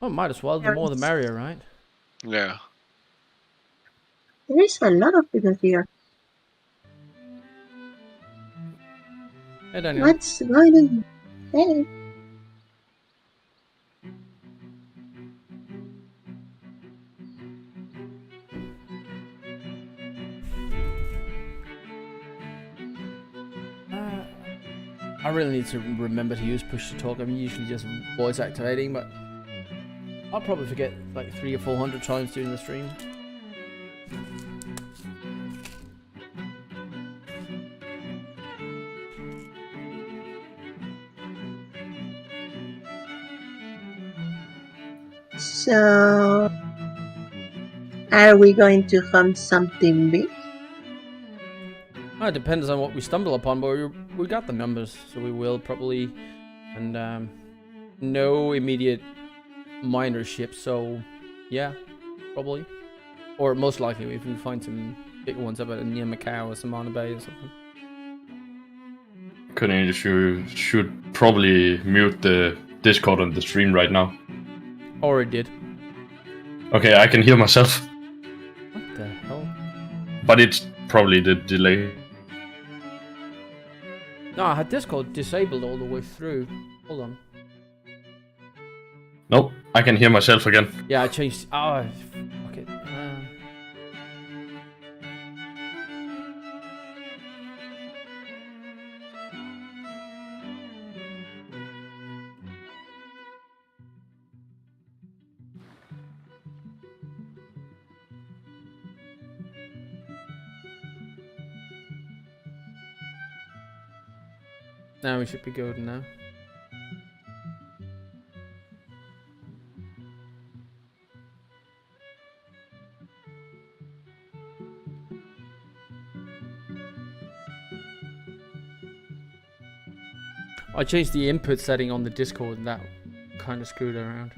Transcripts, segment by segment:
Oh, might as well. The There more the is, merrier, right? Yeah. there is a lot of people here. Hey, Daniel. What's going on? Hey, Uh, I really need to remember to use push to talk. I'm usually just voice activating, but I'll probably forget like 300 or 400 times during the stream. so are we going to hunt something big? Oh, it depends on what we stumble upon, but we got the numbers, so we will probably. And no immediate minor ships, so yeah, probably. Or most likely, if we find some big ones up at near Macau or Samana Bay or something. Cornelius, you should probably mute the Discord on the stream right now. Or it did. Okay, I can hear myself, What the hell? but it's probably the delay. No, I had Discord disabled all the way through. Hold on. Nope, I can hear myself again. Yeah, I changed. Oh, fuck it. Now we should be good now. I changed the input setting on the Discord and that kind of screwed around.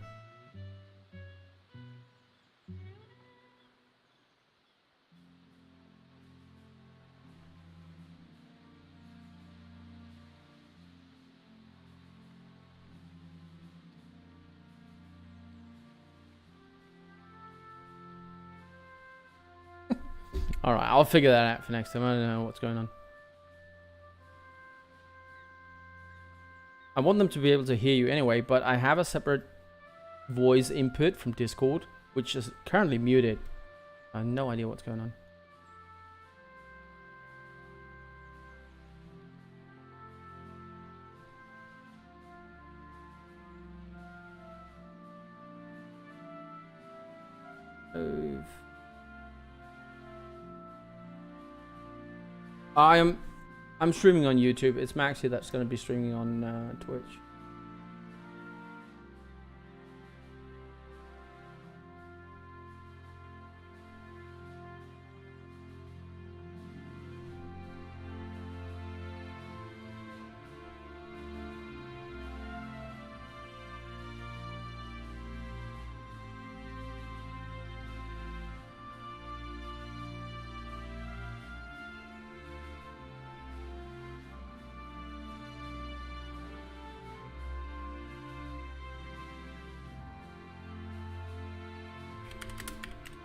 Alright, I'll figure that out for next time. I don't know what's going on. I want them to be able to hear you anyway, but I have a separate voice input from Discord, which is currently muted. I have no idea what's going on. I'm streaming on YouTube. It's Maxi that's going to be streaming on Twitch.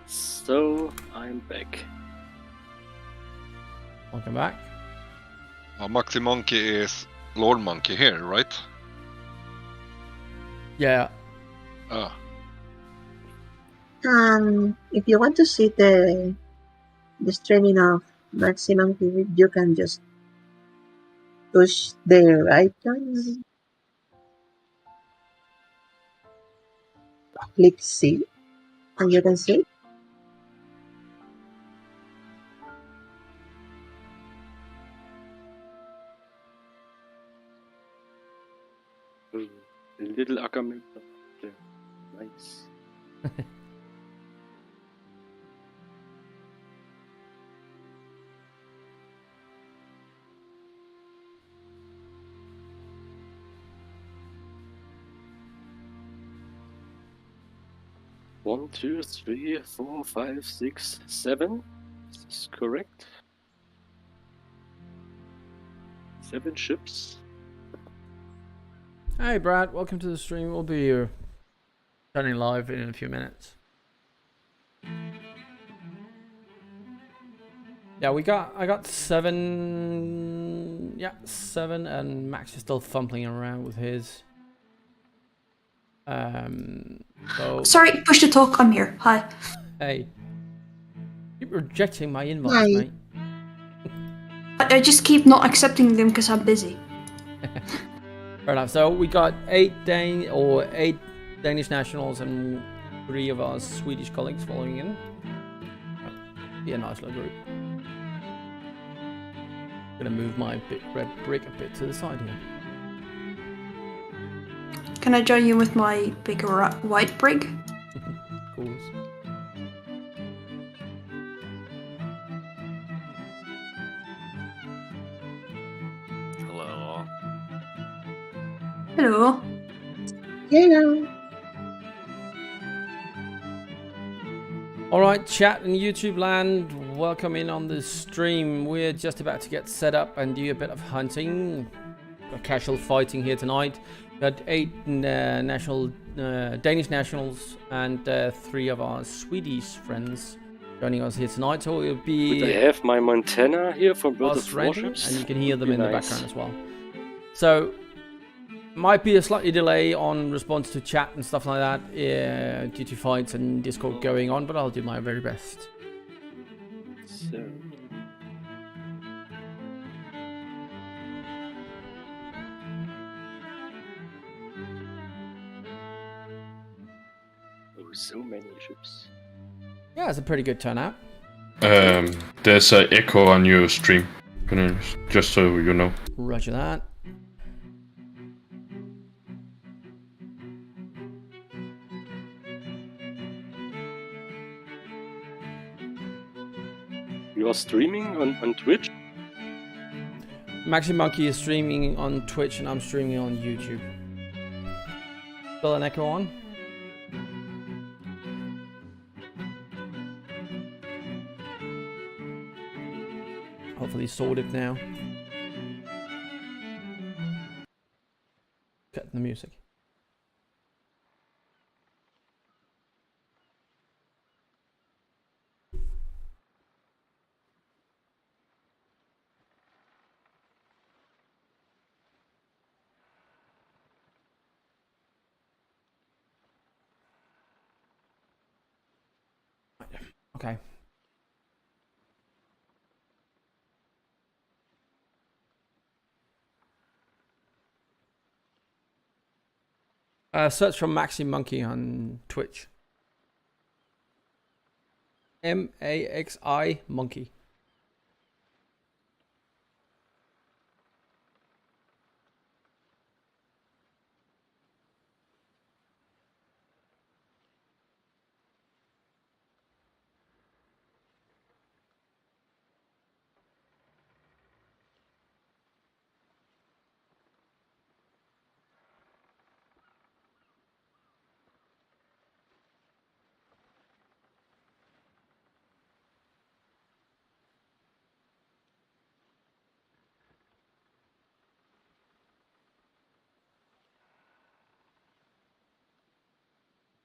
So I'm back. Welcome back. Maxi Monkey is Lord Monkey here, right? Yeah. Ah. If you want to see the streaming of Maximum TV, you can just push the icon, click see, and you can see. The little Agamemnon. Yeah, nice. One, two, three, four, five, six, seven. Is this correct? 7 ships. Hey, Brad. Welcome to the stream. We'll be here Turning live in a few minutes. Yeah, I got 7. Yeah, 7, and Max is still fumbling around with his. So Sorry, push to talk. I'm here. Hi. hey, keep rejecting my invites, Hi. mate. I just keep not accepting them because I'm busy. Fair enough. So we got 8 Danish nationals and 3 of our Swedish colleagues following in. Be a nice little group. Gonna move my big red brick a bit to the side here. Can I join you with my big white brig? Of course. Hello. Hello. Hello. Alright, chat and YouTube land, welcome in on the stream. We're just about to get set up and do a bit of hunting. Casual fighting here tonight. Got 8 Danish nationals and 3 of our Swedish friends joining us here tonight. So it'll be Would I have my Montana here from World us of renting, Warships? and you can hear them Be in the nice. background as well. So might be a slightly delay on response to chat and stuff like that due to fights and Discord going on, but I'll do my very best. So. Oh, so many ships. Yeah, it's a pretty good turnout. There's an echo on your stream. Just so you know. Roger that. You are streaming on Twitch? Maxi Monkey is streaming on Twitch and I'm streaming on YouTube. Still an echo on? Hopefully sorted now. Cut the music. Okay. Search for Maxi Monkey on Twitch. MAXI Monkey.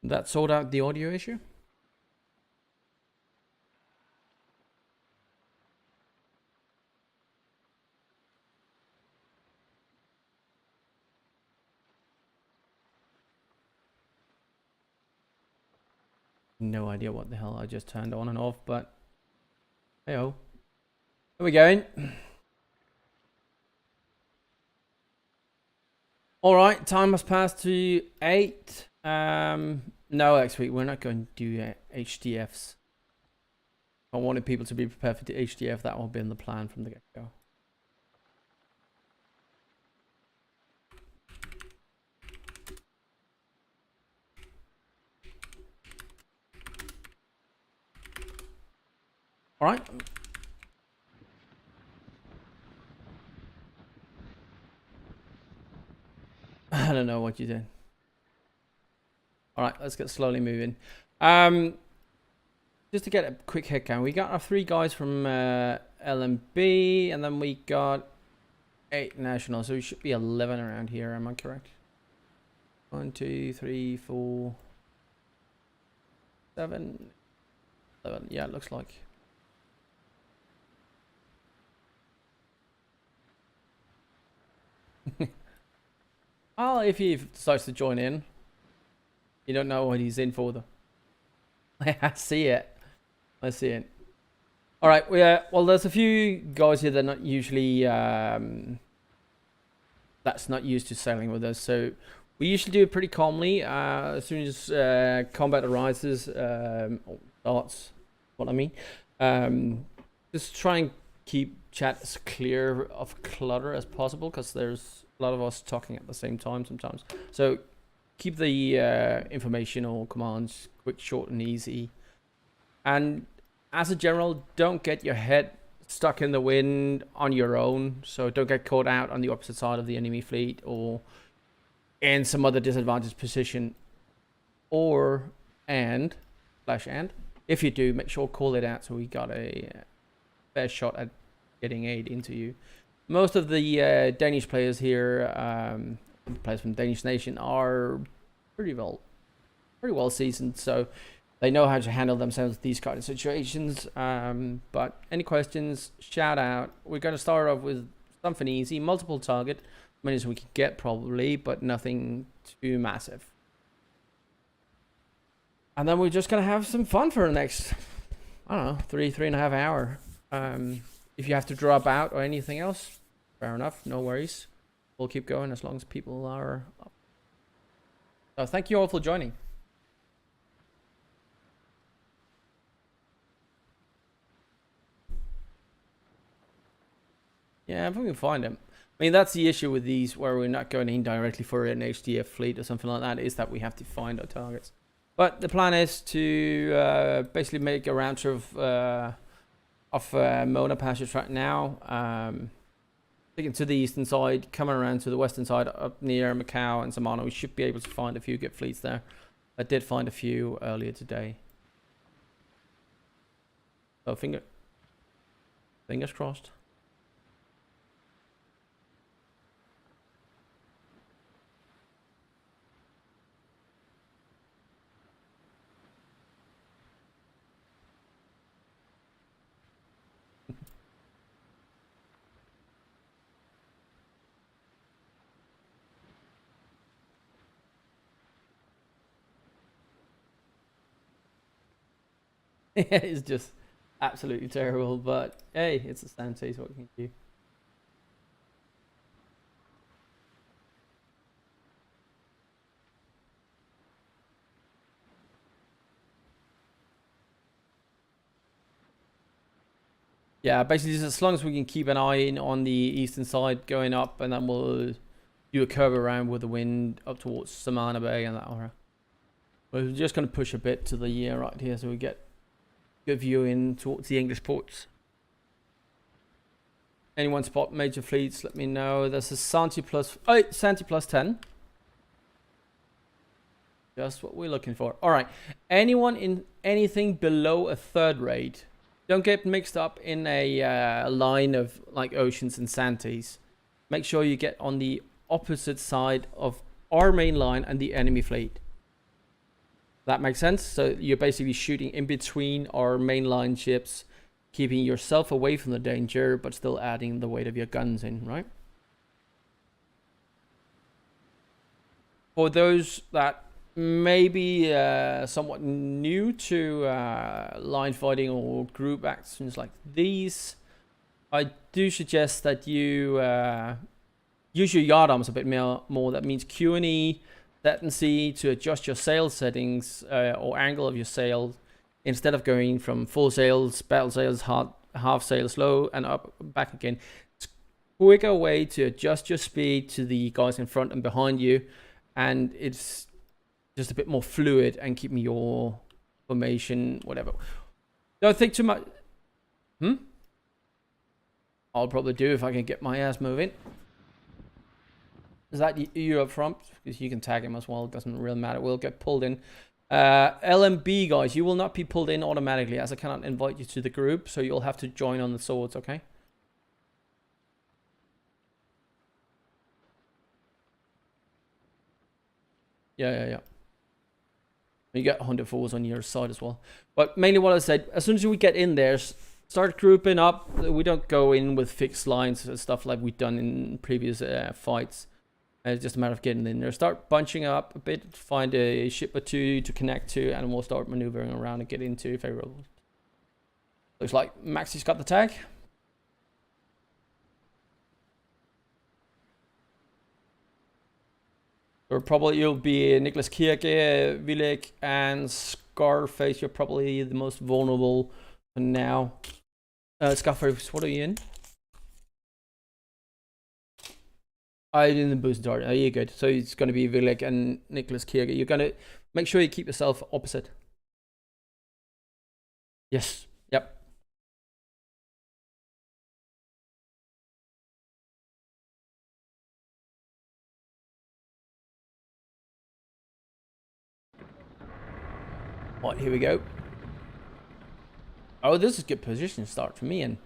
That sort out the audio issue? No idea what the hell I just turned on and off, but hey-oh. Here we going. Alright, time has passed to 8. No, actually, we're not going to do HDFs. I wanted people to be prepared for the HDF. That will have been the plan from the get-go. Alright. I don't know what you did. Alright, let's get slowly moving. Just to get a quick head count, we got our 3 guys from LMB, and then we got 8 nationals, so we should be 11 around here, am I correct? 1, 2, 3, 4, 7, 11. Yeah, it looks like. Oh, if he decides to join in, you don't know what he's in for, though. I see it. I see it. All right. Well, there's a few guys here that are not usually that's not used to sailing with us, so we usually do it pretty calmly. As soon as combat arises, or starts, what I mean, just try and keep chat as clear of clutter as possible, because there's a lot of us talking at the same time sometimes. So keep the information or commands quick, short, and easy. And as a general, don't get your head stuck in the wind on your own. So don't get caught out on the opposite side of the enemy fleet or in some other disadvantaged position. And if you do, make sure call it out so we got a fair shot at getting aid into you. Most of the Danish players here, players from Danish Nation, are pretty well seasoned, so they know how to handle themselves in these kind of situations. But any questions, shout out. We're going to start off with something easy, multiple target, as many as we can get probably, but nothing too massive. And then we're just going to have some fun for the next, I don't know, 3.5 hour. If you have to drop out or anything else, fair enough, no worries. We'll keep going as long as people are up. So thank you all for joining. Yeah, if we can find him. I mean, that's the issue with these, where we're not going in directly for an HDF fleet or something like that, is that we have to find our targets. But the plan is to basically make a round trip of Mona Passage right now. Taking to the eastern side, coming around to the western side, up near Macau and Samana. We should be able to find a few good fleets there. I did find a few earlier today. So fingers crossed. It's just absolutely terrible, but hey, it's a stand taste, what can you do? Yeah, basically, as long as we can keep an eye in on the eastern side going up, and then we'll do a curve around with the wind up towards Samana Bay and that aura. We're just going to push a bit to the right here so we get good view in towards the English ports. Anyone spot major fleets, let me know. There's a Santi plus 10. Just what we're looking for. All right. Anyone in anything below a third rate, don't get mixed up in a line of like Oceans and Santis. Make sure you get on the opposite side of our main line and the enemy fleet. That makes sense? So you're basically shooting in between our mainline ships, keeping yourself away from the danger, but still adding the weight of your guns in, right? For those that may be somewhat new to line fighting or group actions like these, I do suggest that you use your yardarms a bit more. That means Q and E, set and C to adjust your sail settings or angle of your sail, instead of going from full sails, battle sails, half sails low and up back again. It's a quicker way to adjust your speed to the guys in front and behind you, and it's just a bit more fluid and keeping your formation, whatever. Don't think too much. I'll probably do if I can get my ass moving. Is that you up front? Because you can tag him as well. It doesn't really matter. We'll get pulled in. LMB, guys, you will not be pulled in automatically, as I cannot invite you to the group. So you'll have to join on the swords, okay? Yeah. You get Hunter Force on your side as well. But mainly what I said, as soon as we get in there, start grouping up. We don't go in with fixed lines and stuff like we've done in previous fights. It's just a matter of getting in there. Start bunching up a bit, find a ship or two to connect to, and we'll start maneuvering around and get into favorable. Looks like Maxi's got the tag. Or probably you'll be Nicholas Kierke, Vilek, and Scarface. You're probably the most vulnerable now. Scarface, what are you in? I in the boost dart. Oh, you're good. So it's going to be Vilek and Nicholas Kierke. You're going to make sure you keep yourself opposite. Yes. Yep. Right, here we go. Oh, this is a good position to start for me in.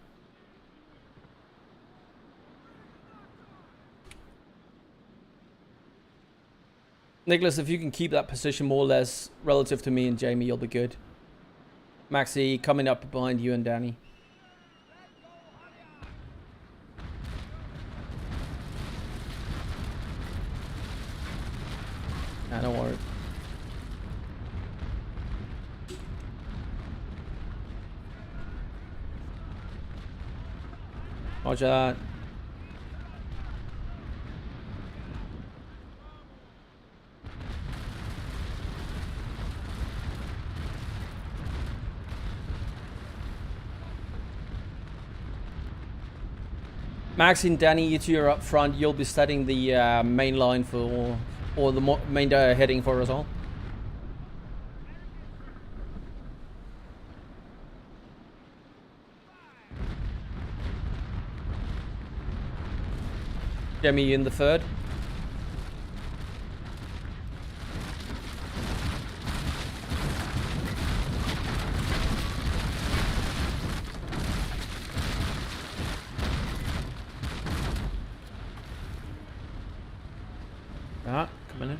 Nicholas, if you can keep that position more or less relative to me and Jamie, you'll be good. Maxi coming up behind you and Danny. Nah, don't worry. Roger that. Max and Danny, you two are up front. You'll be setting the main line for, or the main heading for us all. Jamie, you in the third? Coming in.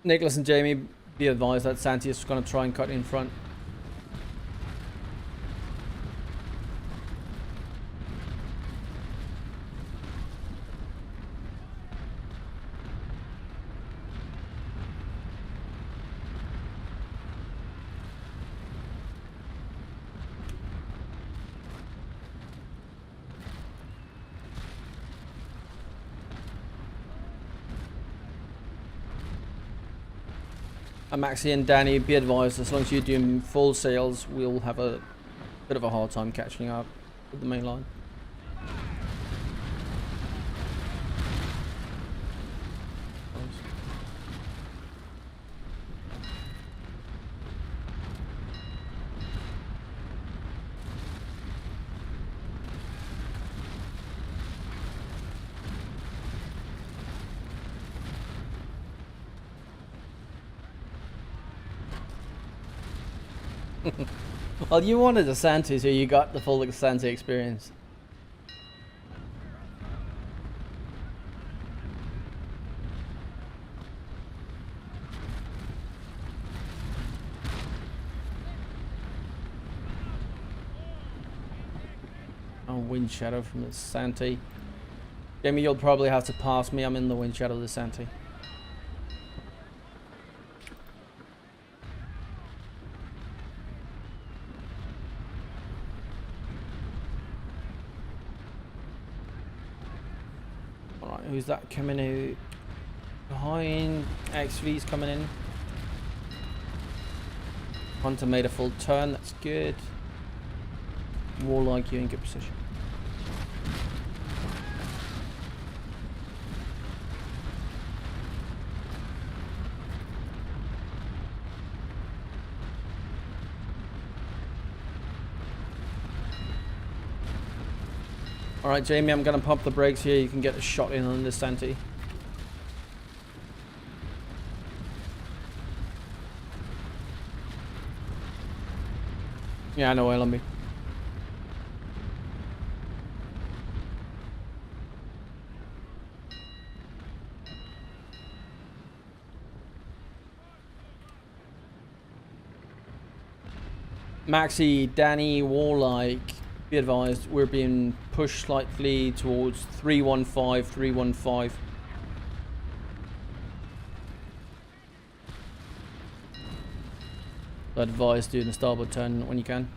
Nicholas and Jamie, be advised that Santi is going to try and cut in front. Maxi and Danny, be advised, as long as you're doing full sails, we'll have a bit of a hard time catching up with the main line. Well, you wanted a Santi, so you got the full Santi experience. Oh, wind shadow from the Santi. Jamie, you'll probably have to pass me. I'm in the wind shadow of the Santi. Who's that coming out? Behind XV's coming in. Hunter made a full turn, that's good. More like you in good position. Alright, Jamie, I'm gonna pump the brakes here. You can get a shot in on this Santi. Yeah, no oil on me. Maxi, Danny, Warlike, be advised, we're being pushed slightly towards 315, 315. I'd advise doing a starboard turn when you can.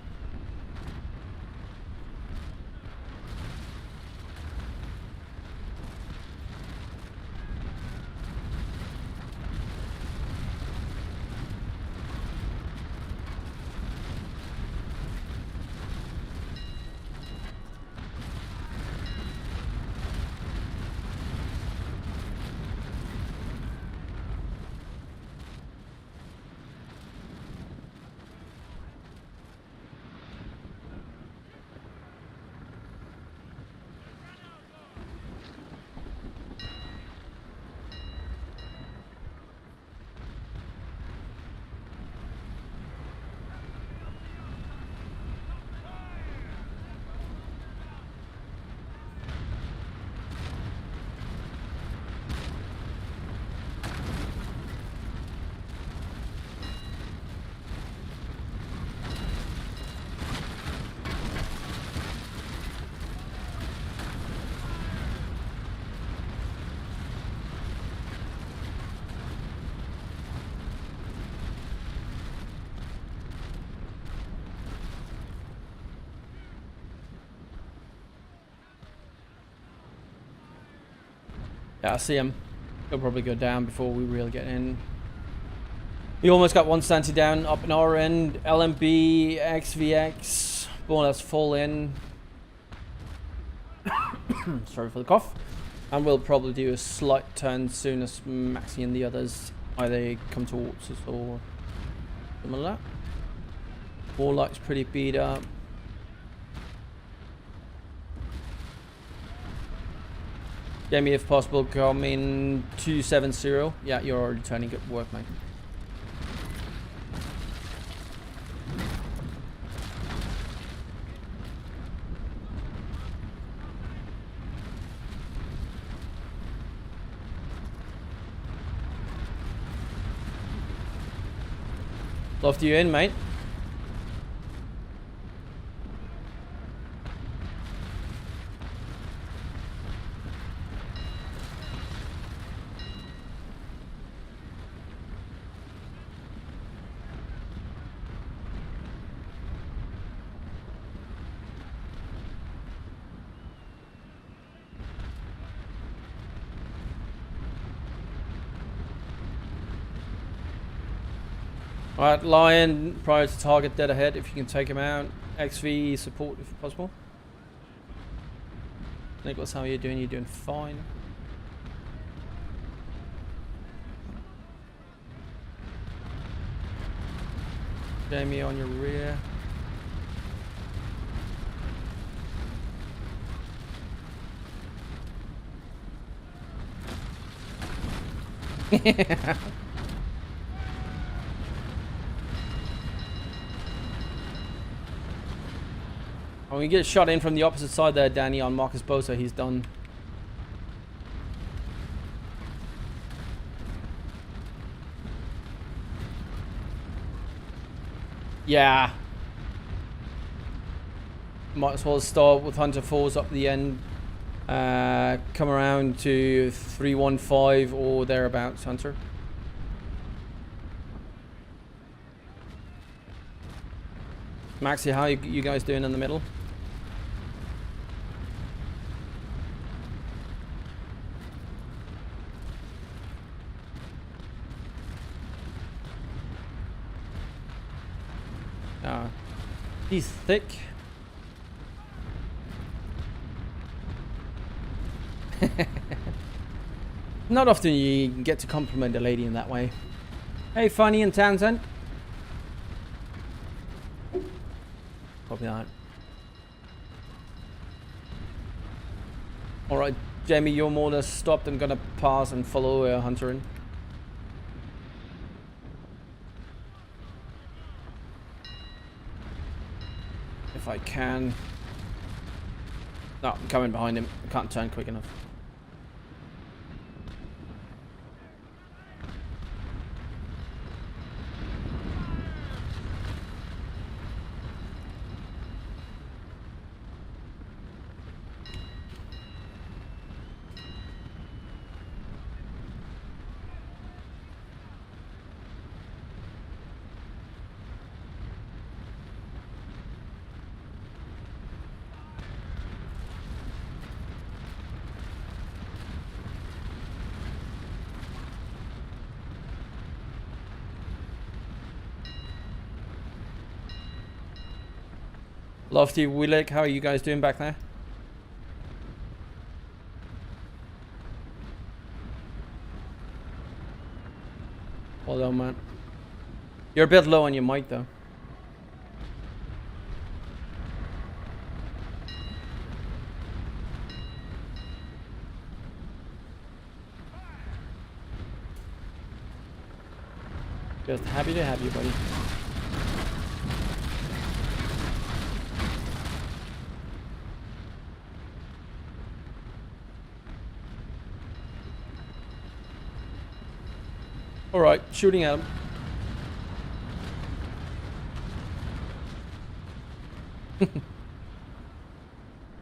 Yeah, I see him. He'll probably go down before we really get in. We almost got one Santi down up in our end. LMB, XVX. More or less full in. Sorry for the cough. And we'll probably do a slight turn soon as Maxi and the others either come towards us or something like that. Warlock's pretty beat up. Jamie, if possible, come in 270. Yeah, you're already turning. Good work, mate. Loft you in, mate. Alright, Lion, prior to target, dead ahead, if you can take him out. XV support if possible. Nicholas, how are you doing? You're doing fine. Jamie on your rear. When we get shot in from the opposite side there, Danny, on Marcus Bosa, he's done. Yeah. Might as well start with Hunter 4s up the end. Come around to 315 or thereabouts, Hunter. Maxi, how you guys doing in the middle? He's thick. Not often you get to compliment a lady in that way. Hey, Funny and Townsend. Probably not. Alright, Jamie, you're more or less stopped. I'm gonna pass and follow Hunter in. If I can. No, I'm coming behind him. I can't turn quick enough. Lofty, Willick, how are you guys doing back there? Well done, man. You're a bit low on your mic, though. Just happy to have you, buddy. Alright, shooting at him.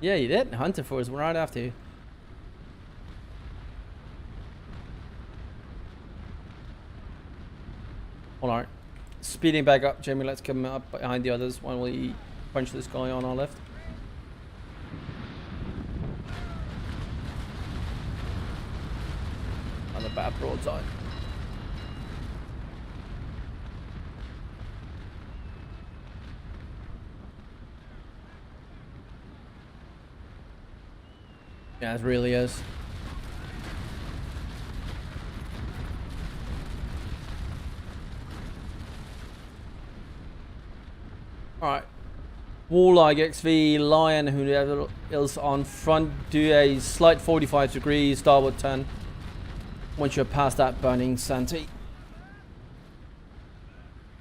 Yeah, you did. Hunter for us right after you. Alright. Speeding back up, Jamie. Let's come up behind the others while we punch this guy on our left. Another bad broadside. Yeah, it really is. Alright. Warlike XV, Lion, whoever else on front, do a slight 45 degrees starboard turn. Once you're past that burning Santee.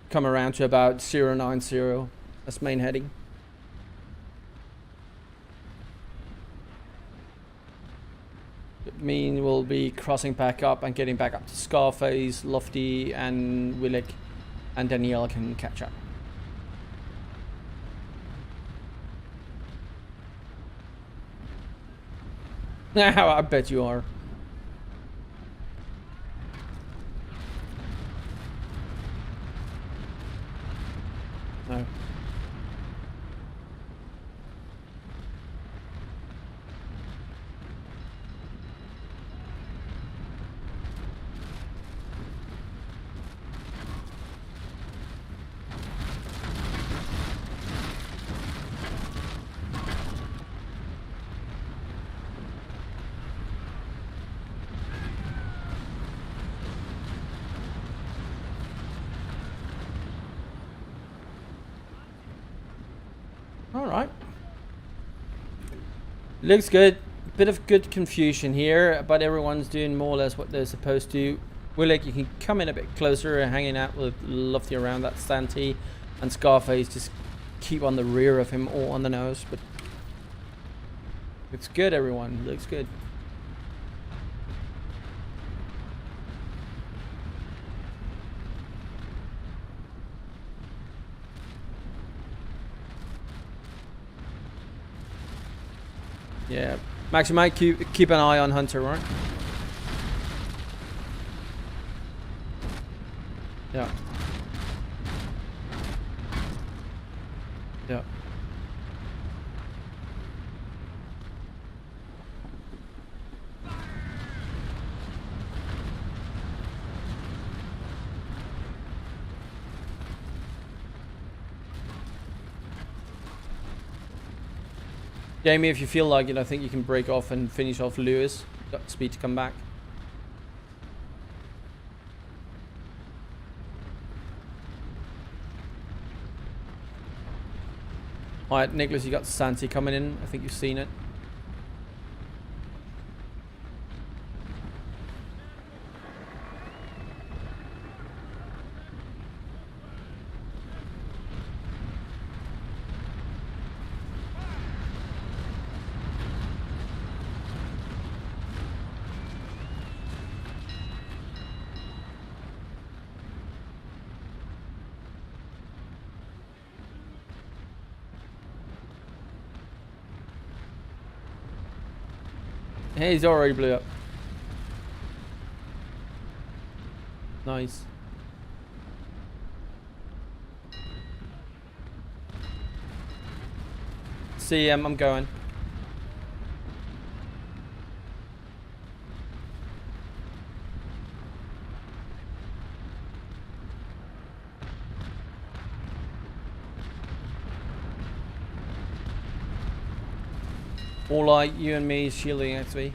Come around to about 090. That's main heading. Mean we'll be crossing back up and getting back up to Scarface, Lofty, and Willick, and Danielle can catch up. I bet you are. No. Alright. Looks good. Bit of good confusion here, but everyone's doing more or less what they're supposed to. Willick, you can come in a bit closer, hanging out with Lofty around that Santee, and Scarface just keep on the rear of him or on the nose, but looks good, everyone. Looks good. Yeah, Max, you might keep an eye on Hunter, right? Yeah. Yeah. Jamie, if you feel like it, I think you can break off and finish off Lewis. Got speed to come back. Alright, Nicholas, you got Santee coming in. I think you've seen it. Hey, he's already blew up. Nice. See him, I'm going. All like you and me shielding XV.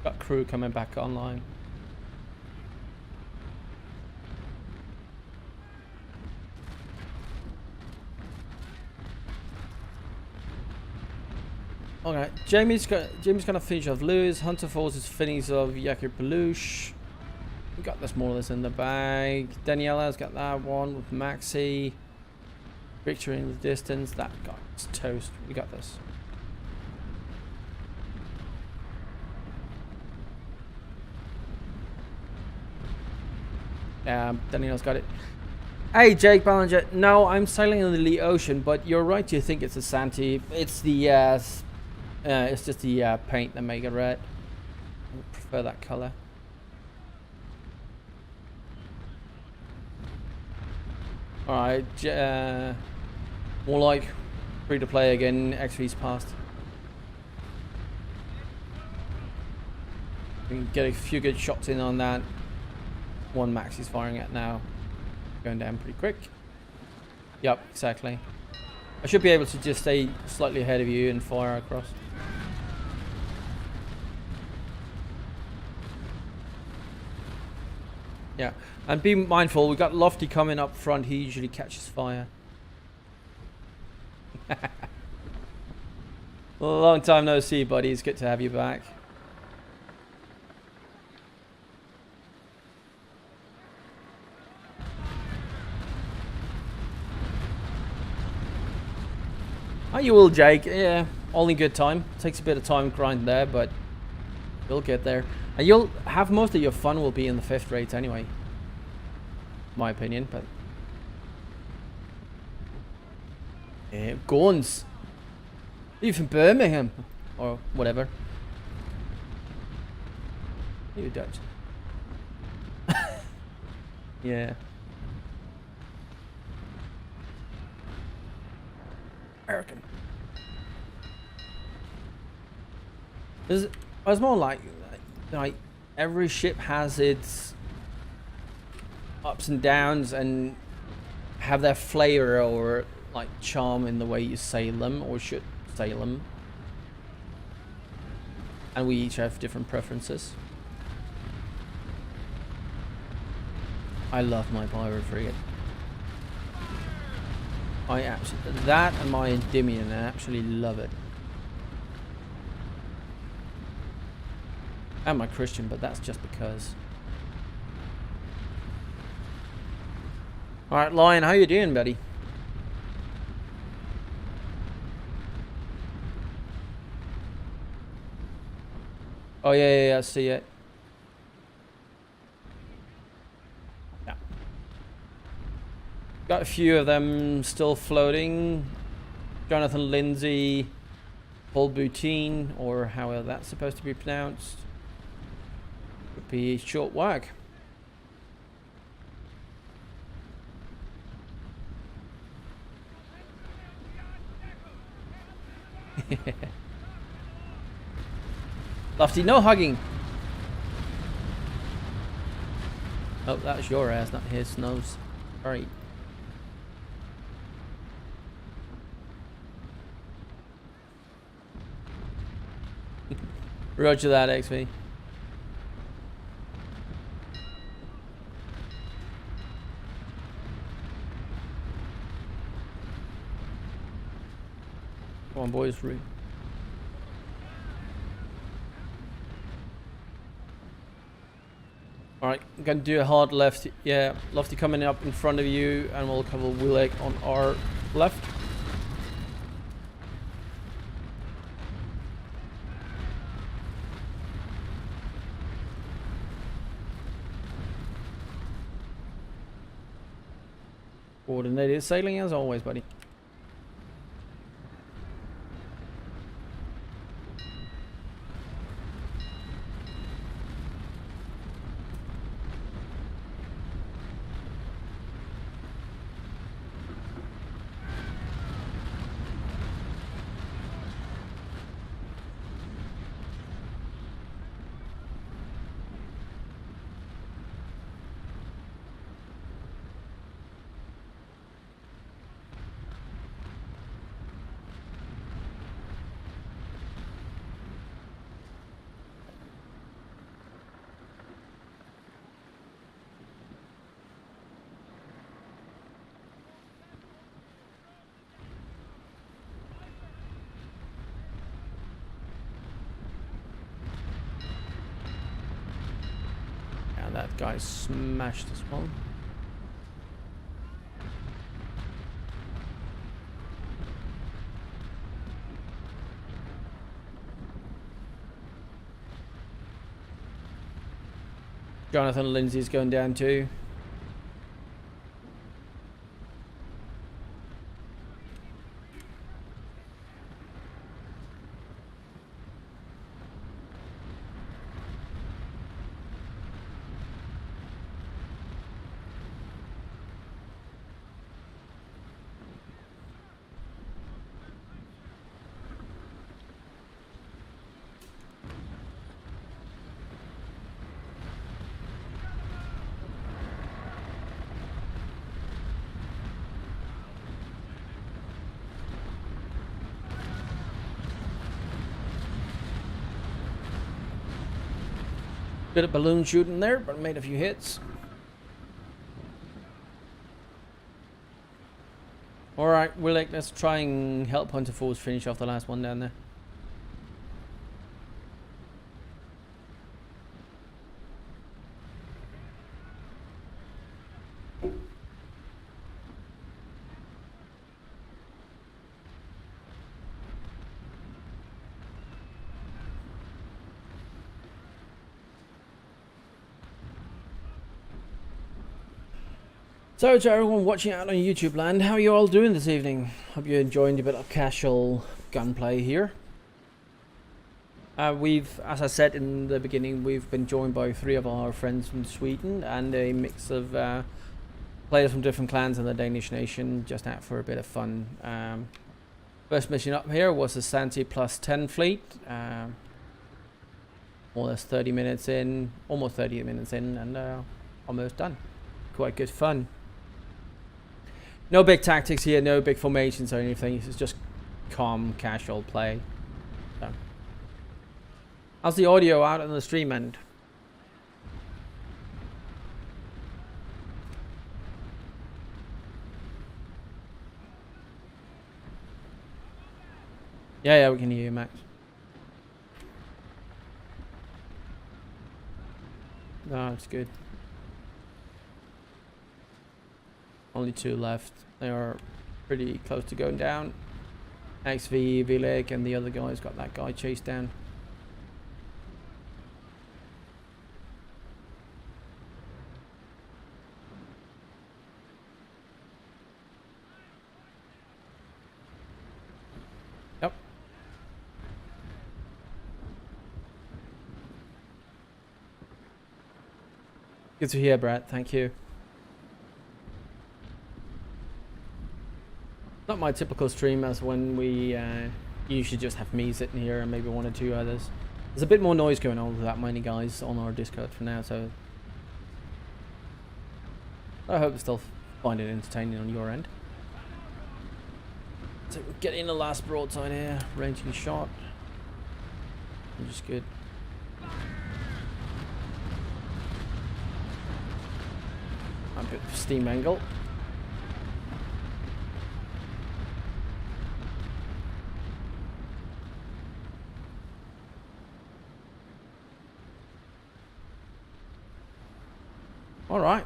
Got crew coming back online. Okay, Jamie's gonna finish off Lewis. Hunter Force's finish of Yakir Peluche. We got this more or less in the bag. Daniela's got that one with Maxi. Victory in the distance. That guy's toast. We got this. Daniel's got it. Hey, Jake Ballinger. No, I'm sailing in the ocean, but you're right to think it's a Santee. It's the it's just the paint that make it red. I prefer that color. Alright, more like free to play again. XV's passed. We can get a few good shots in on that. One Max is firing at now. Going down pretty quick. Yep, exactly. I should be able to just stay slightly ahead of you and fire across. Yeah, and be mindful, we've got Lofty coming up front. He usually catches fire. Long time no see, buddy. It's good to have you back. Oh, you will, Jake. Yeah, all in good time. Takes a bit of time grind there, but you'll get there. And you'll have most of your fun will be in the 5th rate anyway. My opinion, but... Yeah, guns. You from Birmingham? Or whatever. You Dutch. Yeah. American. It's more like every ship has its ups and downs and have their flavor or like charm in the way you sail them or should sail them, and we each have different preferences. I love my pirate frigate. I absolutely, that and my Endymion, I actually love it. And my Christian, but that's just because. Alright, Lion, how you doing, buddy? Oh, yeah, I see it. Yeah. Got a few of them still floating. Jonathan Lindsay, Paul Boutine, or however that's supposed to be pronounced. Would be short wag. Lofty, no hugging. Oh, that's your ass, not his nose. Alright. Roger that, XV. Come on, boys. Alright, I'm going to do a hard left. Yeah, Lofty coming up in front of you, and we'll cover Willeg on our left. Coordinated sailing as always, buddy. That guy smashed as well. Jonathan Lindsay's going down too. Bit of balloon shooting there, but made a few hits. Alright, Willick, let's try and help Hunter Force finish off the last one down there. So to everyone watching out on YouTube land, how are you all doing this evening? Hope you're enjoying a bit of casual gunplay here. As I said in the beginning, we've been joined by 3 of our friends from Sweden and a mix of players from different clans in the Danish nation, just out for a bit of fun. First mission up here was the Santi +10 fleet. More or less 30 minutes in, almost 30 minutes in, and almost done. Quite good fun. No big tactics here, no big formations or anything. It's just calm, casual play. So. How's the audio out on the stream end? Yeah, we can hear you, Max. No, it's good. Only 2 left. They are pretty close to going down. XV, Vileg, and the other guy's got that guy chased down. Yep. Good to hear, Brad. Thank you. Not my typical stream as when we usually just have me sitting here and maybe 1 or 2 others. There's a bit more noise going on with that many guys on our Discord for now, so I hope you still find it entertaining on your end. So we're getting the last broadside here, ranging shot, which is good. A bit of steam angle. Alright.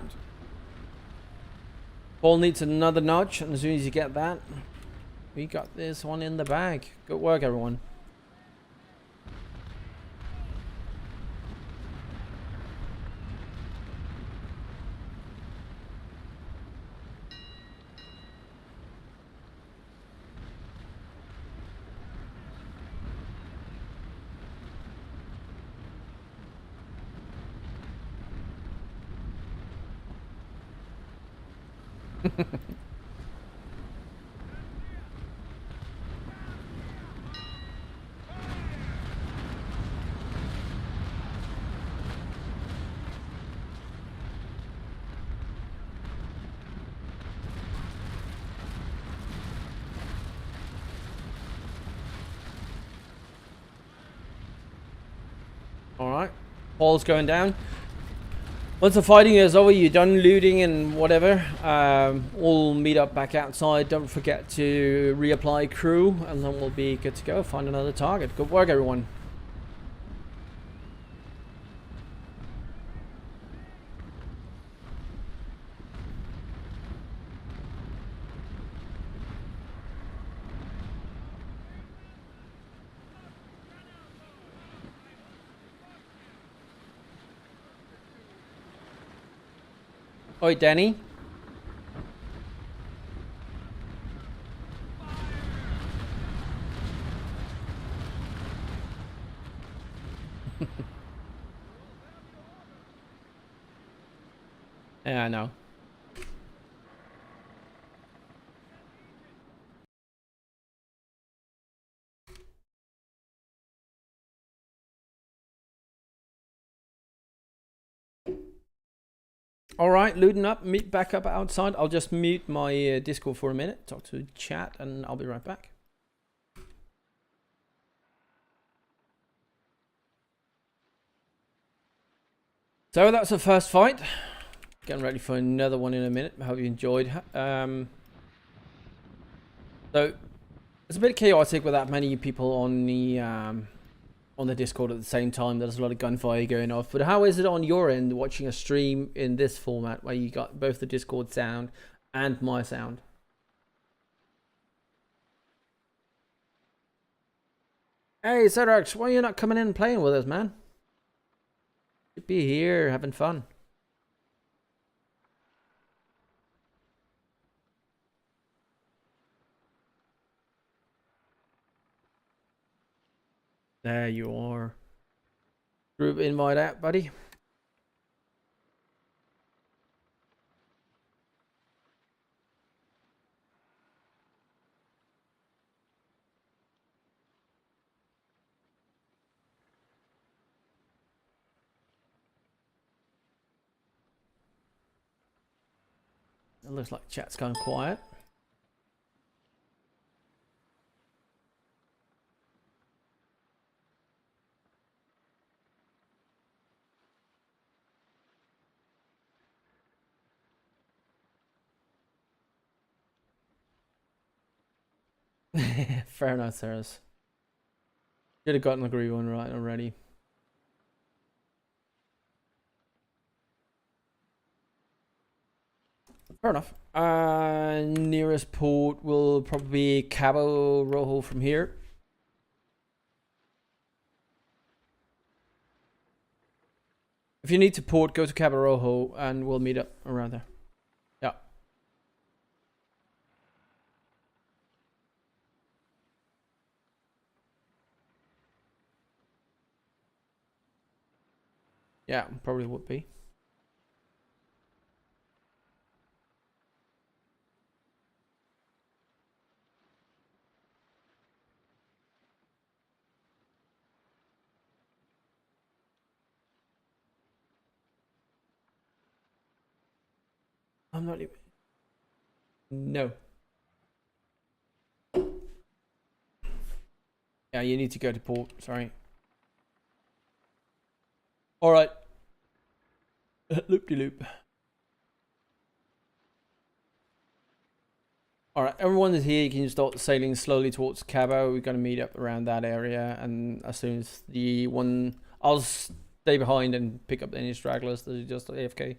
Paul needs another nudge, and as soon as you get that, we got this one in the bag. Good work, everyone. Alright. Paul's going down. Once the fighting is over, you're done looting and whatever. We'll meet up back outside. Don't forget to reapply crew, and then we'll be good to go. Find another target. Good work, everyone. Oi, Danny. Yeah, I know. Alright, looting up, meet back up outside. I'll just mute my Discord for a minute, talk to chat, and I'll be right back. So that's the first fight. Getting ready for another one in a minute. Hope you enjoyed. So it's a bit chaotic with that many people on the Discord at the same time. There's a lot of gunfire going off. But how is it on your end watching a stream in this format where you got both the Discord sound and my sound? Hey, Zerax, why are you not coming in and playing with us, man? Should be here having fun. There you are. Group invite out, buddy. It looks like chat's gone quiet. Fair enough, Sarah's. Should have gotten the agree one right already. Fair enough. Nearest port will probably be Cabo Rojo from here. If you need to port, go to Cabo Rojo and we'll meet up around there. Yeah. Yeah, probably would be. I'm not even... No. Yeah, you need to go to port. Sorry. Alright. Loop-de-loop. Alright, everyone is here. You can start sailing slowly towards Cabo. We're going to meet up around that area. And as soon as the one... I'll stay behind and pick up any stragglers that are just AFK.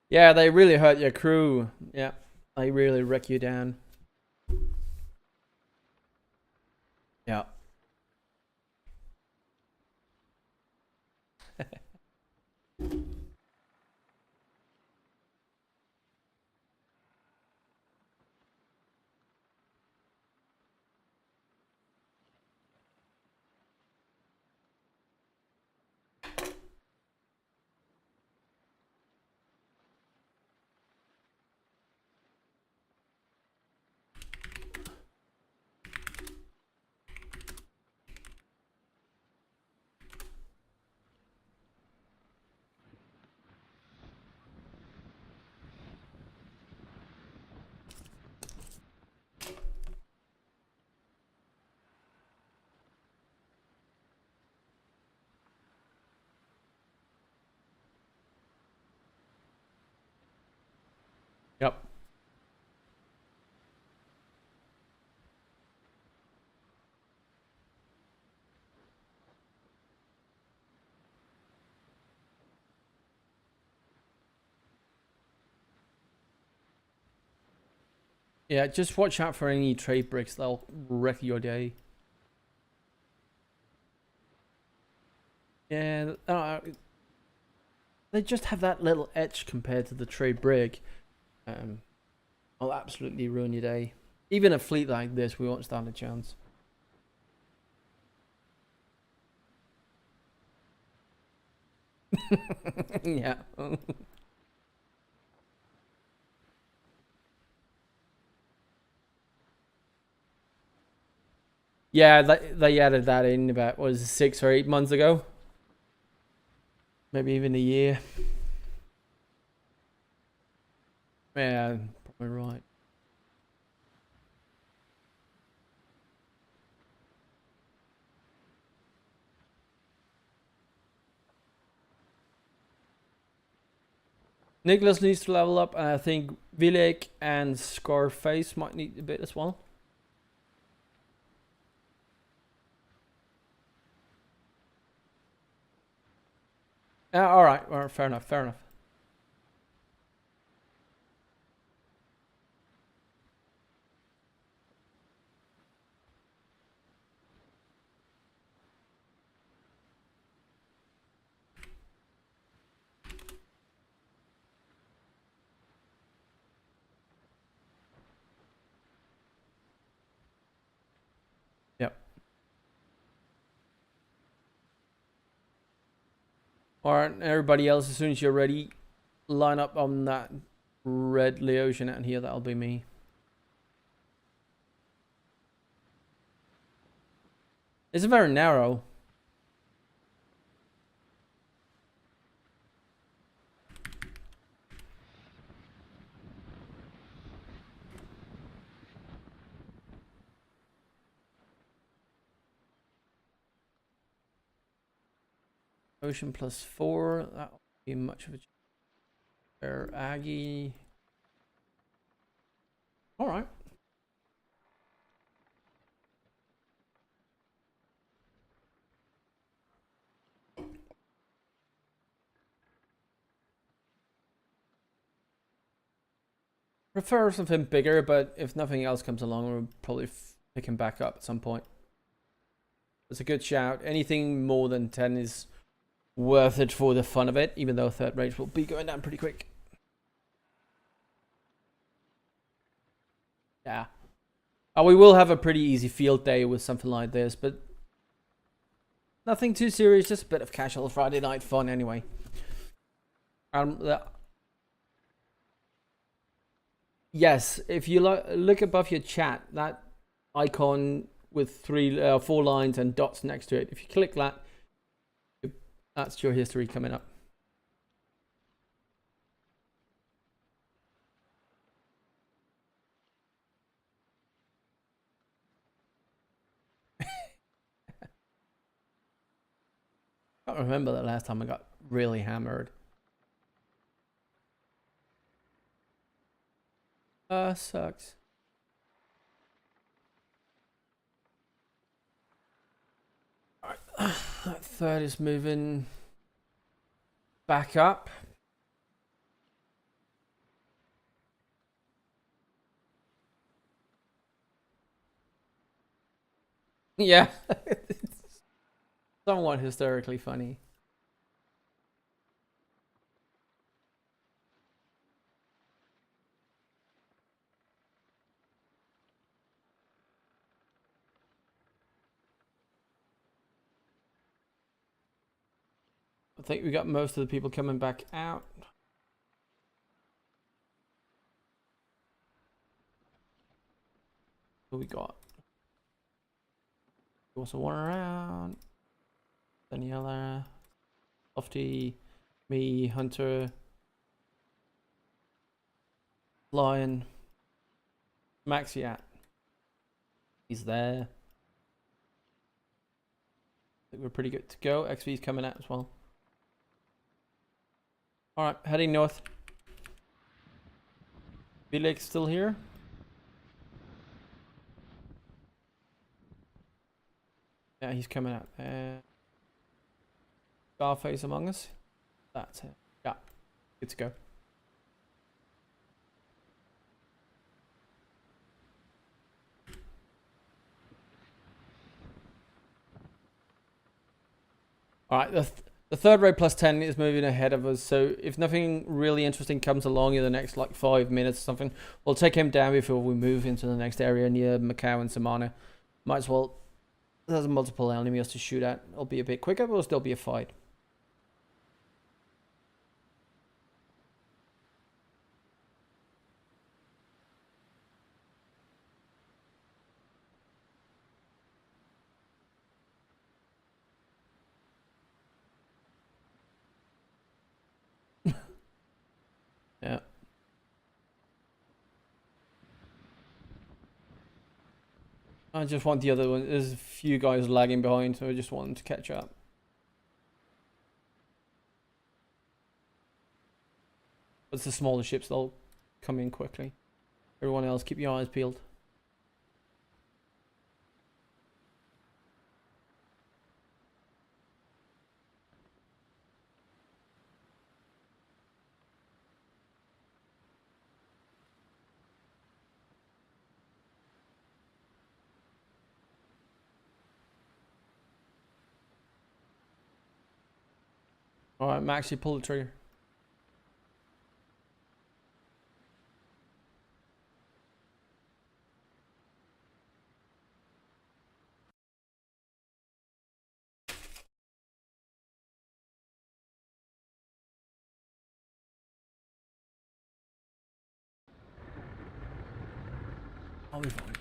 Yeah, they really hurt your crew. Yeah, they really wreck you down. Yeah. Yep. Yeah, just watch out for any trade breaks. They'll wreck your day. Yeah, they just have that little edge compared to the trade break. I'll absolutely ruin your day. Even a fleet like this, we won't stand a chance. Yeah. Yeah, they added that in about, what was it, 6 or 8 months ago? Maybe even a year. Yeah, probably right. Nicholas needs to level up, and I think Vilek and Scarface might need a bit as well. All right, fair enough, fair enough. Yep. Alright, everybody else, as soon as you're ready, line up on that red Leosian out here. That'll be me. It's very narrow. Ocean +4. That won't be much of a there. Aggie. Alright. Prefer something bigger, but if nothing else comes along, we'll probably pick him back up at some point. It's a good shout. Anything more than 10 is worth it for the fun of it, even though third range will be going down pretty quick. Yeah. We will have a pretty easy field day with something like this, but nothing too serious, just a bit of casual Friday night fun anyway. Yes, if you look above your chat, that icon with 4 lines and dots next to it, if you click that, that's your history coming up. I can't remember the last time I got really hammered. Sucks. Alright, that third is moving back up. Yeah. It's somewhat hysterically funny. I think we got most of the people coming back out. Who we got? Also one around. Daniela, Lofty, me, Hunter, Lion, Maxiat. He's there. I think we're pretty good to go. XV's coming out as well. Alright, heading north. Felix still here? Yeah, he's coming out. Scarface among us. That's it. Yeah, good to go. All right, the third raid plus 10 is moving ahead of us. So if nothing really interesting comes along in the next like 5 minutes or something, we'll take him down before we move into the next area near Macau and Samana. Might as well. There's multiple enemies to shoot at. It'll be a bit quicker, but it'll still be a fight. Yeah. I just want the other one. There's a few guys lagging behind, so I just want them to catch up. But it's the smaller ships, they'll come in quickly. Everyone else, keep your eyes peeled. Alright, Max, you pull the trigger. I'll be fine.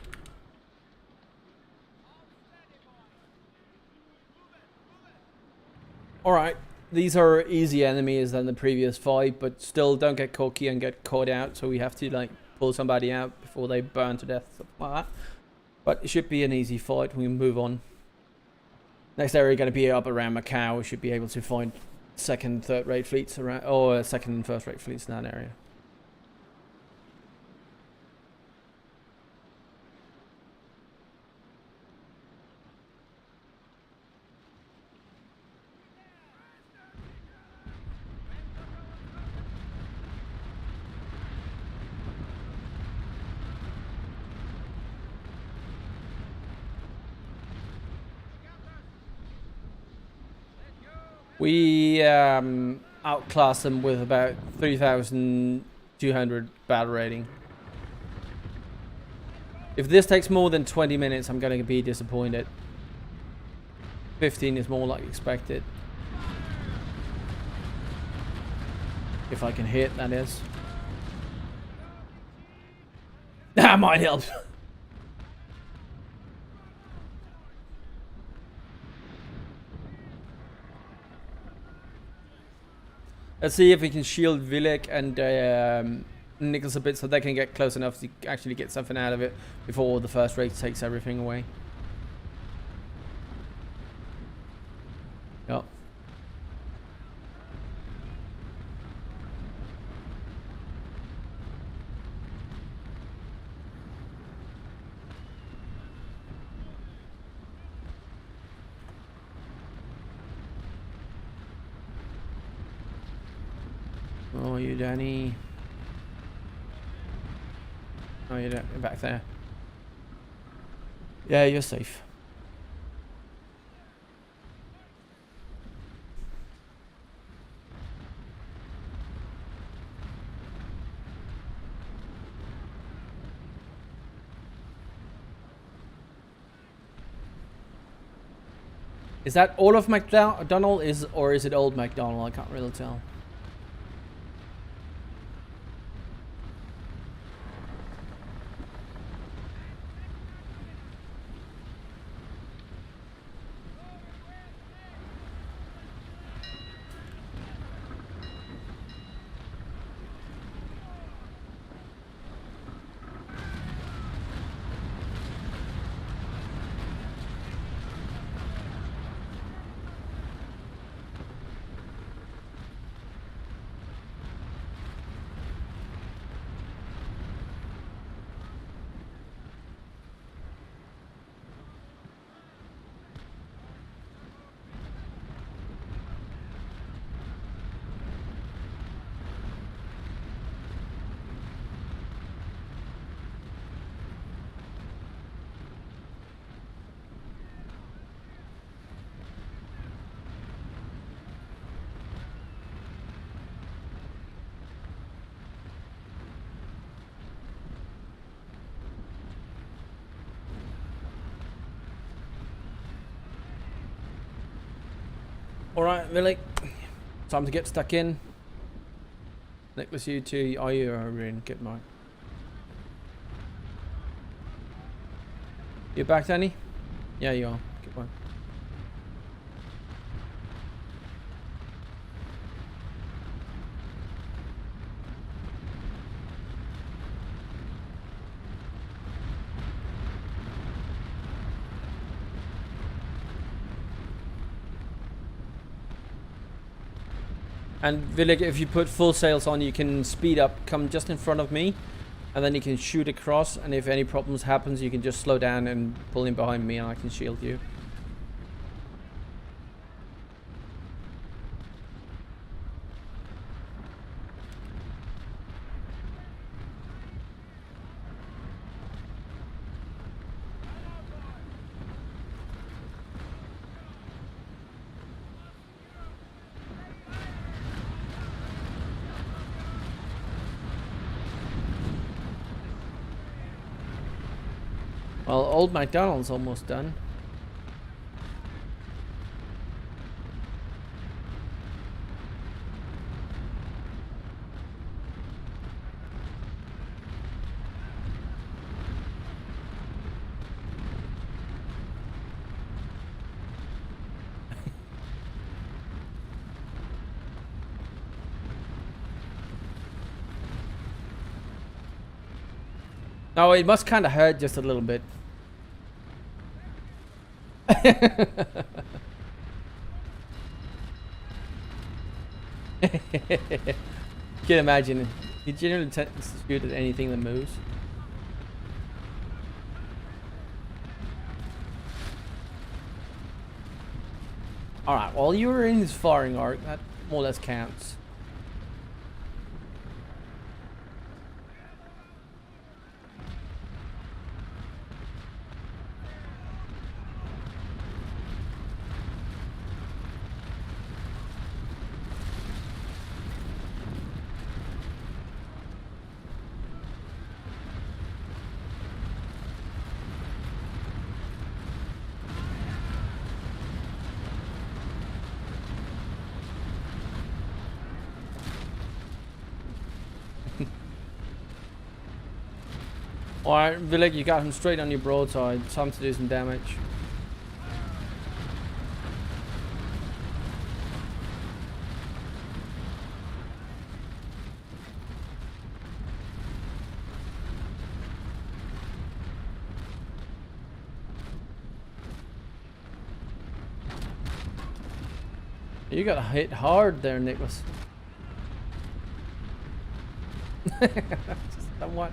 Alright, these are easy enemies than the previous fight, but still don't get cocky and get caught out, so we have to like pull somebody out before they burn to death, something like that. But it should be an easy fight. We move on. Next area going to be up around Macau. We should be able to find second, third rate fleets around, or second and first rate fleets in that area. We outclass them with about 3,200 battle rating. If this takes more than 20 minutes, I'm going to be disappointed. 15 is more like expected. If I can hit, that is. That might help. Let's see if we can shield Vilek and Nichols a bit so they can get close enough to actually get something out of it before the first raid takes everything away. Yep. Oh, you Danny. Oh, you're back there. Yeah, you're safe. Is that all of McDonald or is it old McDonald? I can't really tell. Alright, Millie. Time to get stuck in. Nicholas, you two, are you in? Good night. You back, Danny? Yeah, you are. Good one. And Villig, if you put full sails on, you can speed up, come just in front of me, and then you can shoot across, and if any problems happens, you can just slow down and pull in behind me and I can shield you. Well, Old MacDonald's almost done. Oh, it must kind of hurt just a little bit. You can imagine. He generally tends to shoot at anything that moves. Alright, well, you were in his firing arc. That more or less counts. Alright, Villig, you got him straight on your broadside. Time to do some damage. You got hit hard there, Nicholas. Just somewhat.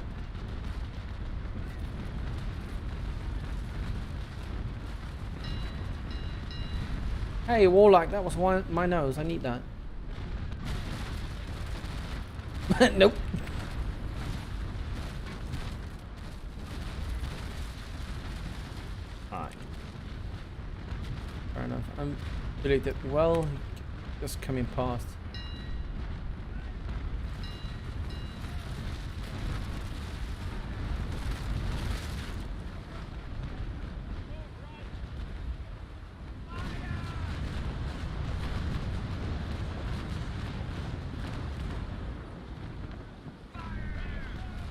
Hey, Warlock, that was my nose. I need that. Nope. Alright. Fair enough. I'm really did well. Just coming past.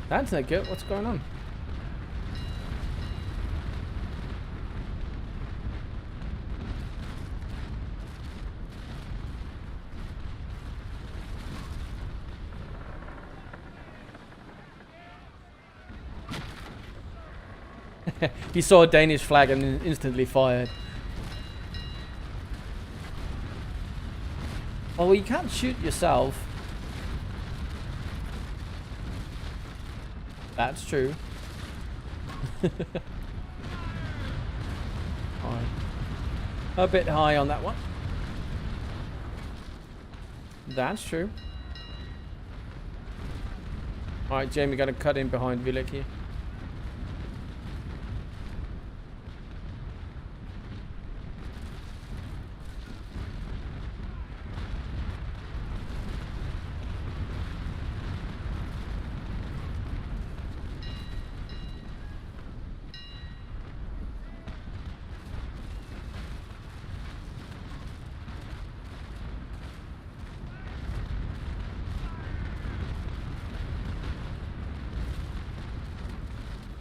That's not good. What's going on? He saw a Danish flag and instantly fired. Oh, well, you can't shoot yourself. That's true. A bit high on that one. That's true. Alright, Jamie, got to cut in behind Vilek here.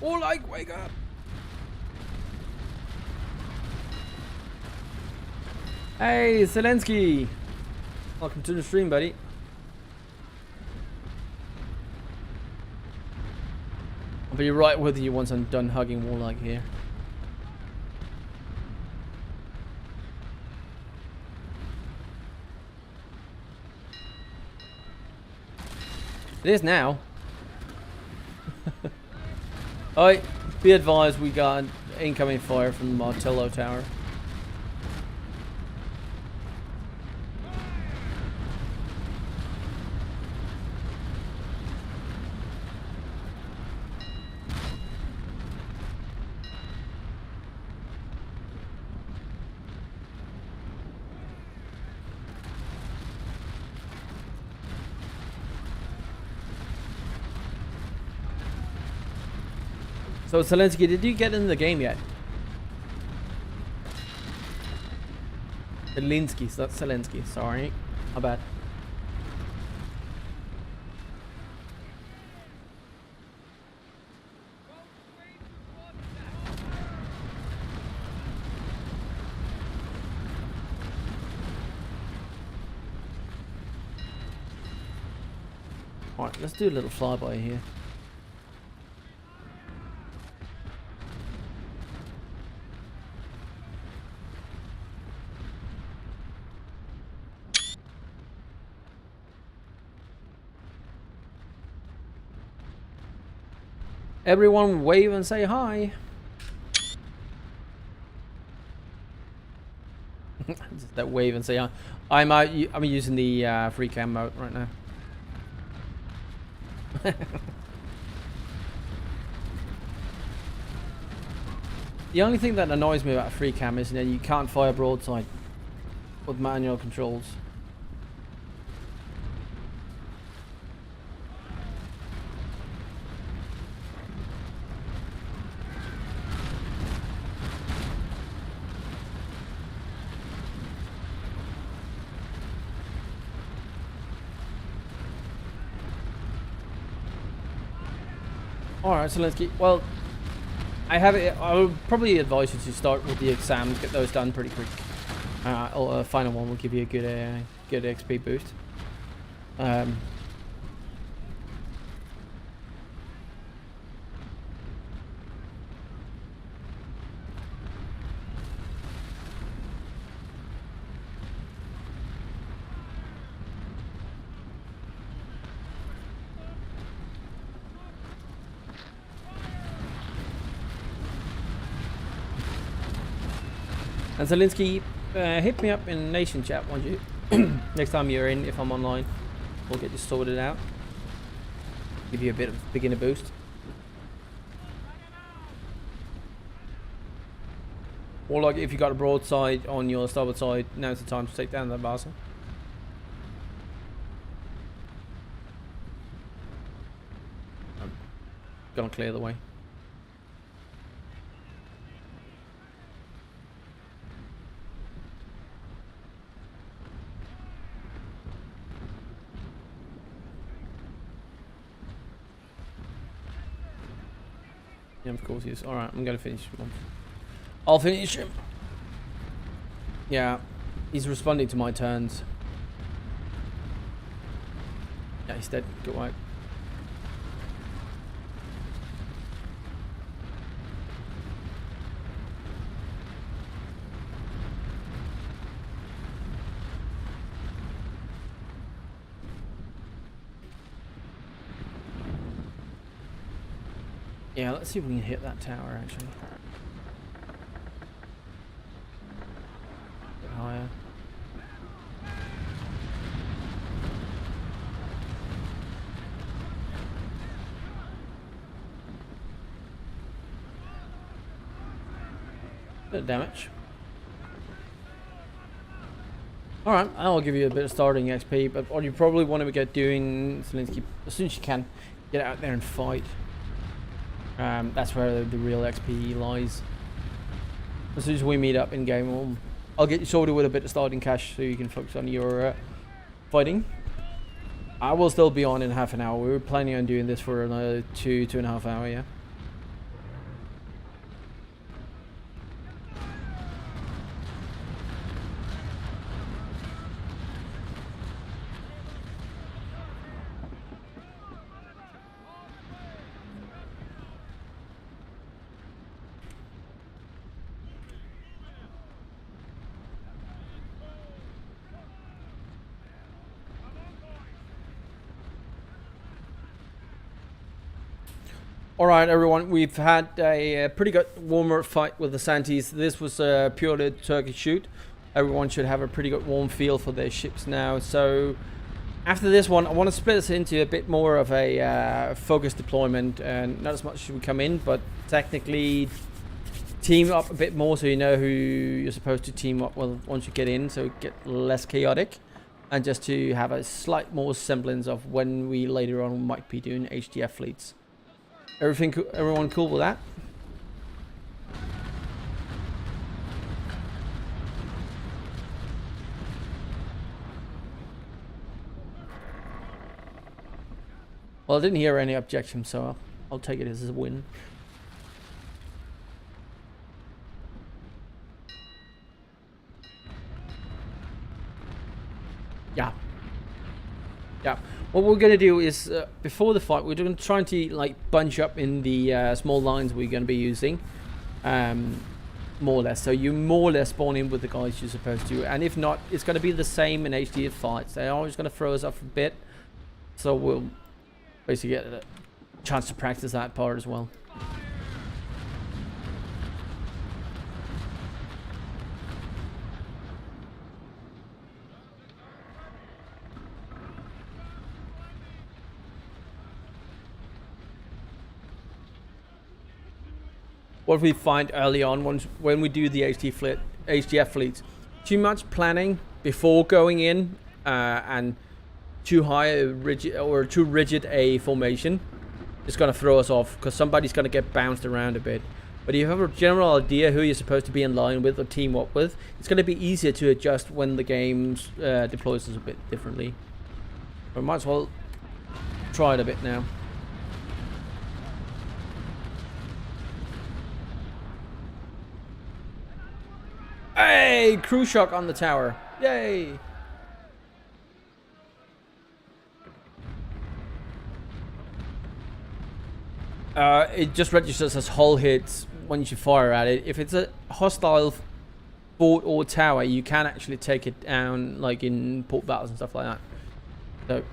Oleg, wake up! Hey, Zelensky! Welcome to the stream, buddy. I'll be right with you once I'm done hugging Warlock here. It is now. Alright, be advised we got incoming fire from the Martello Tower. So Zelensky, did you get in the game yet? Zelensky, so that's Zelensky, sorry. My bad. Alright, let's do a little flyby here. Everyone wave and say hi. Just that wave and say hi. I'm using the free cam mode right now. The only thing that annoys me about free cam is that you can't fire broadside with manual controls. Alright, Zelensky. Well, I would probably advise you to start with the exams, get those done pretty quick. Final one will give you a good XP boost. And Zelensky, hit me up in Nation chat, won't you? Next time you're in, if I'm online, we'll get you sorted out. Give you a bit of beginner boost. Or like if you got a broadside on your starboard side, now's the time to take down that vessel. I'm gonna clear the way. Yeah, of course he is. Alright, I'm gonna finish him. I'll finish him. Yeah, he's responding to my turns. Yeah, he's dead. Good work. Yeah, let's see if we can hit that tower actually. A bit higher. Bit of damage. Alright, I'll give you a bit of starting XP, but what you probably want to get doing, Zelensky, as soon as you can, get out there and fight. That's where the real XP lies. As soon as we meet up in game, I'll get you sorted with a bit of starting cash so you can focus on your fighting. I will still be on in half an hour. We were planning on doing this for another 2.5 hours, yeah. Alright everyone, we've had a pretty good warmer fight with the Santis. This was a purely Turkish shoot. Everyone should have a pretty good warm feel for their ships now. So after this one, I want to split us into a bit more of a focused deployment, and not as much as we come in, but technically team up a bit more so you know who you're supposed to team up with once you get in, so it get less chaotic, and just to have a slight more semblance of when we later on might be doing HDF fleets. Everyone cool with that? Well, I didn't hear any objections, so I'll take it as a win. Yeah. Yeah. What we're going to do is, before the fight, we're going to try to like bunch up in the small lines we're going to be using. More or less. So you more or less spawn in with the guys you're supposed to. And if not, it's going to be the same in HDF fights. They're always going to throw us off a bit. So we'll basically get a chance to practice that part as well. What we find early on when we do the HDF fleets, too much planning before going in and too rigid a formation is going to throw us off, because somebody's going to get bounced around a bit. But if you have a general idea who you're supposed to be in line with or team up with, it's going to be easier to adjust when the game deploys us a bit differently. But might as well try it a bit now. Hey! Crew shock on the tower. Yay! It just registers as hull hits once you fire at it. If it's a hostile fort or tower, you can actually take it down, like in port battles and stuff like that.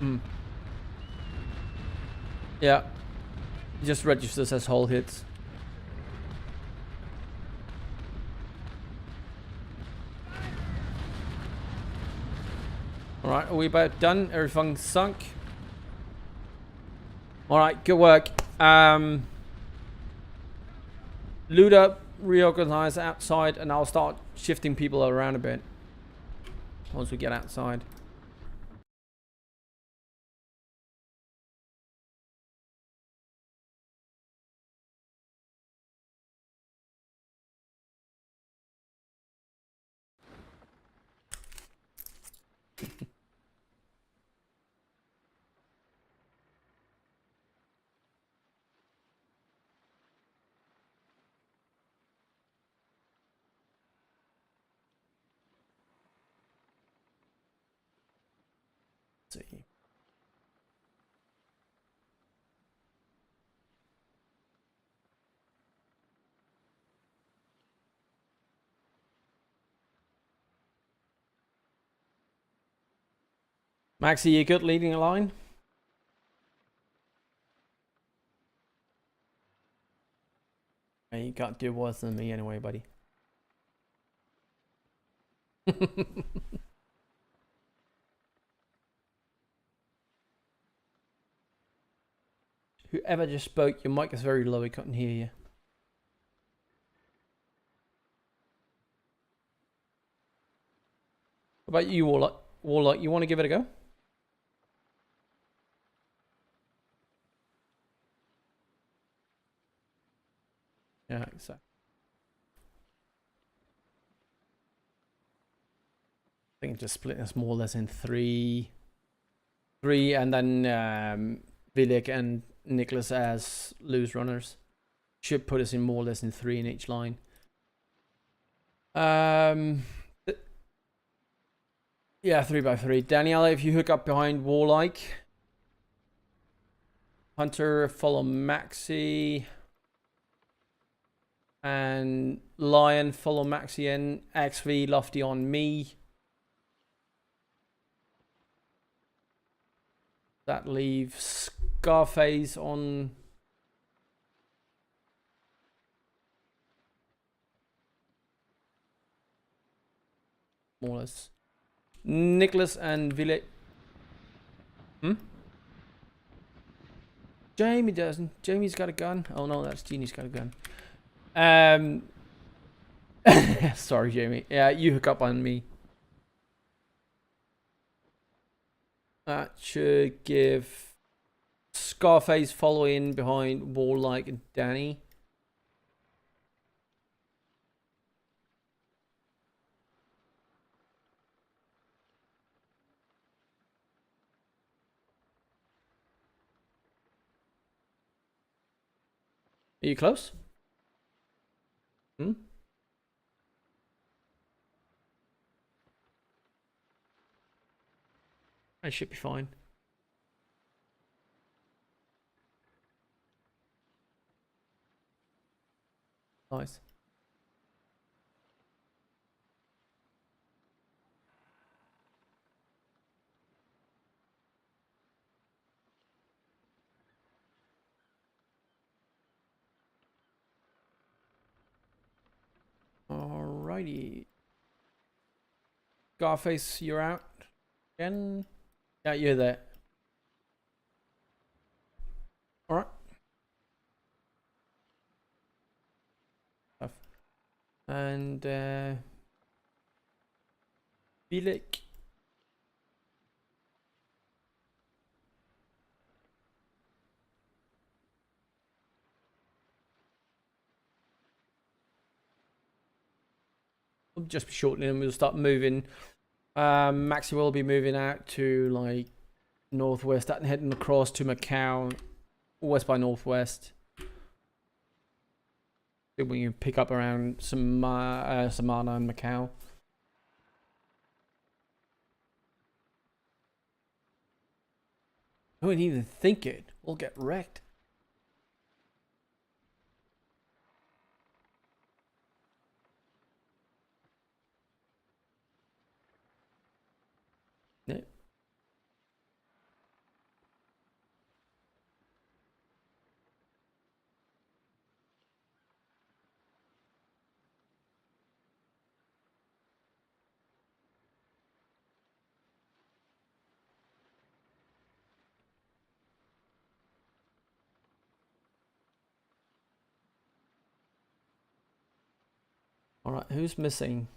So, yeah, it just registers as hull hits. Alright, are we about done? Everything's sunk? Alright, good work. Loot up, reorganize outside, and I'll start shifting people around a bit once we get outside. See. Maxie, you good leading a line? You can't do worse than me anyway, buddy. Whoever just spoke, your mic is very low, we couldn't hear you. What about you, Warlock? Warlock, you want to give it a go? Yeah, exactly. I think just splitting us more or less in three, and then Vilik and Nicholas as loose runners should put us in more or less in 3 in each line. Yeah, 3x3. Daniela, if you hook up behind Warlike. Hunter, follow Maxi. And Lion, follow Maxi and XV, Lofty on me. That leaves Scarface on. More or less. Nicholas and Ville. Jamie doesn't. Jamie's got a gun. Oh no, that's Jeannie's got a gun. Sorry, Jamie. Yeah, you hook up on me. That should give Scarface following behind Warlike and Danny. Are you close? I should be fine. Nice. Alrighty. Scarface, you're out again. Yeah, you're there. Alright. And Bilik. We'll just be shortening and we'll start moving. Maxi will be moving out to like northwest and heading across to Macau, west by northwest. See if we can pick up around Samana and Macau. I wouldn't even think it. We'll get wrecked. Yeah. All right, who's missing?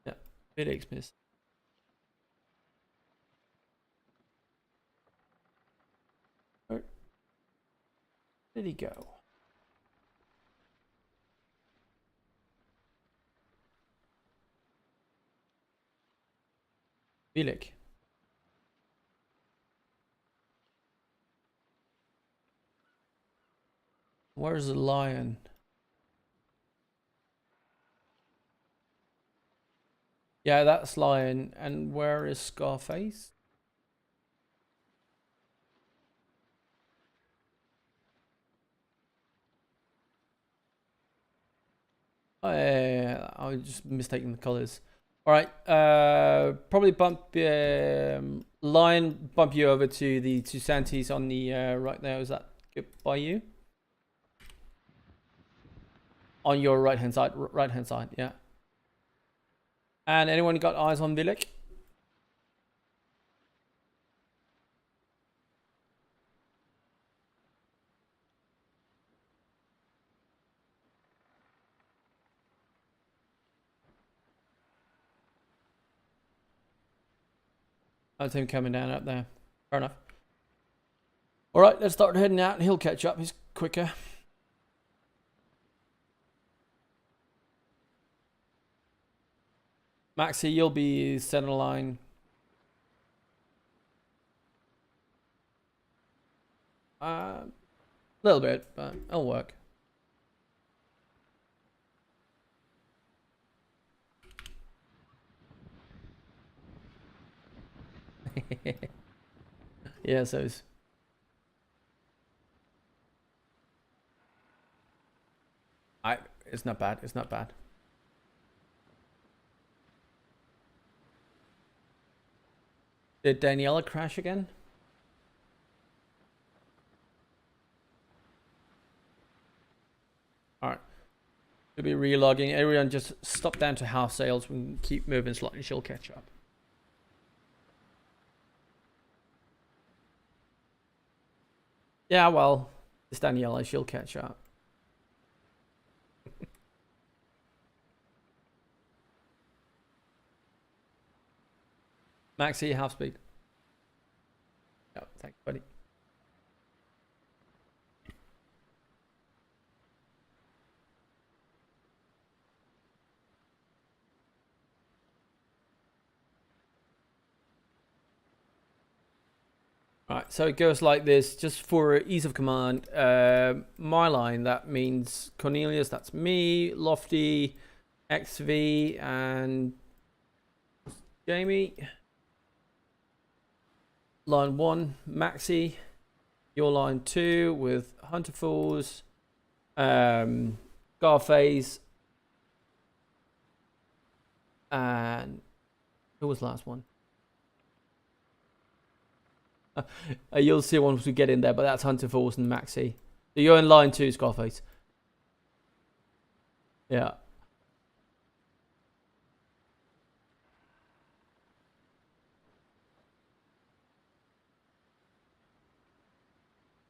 Yeah, Felix missed. Where did he go? Felix. Where's the lion? Yeah, that's lion. And where is Scarface? Oh, yeah, I was just mistaking the colors. All right, probably bump lion, bump you over to the two Santis on the right there. Is that good by you? On your right hand side, yeah. And anyone got eyes on Vilek? That's him coming down up there. Fair enough. All right, let's start heading out and he'll catch up. He's quicker. Maxi, you'll be center line. A little bit, but it'll work. Yeah, so it's not bad. It's not bad. Did Daniela crash again? Alright. She'll be relogging. Everyone just stop down to half sails. We can keep moving slightly. She'll catch up. Yeah, well, it's Daniela. She'll catch up. Maxi, half speed. Yeah, thanks, buddy. Right, so it goes like this, just for ease of command. My line, that means Cornelius, that's me, Lofty, XV, and Jamie. Line 1, Maxi. Your line 2 with Hunter Falls, Scarface, and who was the last one? You'll see once we get in there, but that's Hunter Falls and Maxi. So you're in line 2, Scarface. Yeah.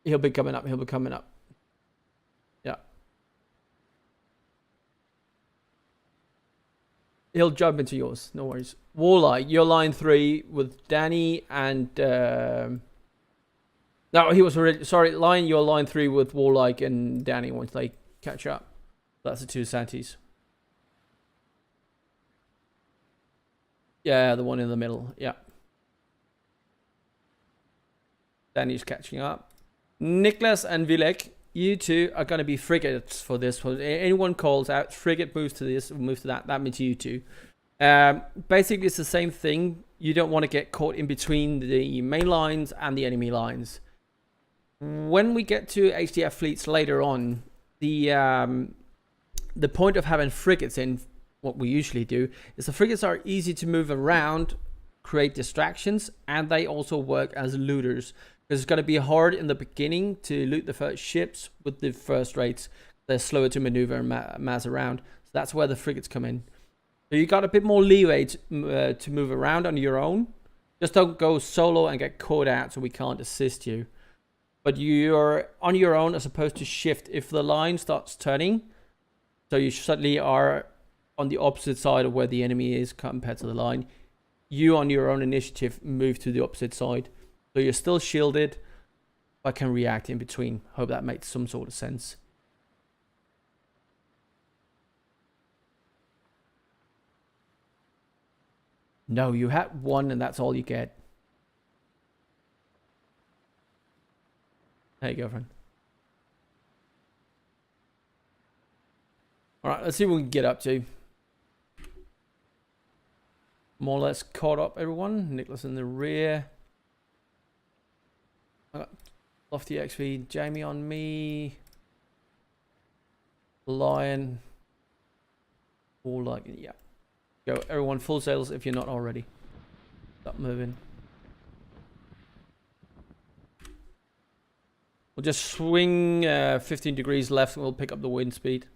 He'll be coming up. He'll be coming up. Yeah. He'll jump into yours. No worries. Warlike, you're line 3 with Danny and... No, he was already... Sorry, you're line 3 with Warlike and Danny once they catch up. That's the 2 Santis. Yeah, the one in the middle. Yeah. Danny's catching up. Niklas and Vilek, you two are going to be frigates for this one. Anyone calls out, frigate moves to this, move to that. That means you two. Basically, it's the same thing. You don't want to get caught in between the main lines and the enemy lines. When we get to HDF fleets later on, the point of having frigates in, what we usually do, is the frigates are easy to move around, create distractions, and they also work as looters. Because it's going to be hard in the beginning to loot the first ships with the first rates. They're slower to maneuver and mass around. So that's where the frigates come in. So you got a bit more leeway to move around on your own. Just don't go solo and get caught out so we can't assist you. But you're on your own as opposed to shift. If the line starts turning, so you suddenly are on the opposite side of where the enemy is compared to the line, you on your own initiative move to the opposite side. So you're still shielded, but can react in between. Hope that makes some sort of sense. No, you had one and that's all you get. There you go, friend. Alright, let's see what we can get up to. More or less caught up, everyone. Nicholas in the rear. I got Lofty XV, Jamie on me. Lion. All like, yeah. Go, everyone, full sails if you're not already. Stop moving. We'll just swing 15 degrees left and we'll pick up the wind speed.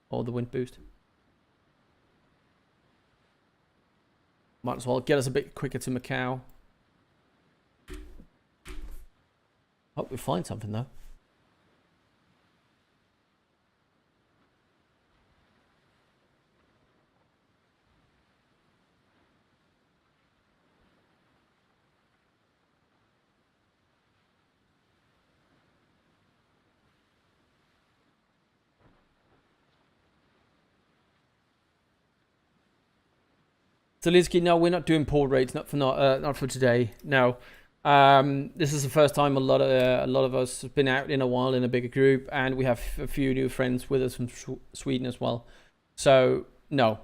Or the wind boost. Might as well get us a bit quicker to Macau. Hope we find something though. Zelinsky, no, we're not doing port rates, not for today. No, this is the first time a lot of us have been out in a while in a bigger group, and we have a few new friends with us from Sweden as well. So no,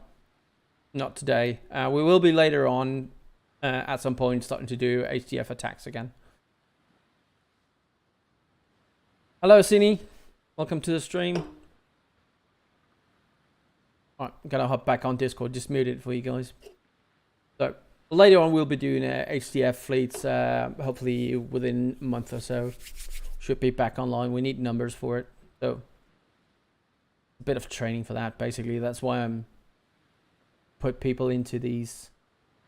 not today. We will be later on at some point starting to do HDF attacks again. Hello, Cine. Welcome to the stream. Alright, I'm gonna hop back on Discord. Just mute it for you guys. So, Later on, we'll be doing HDF fleets, hopefully within a month or so. Should be back online. We need numbers for it. So, a bit of training for that, basically. That's why I'm put people into these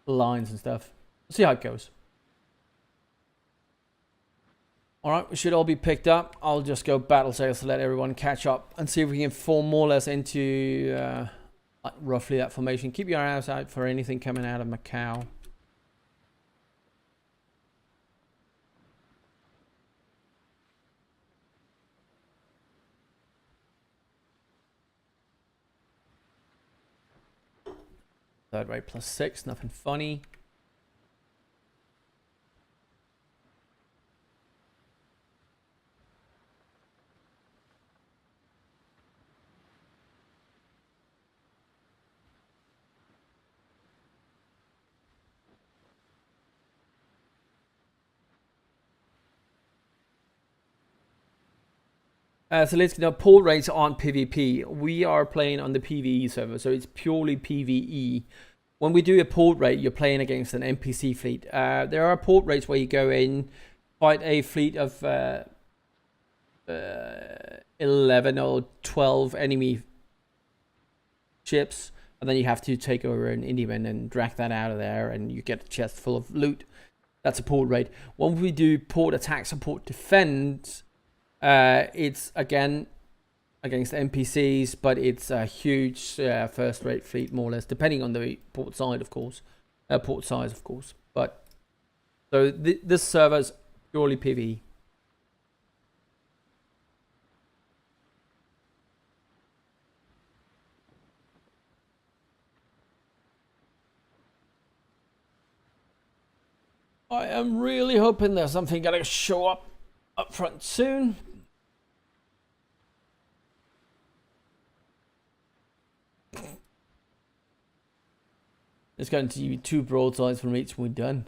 lines and stuff. See how it goes. Alright, we should all be picked up. I'll just go battle sales to let everyone catch up and see if we can form more or less into roughly that formation. Keep your eyes out for anything coming out of Macau. Third rate +6, nothing funny. So let's know port rates on PvP. We are playing on the PvE server, so it's purely PvE. When we do a port rate, you're playing against an NPC fleet. There are port rates where you go in, fight a fleet of 11 or 12 enemy ships, and then you have to take over an Indian and drag that out of there, and you get a chest full of loot. That's a port rate. When we do port attacks or port defense, it's again against NPCs, but it's a huge first-rate fleet, more or less, depending on the port side, of course. Port size, of course. But so this server's purely PvE. I am really hoping there's something gonna show up front soon. It's going to be 2 broadsides from each when we're done.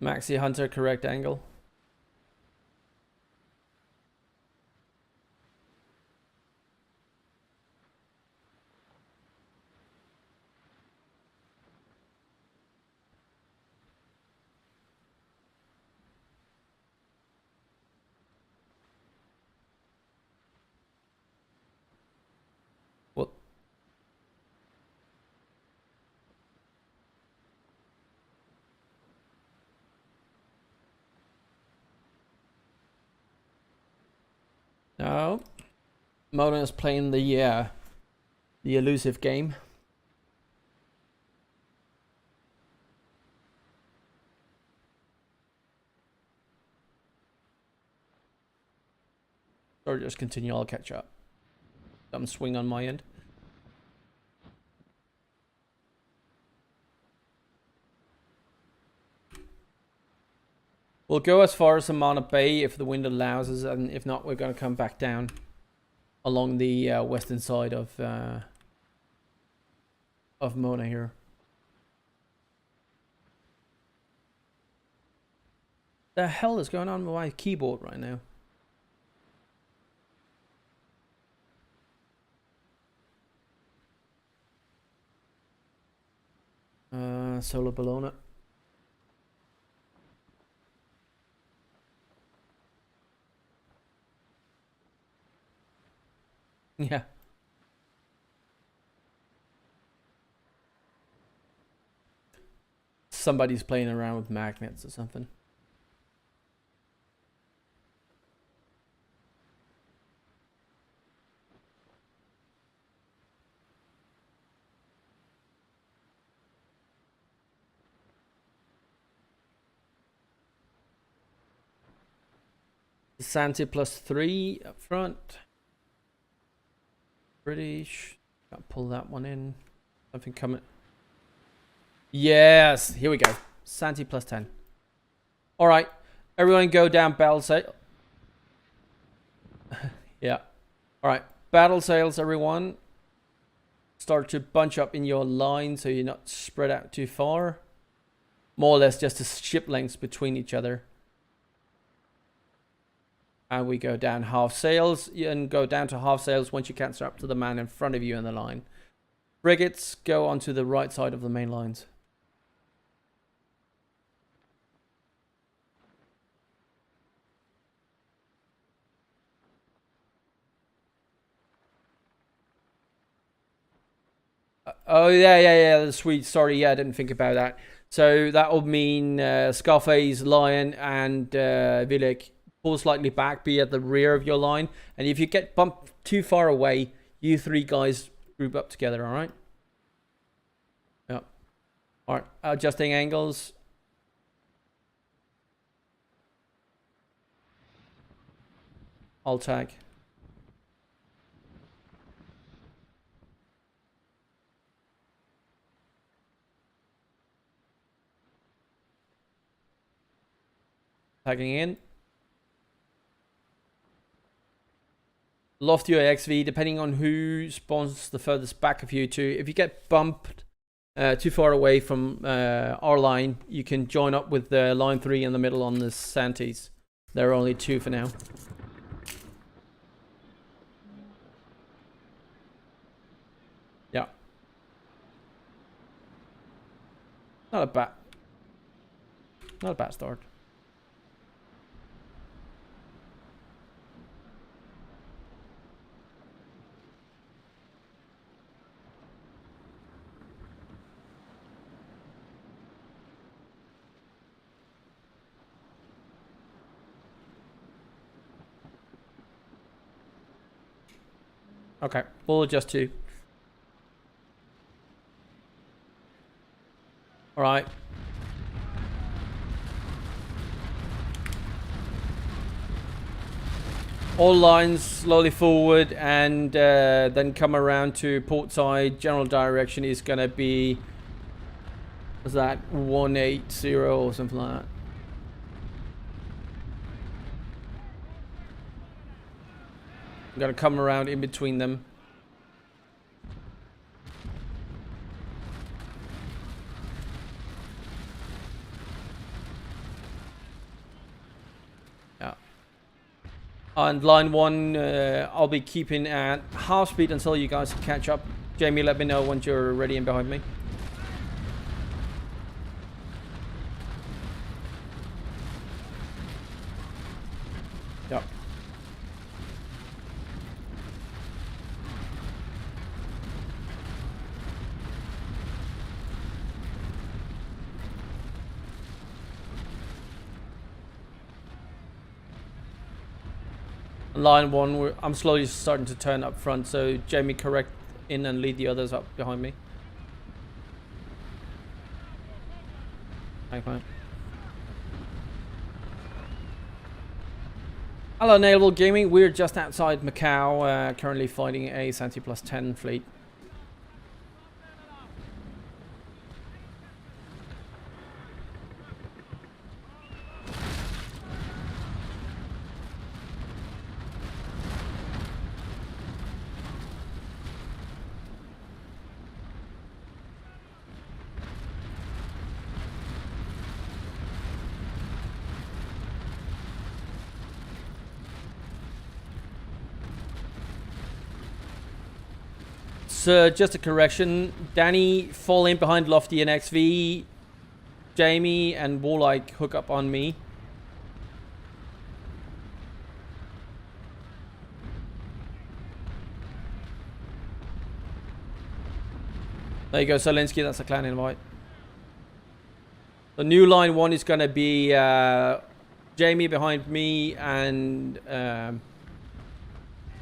Maxi Hunter, correct angle. What? No. Mona is playing the elusive game. Or just continue, I'll catch up. Some swing on my end. We'll go as far as Samana Bay if the wind allows us, and if not, we're going to come back down along the western side of Mona here. The hell is going on with my keyboard right now? Solar Bologna. Yeah. Somebody's playing around with magnets or something. Santi +3 up front. British. Can't pull that one in. Something coming. Yes, here we go. Santi plus 10. All right, everyone go down battle sail. Yeah. All right, battle sails, everyone. Start to bunch up in your line so you're not spread out too far. More or less just the ship lengths between each other. And we go down half sails. And go down to half sails once you catch up to the man in front of you in the line. Frigates, go onto the right side of the main lines. Oh, yeah, sweet. Sorry, yeah, I didn't think about that. So that would mean Scarface, Lion, and Vilek pull slightly back, be at the rear of your line. And if you get bumped too far away, you three guys group up together, alright? Yep. Alright, adjusting angles. I'll tag. Tagging in. Lofty or XV, depending on who spawns the furthest back of you two. If you get bumped too far away from our line, you can join up with line 3 in the middle on the Santis. There are only 2 for now. Yeah. Not a bad start. Okay, we'll adjust to. Alright. All lines slowly forward and then come around to port side. General direction is going to be, was that 180 or something like that? I'm going to come around in between them. Yeah. On line 1, I'll be keeping at half speed until you guys catch up. Jamie, let me know once you're ready and behind me. Yep. Line 1, I'm slowly starting to turn up front, so Jamie, correct in and lead the others up behind me. Thanks, mate. Hello, Naval Gaming. We're just outside Macau, currently fighting a Santi plus 10 fleet. So just a correction, Danny fall in behind Lofty and XV, Jamie and Warlike hook up on me. There you go, Solinsky, that's a clan invite. The new line 1 is going to be Jamie behind me and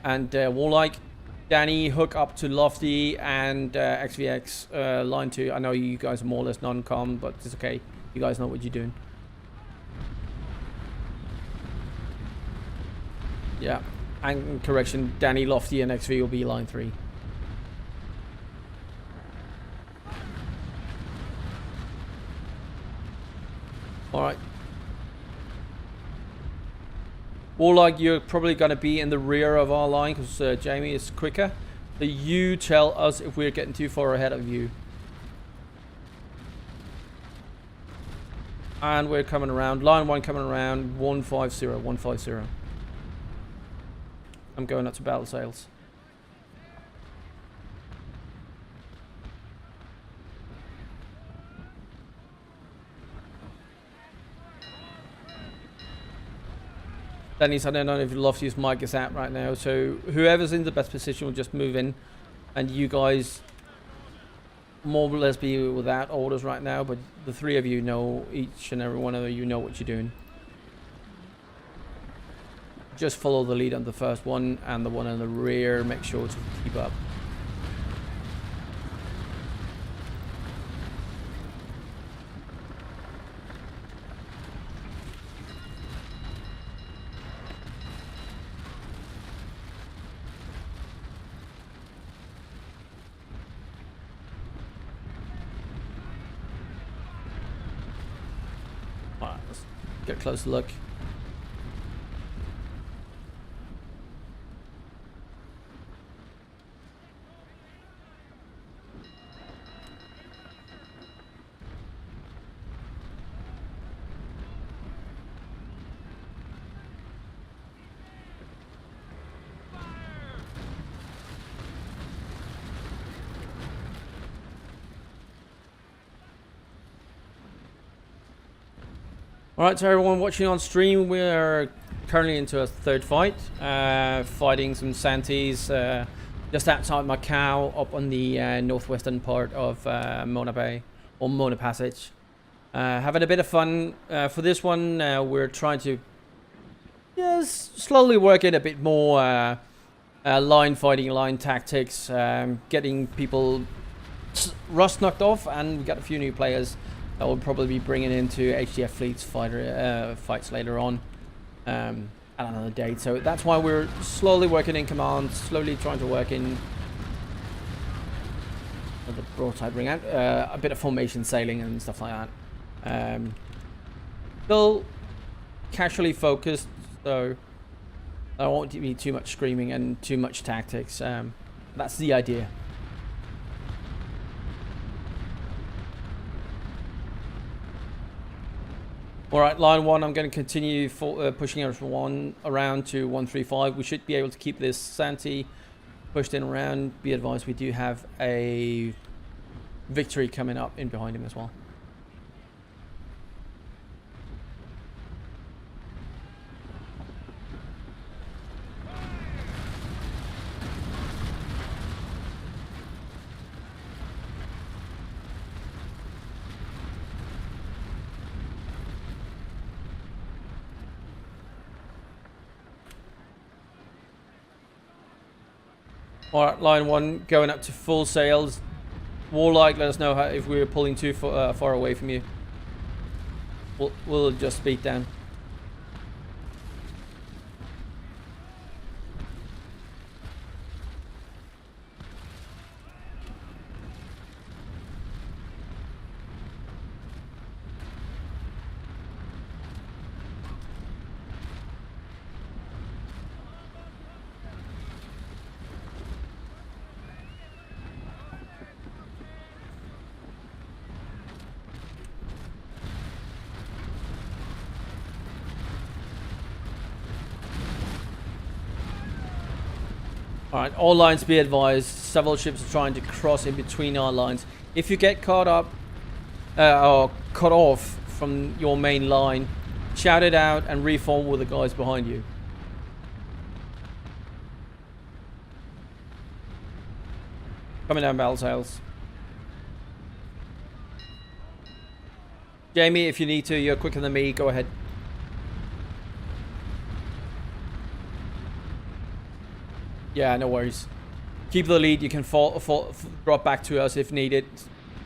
Warlike. Danny, hook up to Lofty and XVX line 2. I know you guys are more or less non-com, but it's okay. You guys know what you're doing. Yeah. And correction, Danny, Lofty, and XV will be line 3. Warlock, you're probably going to be in the rear of our line because Jamie is quicker. So you tell us if we're getting too far ahead of you. And we're coming around. Line 1 coming around. 150. 150. I'm going up to battle sails. Dennis, I don't know if Lofty's mic is out right now, so whoever's in the best position will just move in, and you guys more or less be without orders right now, but the three of you know, each and every one of you know what you're doing. Just follow the lead on the first one, and the one in the rear, make sure to keep up. Alright, let's get a closer look. Alright, so everyone watching on stream, we're currently into a third fight. Fighting some Santies just outside Macau, up on the northwestern part of Mona Bay, or Mona Passage. Having a bit of fun. For this one, we're trying to slowly work in a bit more line fighting, line tactics, getting people rust knocked off, and we got a few new players that will probably be bringing into HDF Fleet's fights later on at another date. So that's why we're slowly working in command, slowly trying to work in the broadside ring out, a bit of formation sailing and stuff like that. Still casually focused, so I won't be too much screaming and too much tactics. That's the idea. Alright, line 1, I'm going to continue pushing everyone around to 135. We should be able to keep this Santi pushed in around. Be advised, we do have a victory coming up in behind him as well. Alright, line 1 going up to full sails. Warlike, let us know if we're pulling too far away from you. We'll just speed down. Alright, all lines be advised, several ships are trying to cross in between our lines. If you get caught up or cut off from your main line, shout it out and reform with the guys behind you. Coming down battle sails. Jamie, if you need to, you're quicker than me, go ahead. Yeah, no worries. Keep the lead. You can drop back to us if needed.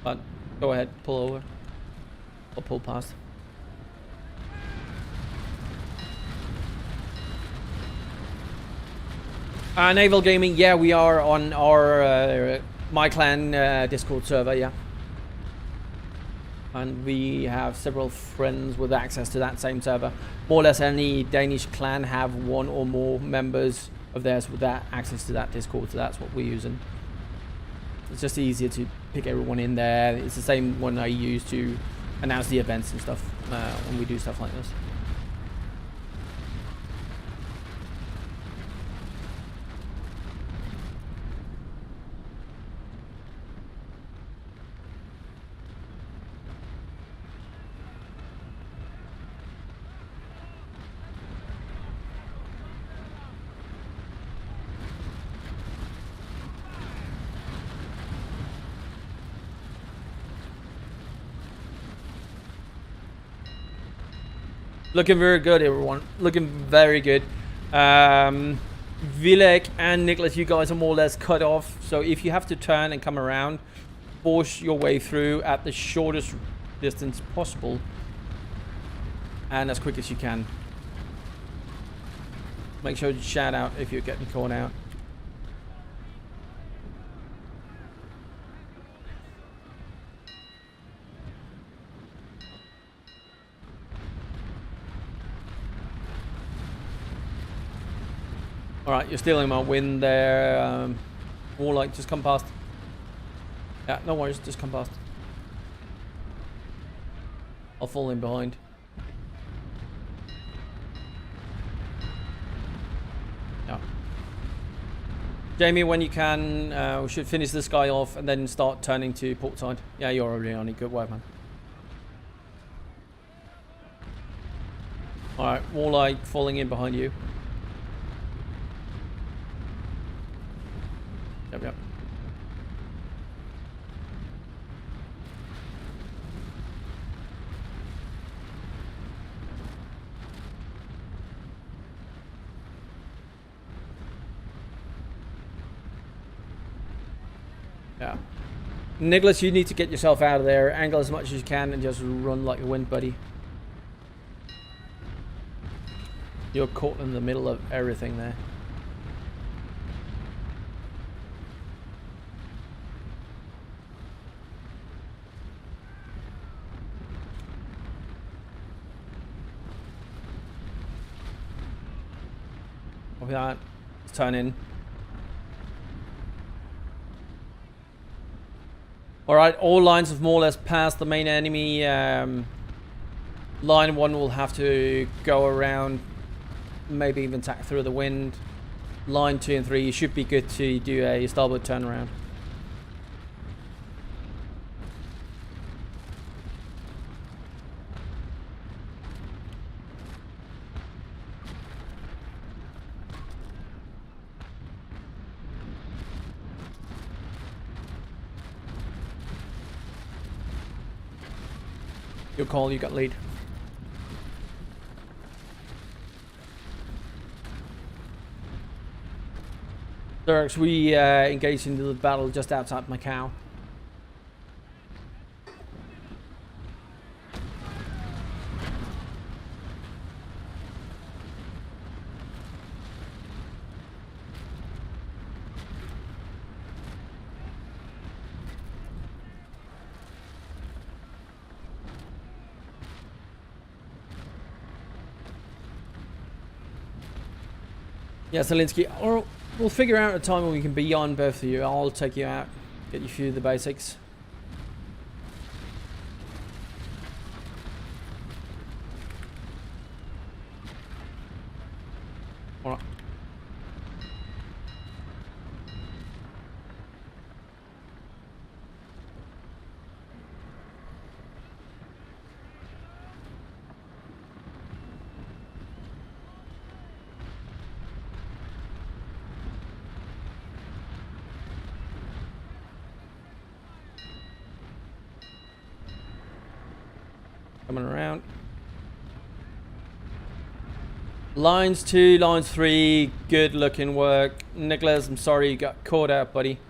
But go ahead, pull over. Or pull past. Naval Gaming, yeah, we are on our My Clan Discord server, yeah. and we have several friends with access to that same server. More or less any Danish clan have one or more members of theirs with that access to that Discord, so that's what we're using. It's just easier to pick everyone in there. It's the same one I use to announce the events and stuff when we do stuff like this. Looking very good, everyone. Looking very good. Vilek and Nicholas, you guys are more or less cut off. So if you have to turn and come around, force your way through at the shortest distance possible. And as quick as you can. Make sure you shout out if you're getting caught out. Alright, you're stealing my win there. More like, just come past. Yeah, no worries, just come past. I'll fall in behind. Yeah. Jamie, when you can, we should finish this guy off and then start turning to port side. Yeah, you're already on it. Good work, man. Alright, more like falling in behind you. Yep. Yeah. Nicholas, you need to get yourself out of there. Angle as much as you can and just run like the wind, buddy. You're caught in the middle of everything there. Copy that. Let's turn in. Alright, all lines have more or less passed the main enemy. Line 1 will have to go around, maybe even tack through the wind. Line 2 and 3, you should be good to do a starboard turnaround. Your call, you got lead. Dirks, we engaged into the battle just outside Macau. Yeah, Zelinsky, or we'll figure out a time when we can be on both of you. I'll take you out, get you through the basics. Alright. Coming around. Lines 2, lines 3, good looking work. Nicholas, I'm sorry you got caught out, buddy.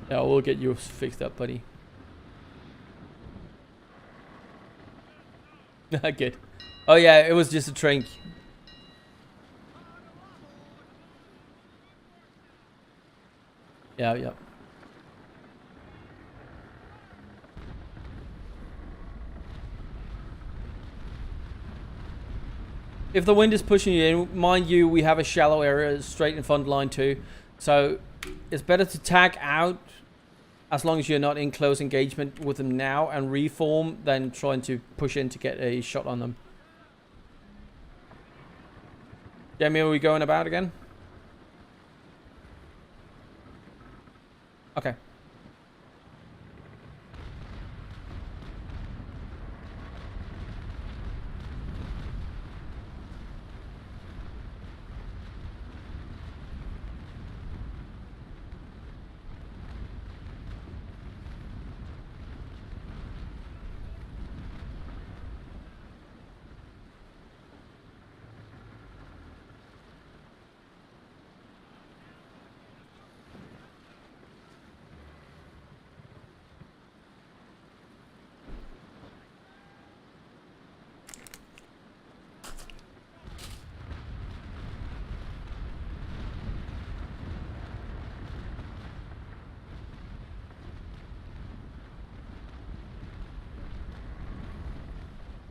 Yeah, we'll get you fixed up, buddy. Good. Oh yeah, it was just a drink. Yeah, yeah. If the wind is pushing you in, mind you, we have a shallow area straight in front of line 2. So it's better to tag out as long as you're not in close engagement with them now and reform than trying to push in to get a shot on them. Jamie, are we going about again? Okay.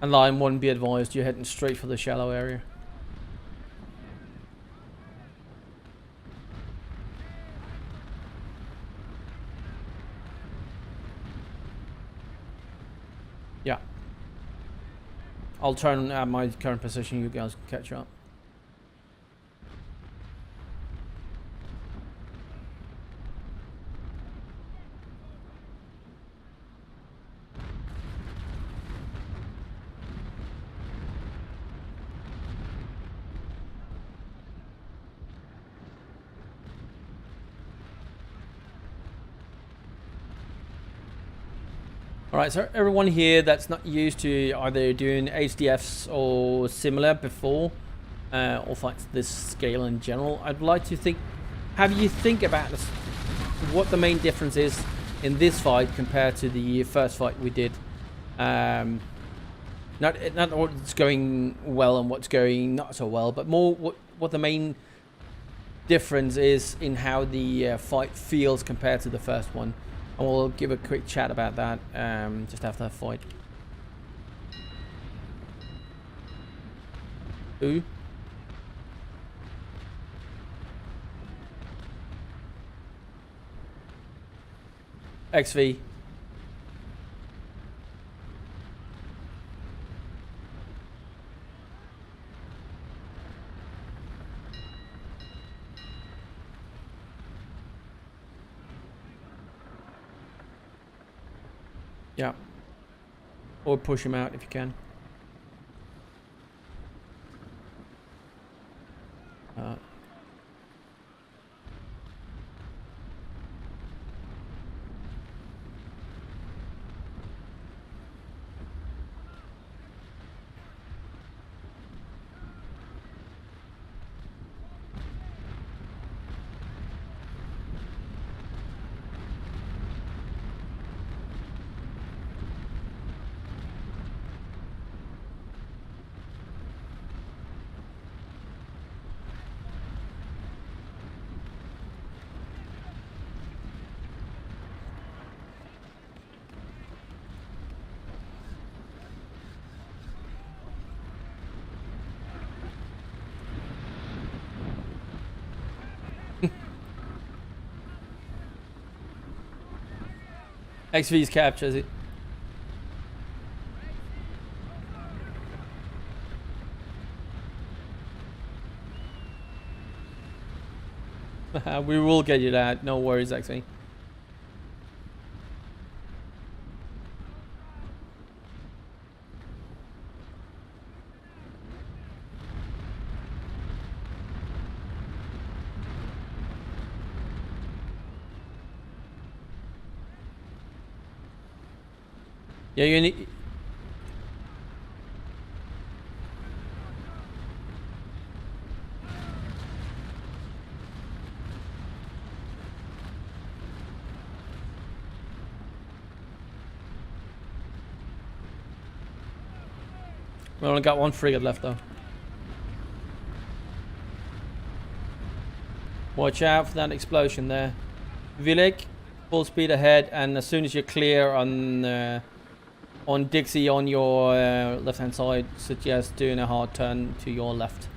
And line 1, be advised, you're heading straight for the shallow area. Yeah. I'll turn at my current position, you guys can catch up. Alright, so everyone here that's not used to either doing HDFs or similar before, or fights this scale in general, I'd like to have you think about this, what the main difference is in this fight compared to the first fight we did. Not what's going well and what's going not so well, but more what the main difference is in how the fight feels compared to the first one. And we'll give a quick chat about that just after the fight. Ooh. XV. Yeah. Or push him out if you can. XV's captures it. We will get you that. No worries, XV. Yeah, you need. We only got one frigate left though. Watch out for that explosion there. Vilek, full speed ahead, and as soon as you're clear on Dixie on your left hand side, suggest doing a hard turn to your left.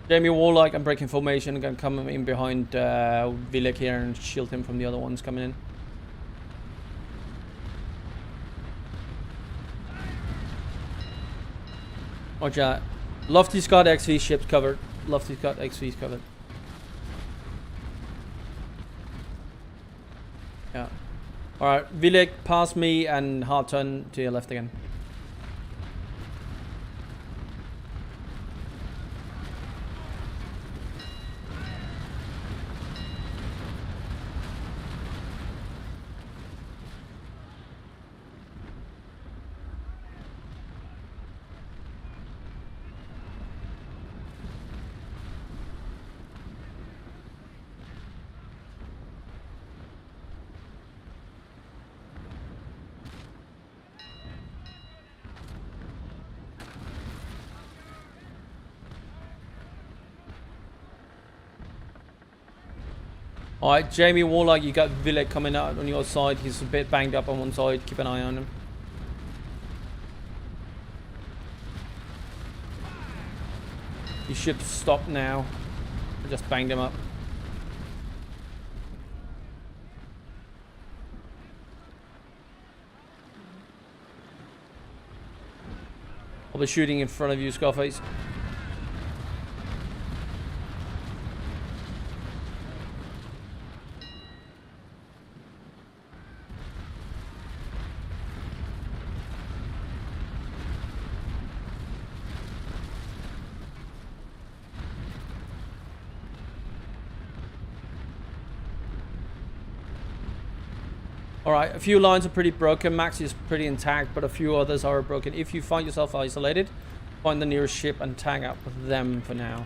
Jamie Warlock, I'm breaking formation. I'm gonna come in behind Vilek here and shield him from the other ones coming in. Watch out. Lofty's got XV ships covered. Lofty's got XVs covered. Yeah. Alright, Vilek, pass me and hard turn to your left again. Alright, Jamie Warlock, you got Vilek coming out on your side. He's a bit banged up on one side. Keep an eye on him. He should stop now. I just banged him up. I'll be shooting in front of you, Scarface. Alright, a few lines are pretty broken. Max is pretty intact, but a few others are broken. If you find yourself isolated, find the nearest ship and tag up with them for now.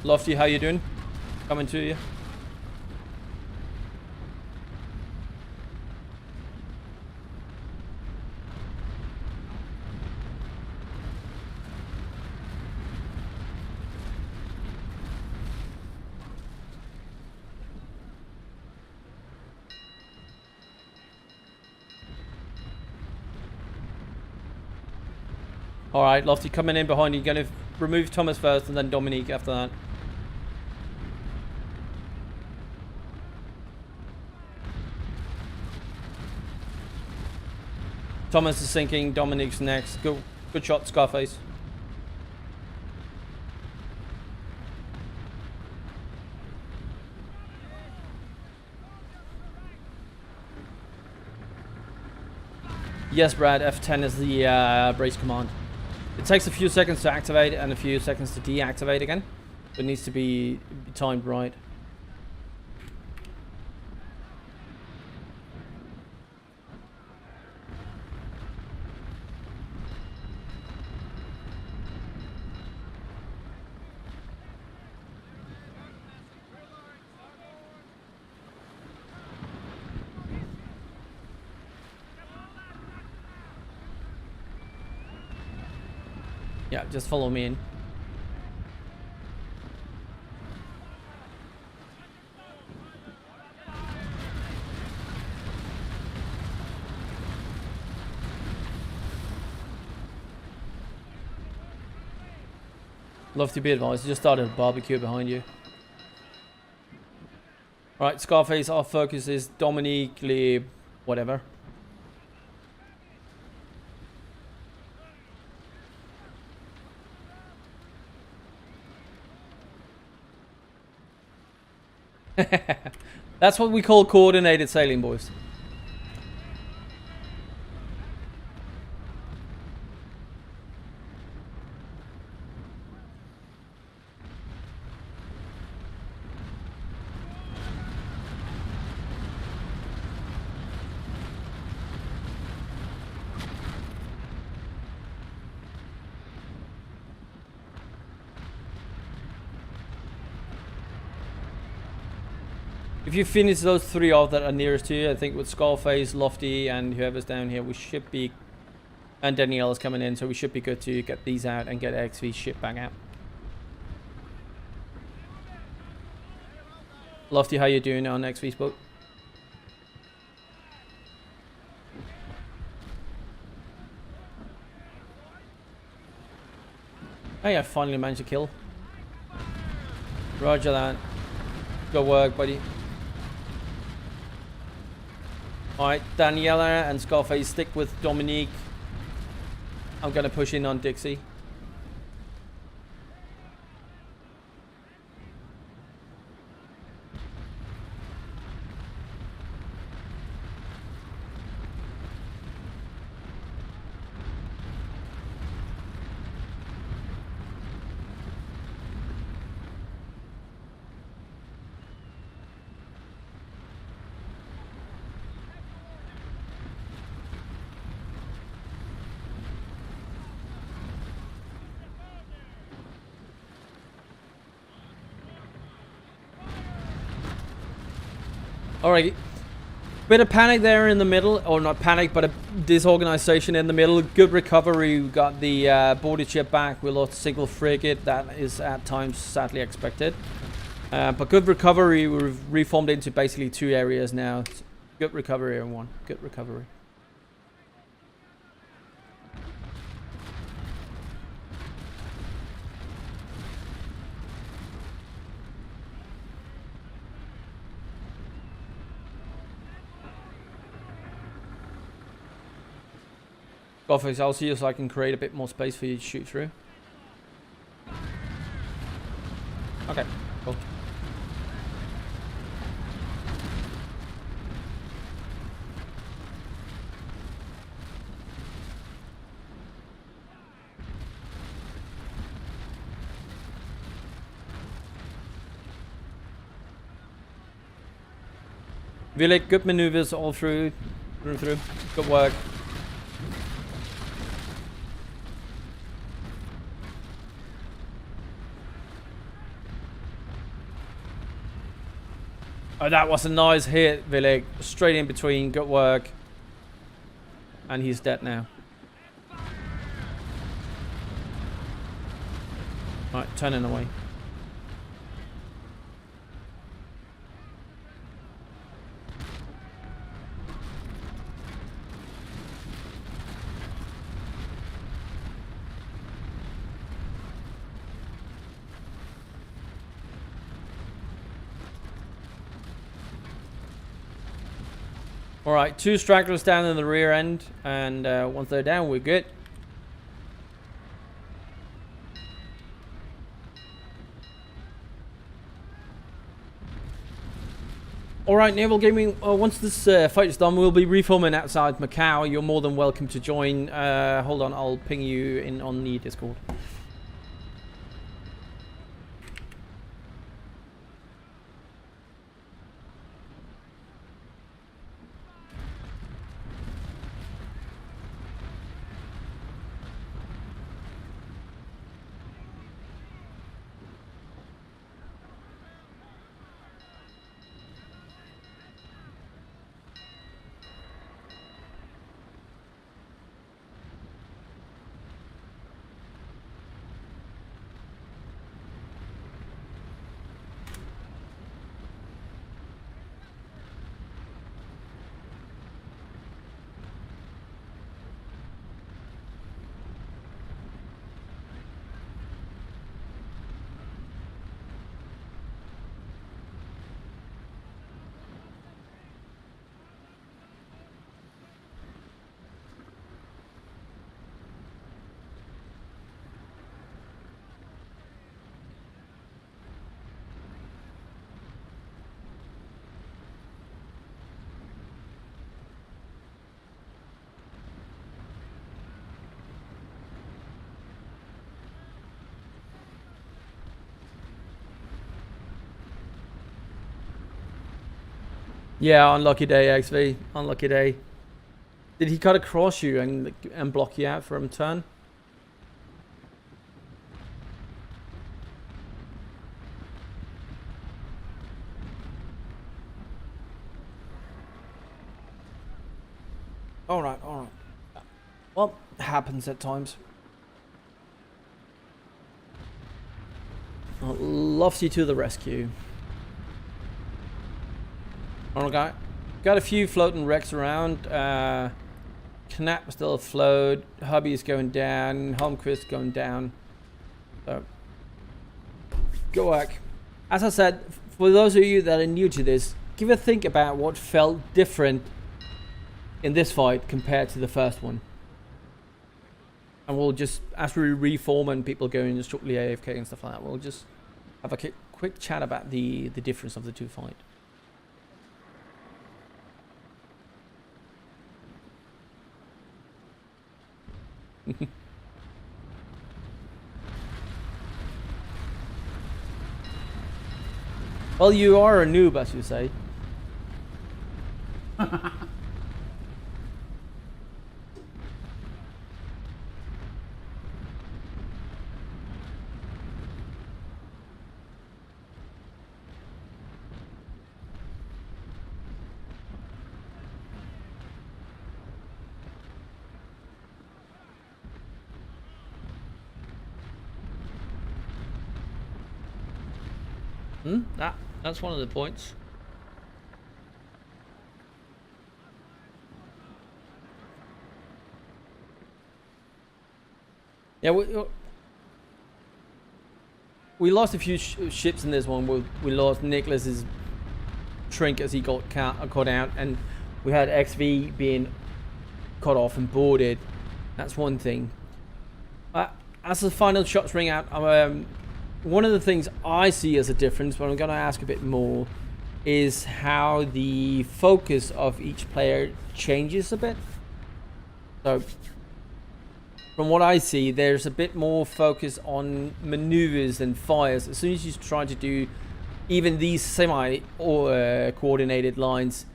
Lofty, how you doing? Coming to you. Alright, Lofty coming in behind you. You're going to remove Thomas first and then Dominique after that. Thomas is sinking, Dominique's next. Good shot, Scarface. Yes, Brad, F10 is the brace command. It takes a few seconds to activate and a few seconds to deactivate again. It needs to be timed right. Yeah, just follow me in. Love to be advised. Just started a barbecue behind you. Alright, Scarface, our focus is Dominique, Lee, whatever. That's what we call coordinated sailing, boys. If you finish those 3 off that are nearest to you, I think with Skullface, Lofty, and whoever's down here, we should be... And Danielle is coming in, so we should be good to get these out and get XV shit back out. Lofty, how you doing on XV's boat? Hey, I finally managed to kill. Roger that. Good work, buddy. Alright, Daniela and Scarface stick with Dominique. I'm gonna push in on Dixie. Alright, bit of panic there in the middle, or not panic, but a disorganization in the middle. Good recovery. We got the boarded ship back. We lost a single frigate. That is at times sadly expected. But good recovery. We've reformed into basically 2 areas now. Good recovery, everyone. Good recovery. Goffix, I'll see you so I can create a bit more space for you to shoot through. Okay, cool. Vilek, good maneuvers all through. Good work. Oh, that was a nice hit, Vilek. Straight in between. Good work. And he's dead now. Alright, turning away. Alright, 2 stragglers down in the rear end, and once they're down, we're good. Alright, Naval Gaming, once this fight is done, we'll be reforming outside Macau. You're more than welcome to join. Hold on, I'll ping you in on the Discord. Yeah, unlucky day, XV. Unlucky day. Did he cut across you and block you out from a turn? All right. Well, happens at times. Lofts you to the rescue. Alright, got a few floating wrecks around. Knapp still afloat. Hubby's going down. Holmquist going down. So, go back. As I said, for those of you that are new to this, give a think about what felt different in this fight compared to the first one. And we'll just, as we reform and people go in strictly AFK and stuff like that, we'll just have a quick chat about the difference of the two fights. Well, you are a noob, as you say. That's one of the points. Yeah, we lost a few ships in this one. We lost Nicholas's shrink as he got caught out, and we had XV being cut off and boarded. That's one thing. As the final shots ring out, one of the things I see as a difference, but I'm going to ask a bit more, is how the focus of each player changes a bit. So, from what I see, there's a bit more focus on maneuvers and fires. As soon as you try to do even these semi-coordinated lines,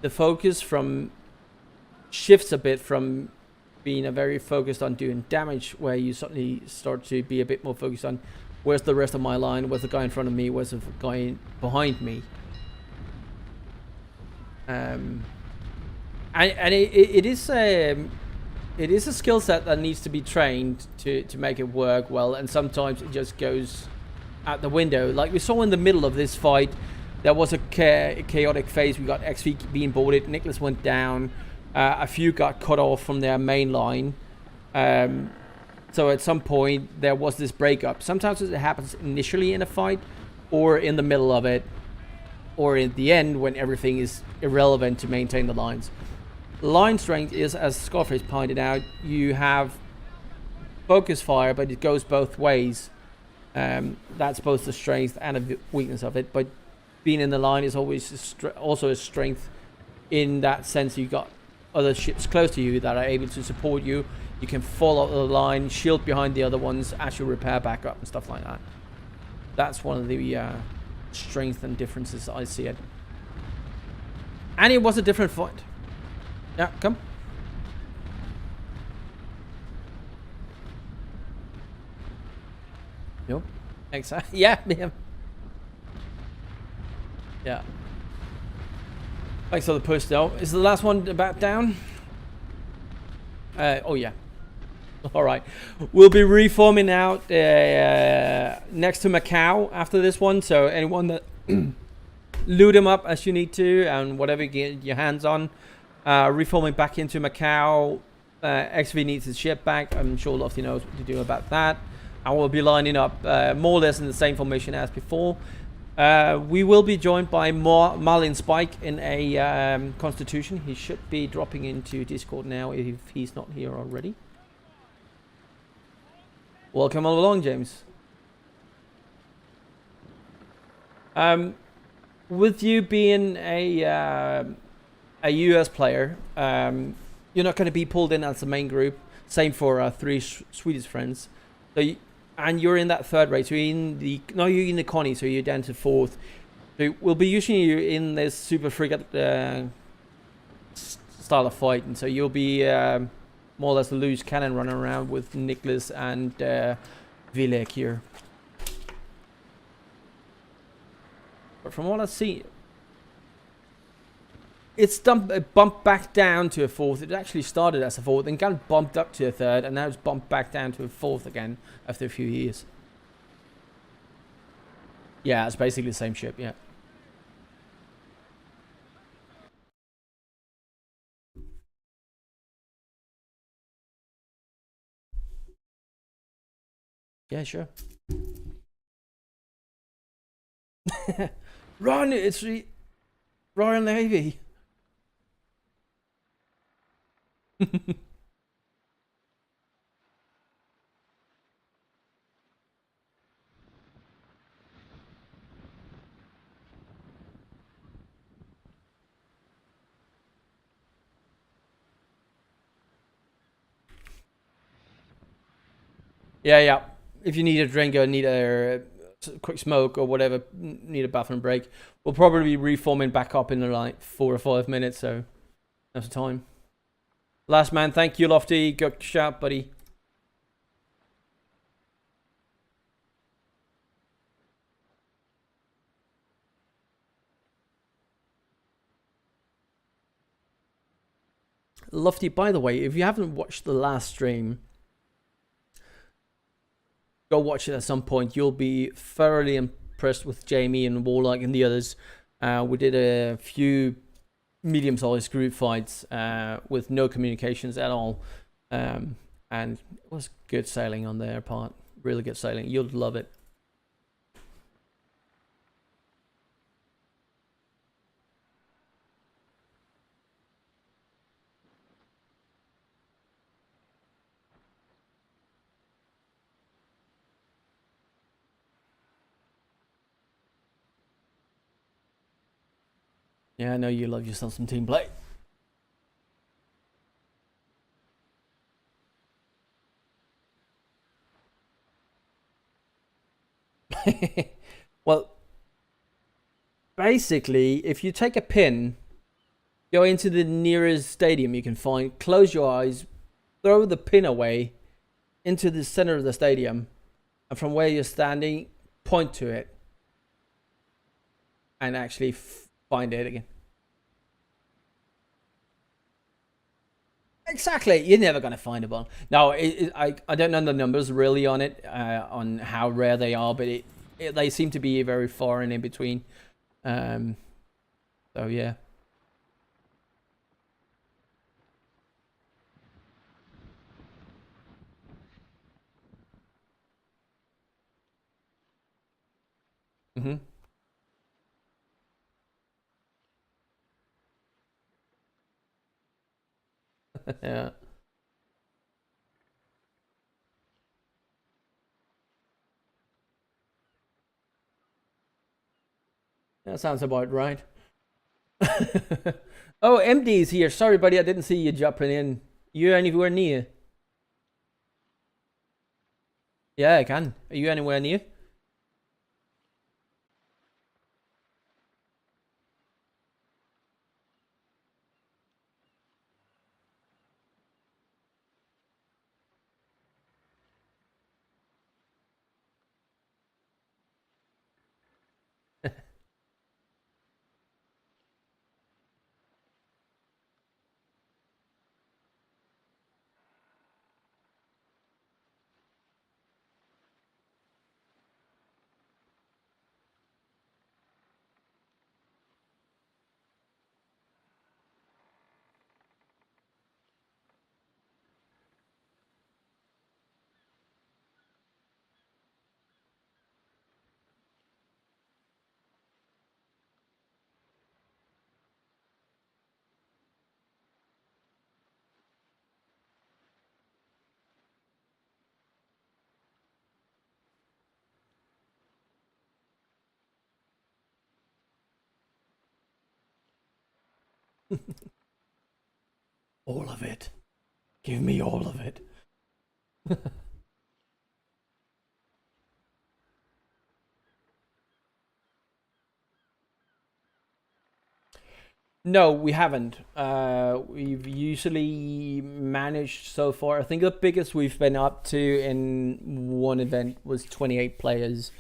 the focus shifts a bit from being very focused on doing damage, where you suddenly start to be a bit more focused on where's the rest of my line, where's the guy in front of me, where's the guy behind me. And it is a skill set that needs to be trained to make it work well, and sometimes it just goes out the window. Like we saw in the middle of this fight, there was a chaotic phase. We got XV being boarded, Nicholas went down, a few got cut off from their main line. So at some point there was this breakup. Sometimes it happens initially in a fight, or in the middle of it, or in the end when everything is irrelevant to maintain the lines. Line strength is, as Scarface pointed out, you have focus fire, but it goes both ways. That's both the strength and a weakness of it. But being in the line is always also a strength in that sense. You got other ships close to you that are able to support you. You can follow the line, shield behind the other ones as you repair back up and stuff like that. That's one of the strength and differences I see it. And it was a different fight. Yeah, come. Yo, exactly. Yeah, yeah. Thanks for the push, though. Is the last one about down? Oh yeah. All right. We'll be reforming out next to Macau after this one. So anyone that loot them up as you need to, and whatever you get your hands on, reforming back into Macau. XV needs his ship back. I'm sure Lofty knows what to do about that. And we'll be lining up more or less in the same formation as before. We will be joined by Marlin Spike in a Constitution. He should be dropping into Discord now if he's not here already. Welcome all along, James. With you being a US player, you're not going to be pulled in as the main group. Same for our three Swedish friends. So and you're in that third race. You're in the Connie, so you're down to fourth. So we'll be using you in this super frigate style of fight, and so you'll be more or less a loose cannon running around with Nicholas and Vilek here. But from what I see, It's bumped back down to a fourth. It actually started as a fourth, then got bumped up to a third, and now it's bumped back down to a fourth again after a few years. Yeah, it's basically the same ship. Yeah. Yeah, sure. Run! It's the Royal Navy. Yeah. If you need a drink or need a quick smoke or whatever, need a bathroom break, we'll probably be reforming back up in like 4 or 5 minutes, so that's the time. Last man, thank you, Lofty. Good shout, buddy. Lofty, by the way, if you haven't watched the last stream, go watch it at some point. You'll be thoroughly impressed with Jamie and Warlock and the others. We did a few medium-sized group fights with no communications at all, and it was good sailing on their part. Really good sailing. You'll love it. Yeah, I know you love yourself some team play. Well, basically, if you take a pin, go into the nearest stadium you can find, close your eyes, throw the pin away into the center of the stadium, and from where you're standing, point to it, and actually find it again. Exactly, you're never gonna find a one. No, I don't know the numbers really on it, on how rare they are, but they seem to be very far and in between. So yeah. Mhm. Yeah. That sounds about right. Oh, MD is here. Sorry, buddy, I didn't see you jumping in. You anywhere near? Yeah, I can. Are you anywhere near? All of it. Give me all of it. No, we haven't. We've usually managed so far. I think the biggest we've been up to in one event was 28 players,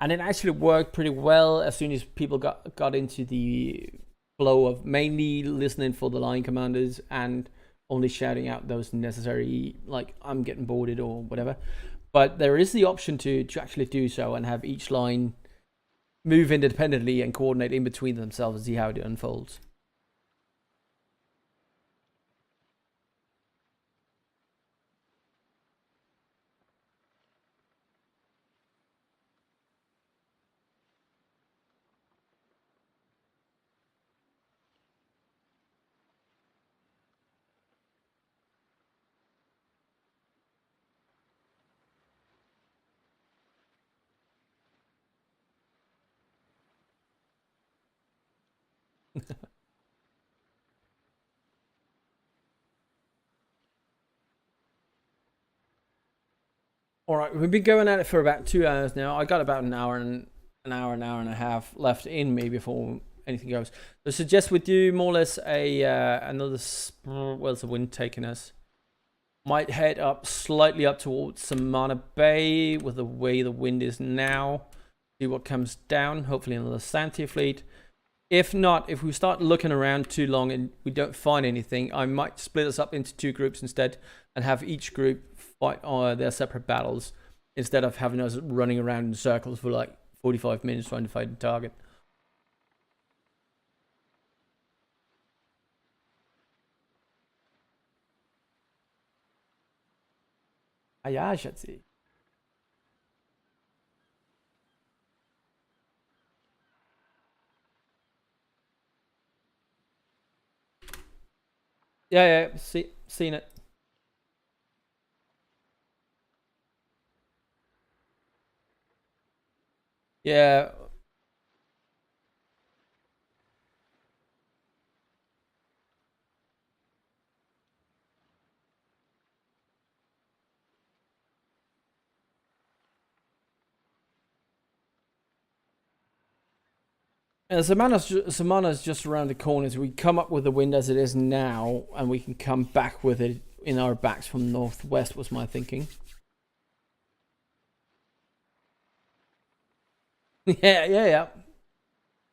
and it actually worked pretty well as soon as people got into the flow of mainly listening for the line commanders and only shouting out those necessary, like, I'm getting boarded or whatever. But there is the option to actually do so and have each line move independently and coordinate in between themselves and see how it unfolds. All right, we've been going at it for about 2 hours now. I got about an hour and a half left in me before anything goes. So I suggest we do more or less a another. Where's the wind taking us? Might head up slightly up towards Samana Bay with the way the wind is now. See what comes down. Hopefully another Santia fleet. If not, if we start looking around too long and we don't find anything, I might split us up into 2 groups instead and have each group fight their separate battles instead of having us running around in circles for like 45 minutes trying to find a target. Ja, schätze. Yeah, seen it. Yeah. And Samana's just around the corner, so we come up with the wind as it is now, and we can come back with it in our backs from northwest, was my thinking. Yeah.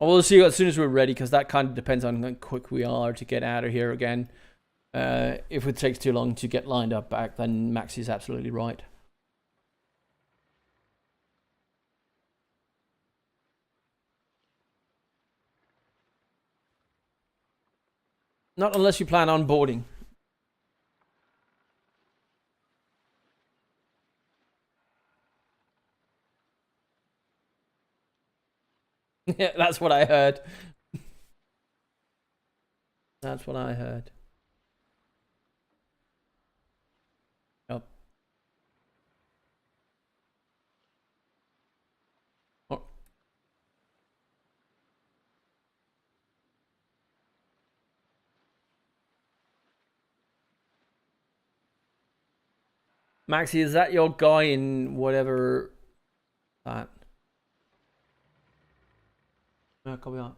We'll see as soon as we're ready, because that kind of depends on how quick we are to get out of here again. If it takes too long to get lined up back, then Max is absolutely right. Not unless you plan on boarding. Yeah, that's what I heard. That's what I heard. Yep. Oh. Maxie, is that your guy in whatever that? No, copy that.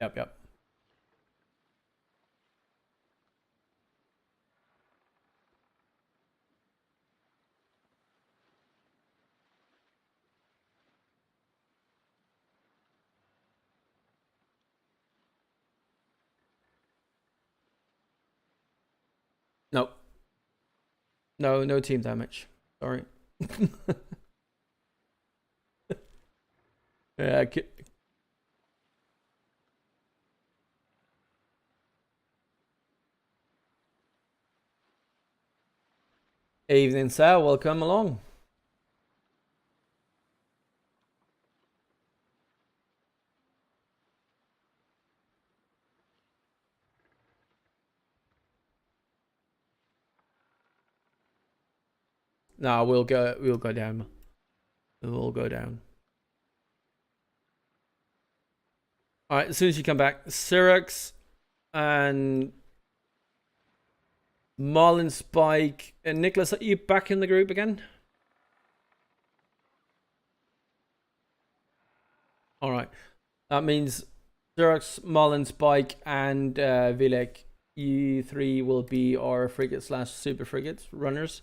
Yep. Nope. No team damage. Sorry. Yeah. Evening, sir. Welcome along. No, we'll go down. We'll all go down. All right, as soon as you come back, Syrax and Marlin Spike and Nicholas, are you back in the group again? All right. That means Syrax, Marlin Spike, and Vilek, you 3 will be our frigate / super frigates runners.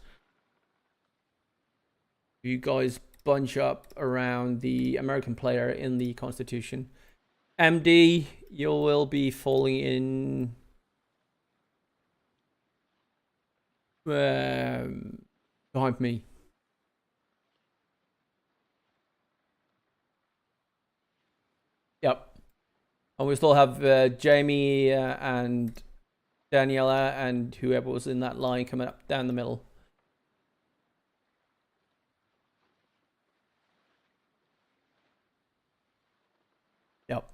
You guys bunch up around the American player in the Constitution. MD, you will be falling in behind me. Yep. And we still have Jamie and Daniela and whoever was in that line coming up down the middle. Yep.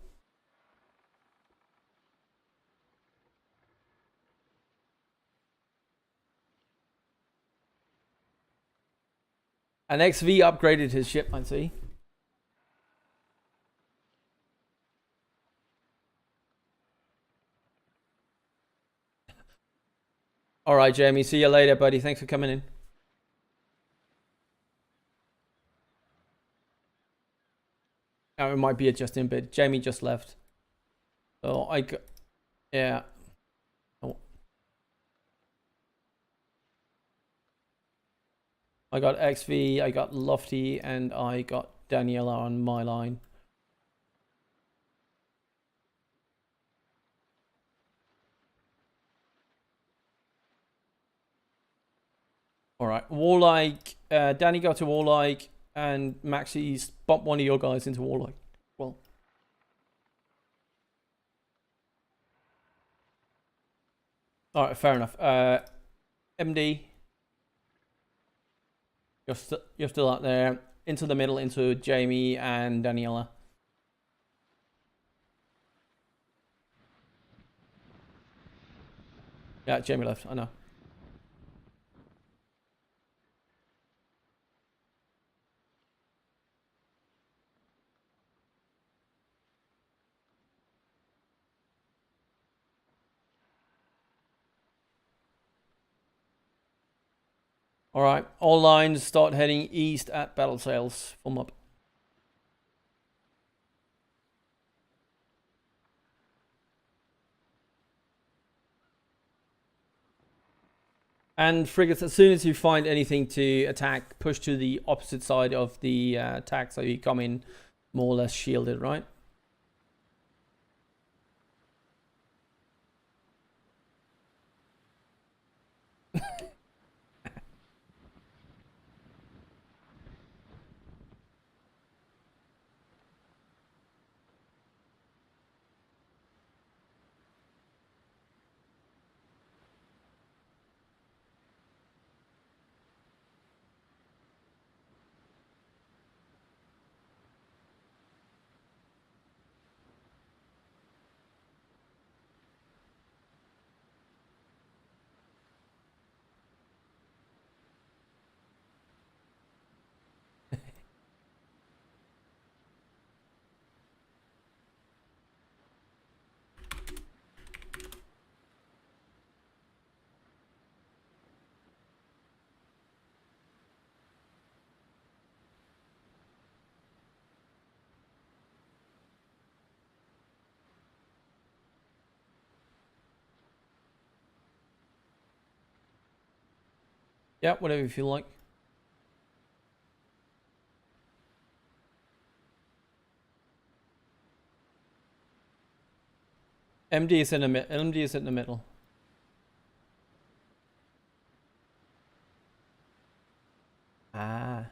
And XV upgraded his ship, I see. All right, Jamie. See you later, buddy. Thanks for coming in. Oh, it might be adjusting, but Jamie just left. So yeah. Oh. I got XV, I got Lofty, and I got Daniela on my line. All right, Warlike. Danny got to Warlike, and Maxie's bumped one of your guys into Warlike. Well, all right, fair enough. MD, you're still out there. Into the middle, into Jamie and Daniela. Yeah, Jamie left. I know. All right, all lines start heading east at battle sails. Form up. And frigates, as soon as you find anything to attack, push to the opposite side of the attack so you come in more or less shielded, right? Yeah, whatever you feel like. MD is in the middle. Ah.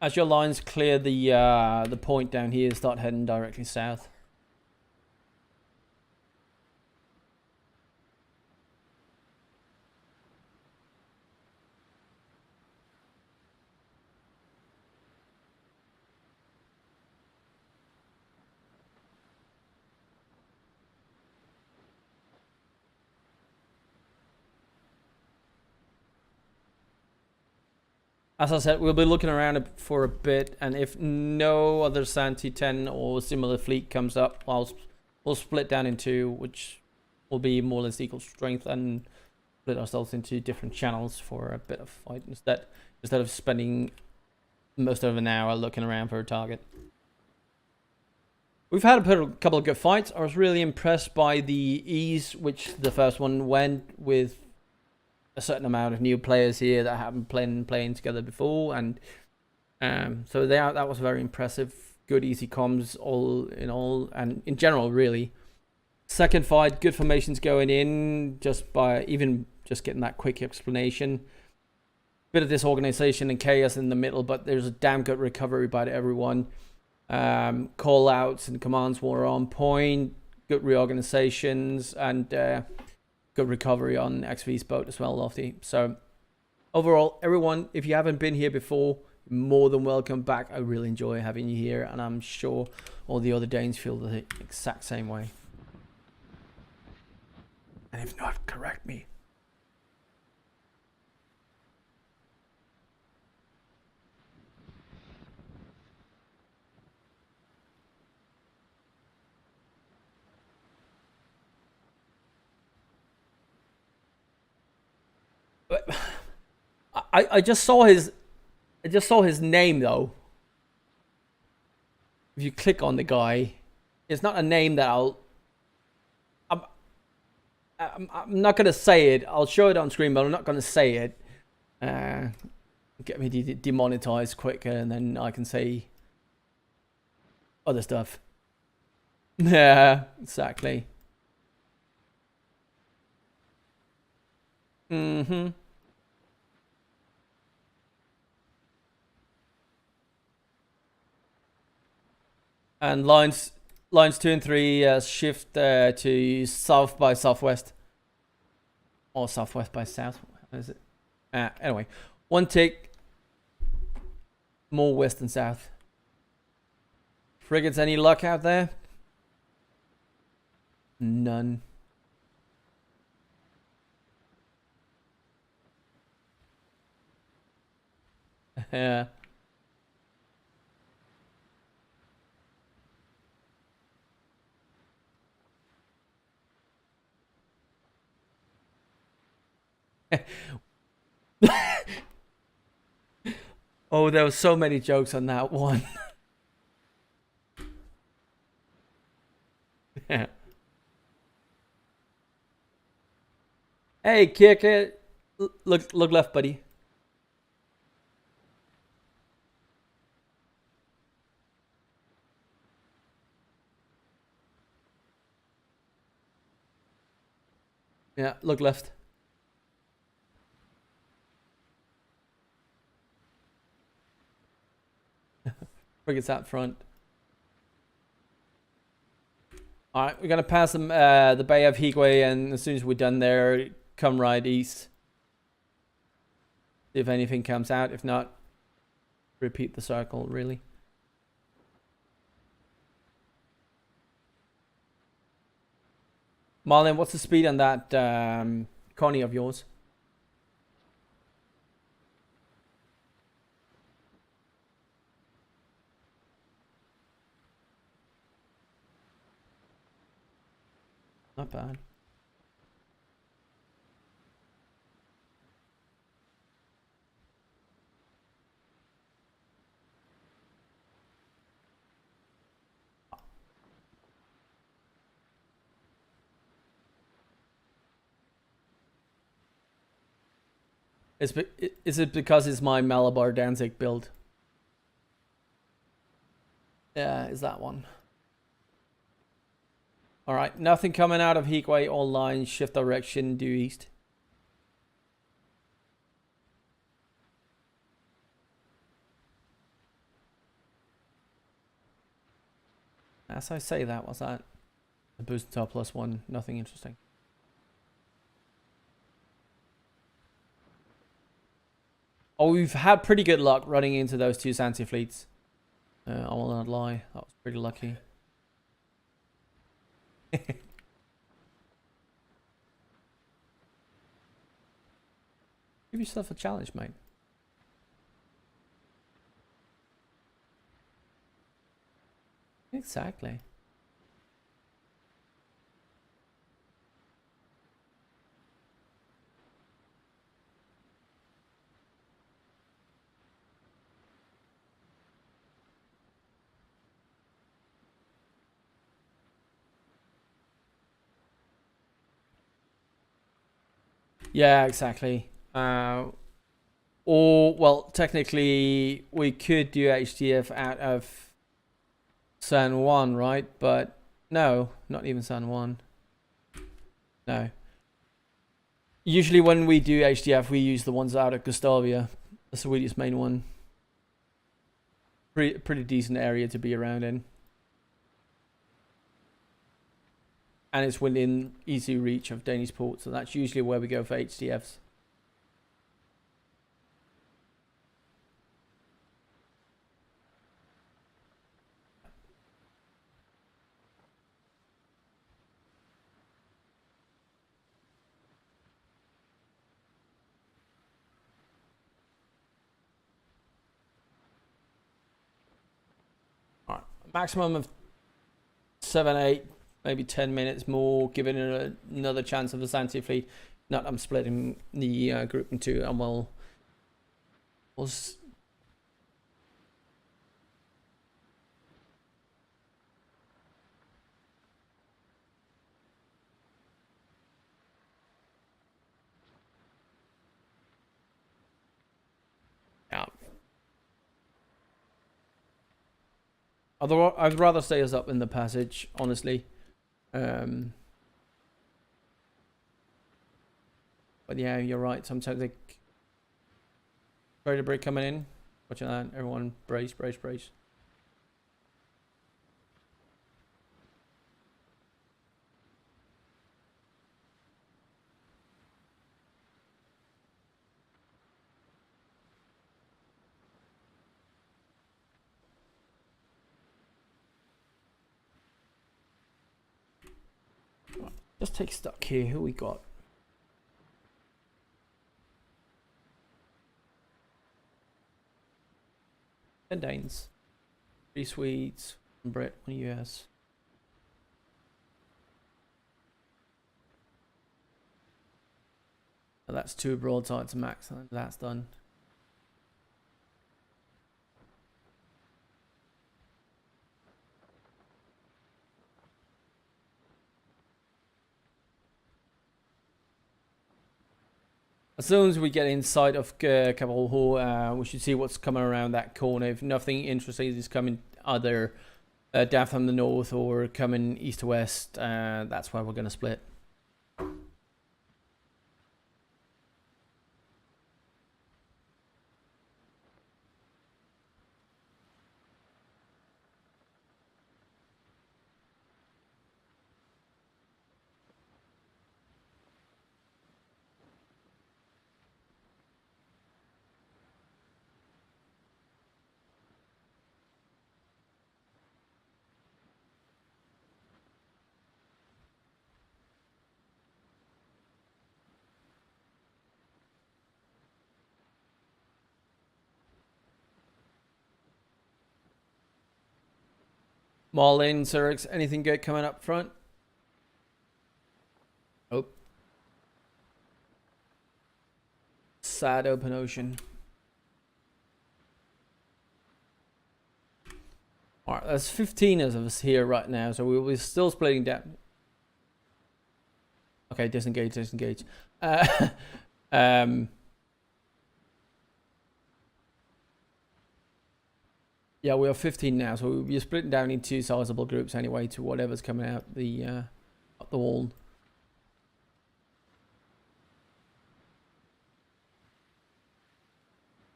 As your lines clear the point down here, start heading directly south. As I said, we'll be looking around for a bit, and if no other Santi 10 or similar fleet comes up, we'll split down into which will be more or less equal strength and split ourselves into different channels for a bit of fight instead of spending most of an hour looking around for a target. We've had a couple of good fights. I was really impressed by the ease which the first one went with a certain amount of new players here that haven't playing together before, and so that was very impressive. Good easy comms all in all, and in general really. Second fight, good formations going in just by even just getting that quick explanation. Bit of disorganization and chaos in the middle, but there's a damn good recovery by everyone. Call outs and commands were on point. Good reorganizations and good recovery on XV's boat as well, Lofty. So overall, everyone, if you haven't been here before, you're more than welcome back. I really enjoy having you here, and I'm sure all the other Danes feel the exact same way. And if not, correct me. But I just saw his name though. If you click on the guy, it's not a name that I'm not gonna say it. I'll show it on screen, but I'm not gonna say it. Get me demonetized quicker, and then I can say other stuff. Yeah, exactly. Mm-hmm. And lines 2 and 3 shift to south by southwest, or southwest by south. What is it? Anyway, one tick more west and south. Frigates, any luck out there? None. Yeah. Oh, there were so many jokes on that one. Yeah. Hey, kick it. Look left, buddy. Yeah, look left. Frigates out front. Alright, we're gonna pass them the Bay of Higwe, and as soon as we're done there, come right east. See if anything comes out. If not, repeat the circle, really. Marlon, what's the speed on that Connie of yours? Not bad. Is it because it's my Malabar Danzig build? Yeah, is that one. Alright, nothing coming out of Higwe, all lines, shift direction, due east. As I say that, what's that? A boost top +1, nothing interesting. Oh, we've had pretty good luck running into those two Santi fleets. I will not lie, that was pretty lucky. Give yourself a challenge, mate. Exactly. Yeah, exactly. Or, well, technically, we could do HDF out of San Juan, right? But no, not even San Juan. No. Usually when we do HDF, we use the ones out of Gustavia, the Swedish main one. Pretty decent area to be around in. And it's within easy reach of Danish ports, so that's usually where we go for HDFs. Alright, maximum of 7, 8, maybe 10 minutes more, giving it another chance of the Santi fleet. Not, I'm splitting the group in two, and we'll yeah. I'd rather stay us up in the passage, honestly. But yeah, you're right. Sometimes they try to break coming in. Watching that, everyone brace, brace, brace. Just take stock here. Who we got? Ten Danes, 3 Swedes, 1 Brit, 1 US. So that's 2 broadsides max, and that's done. As soon as we get inside of Capital Hall, we should see what's coming around that corner. If nothing interesting is coming either down from the north or coming east to west, that's where we're going to split. Marlin, Zerix, anything good coming up front? Oh. Sad open ocean. Alright, there's 15 of us here right now, so we're still splitting down. Okay, disengage, disengage. Yeah, we are 15 now, so we're splitting down into sizable groups anyway to whatever's coming out the up the wall.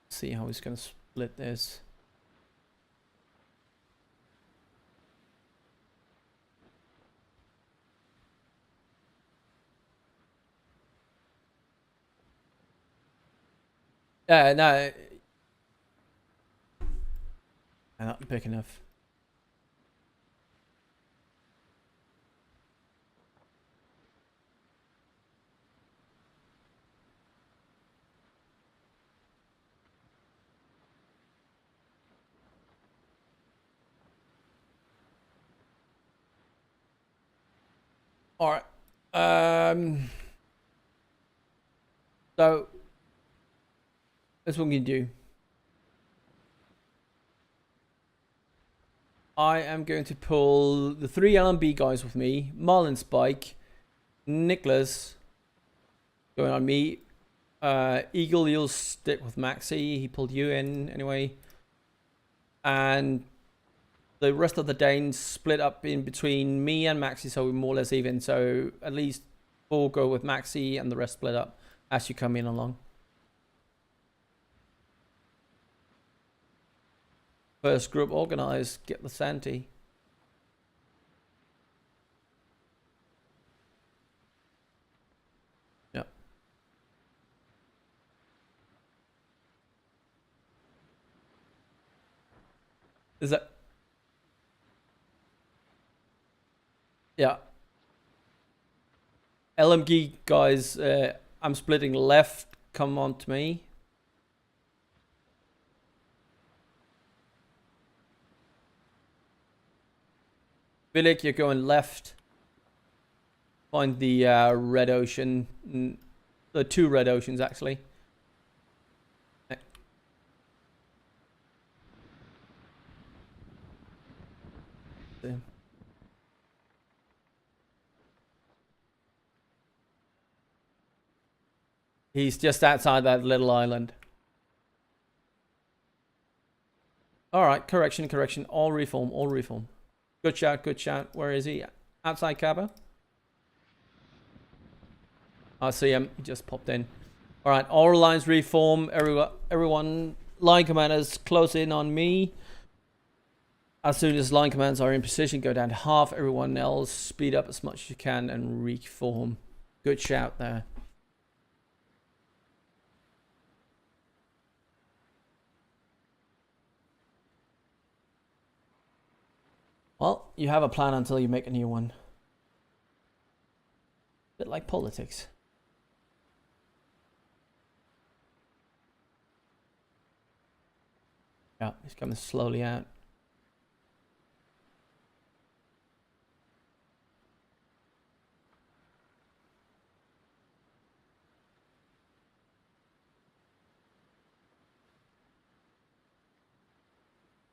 See how he's gonna split this. No, not big enough. All right. So that's what we can do. I am going to pull the 3 LMB guys with me. Marlin, Spike, Nicholas going on me. Eagle, you'll stick with Maxi. He pulled you in anyway. And the rest of the Danes split up in between me and Maxi, so we're more or less even. So at least 4 go with Maxi and the rest split up as you come in along. First group organized, get the Santi. Yep. Is that? Yeah. LMG guys, I'm splitting left. Come on to me. Villic, you're going left. Find the red ocean. The 2 red oceans, actually. He's just outside that little island. Alright, correction. All reform. Good shout. Where is he? Outside Cabo? I see him. He just popped in. Alright, all lines reform. Everyone, line commanders, close in on me. As soon as line commands are in position, go down to half. Everyone else, speed up as much as you can and reform. Good shout there. Well, you have a plan until you make a new one. Bit like politics. Yeah, he's coming slowly out.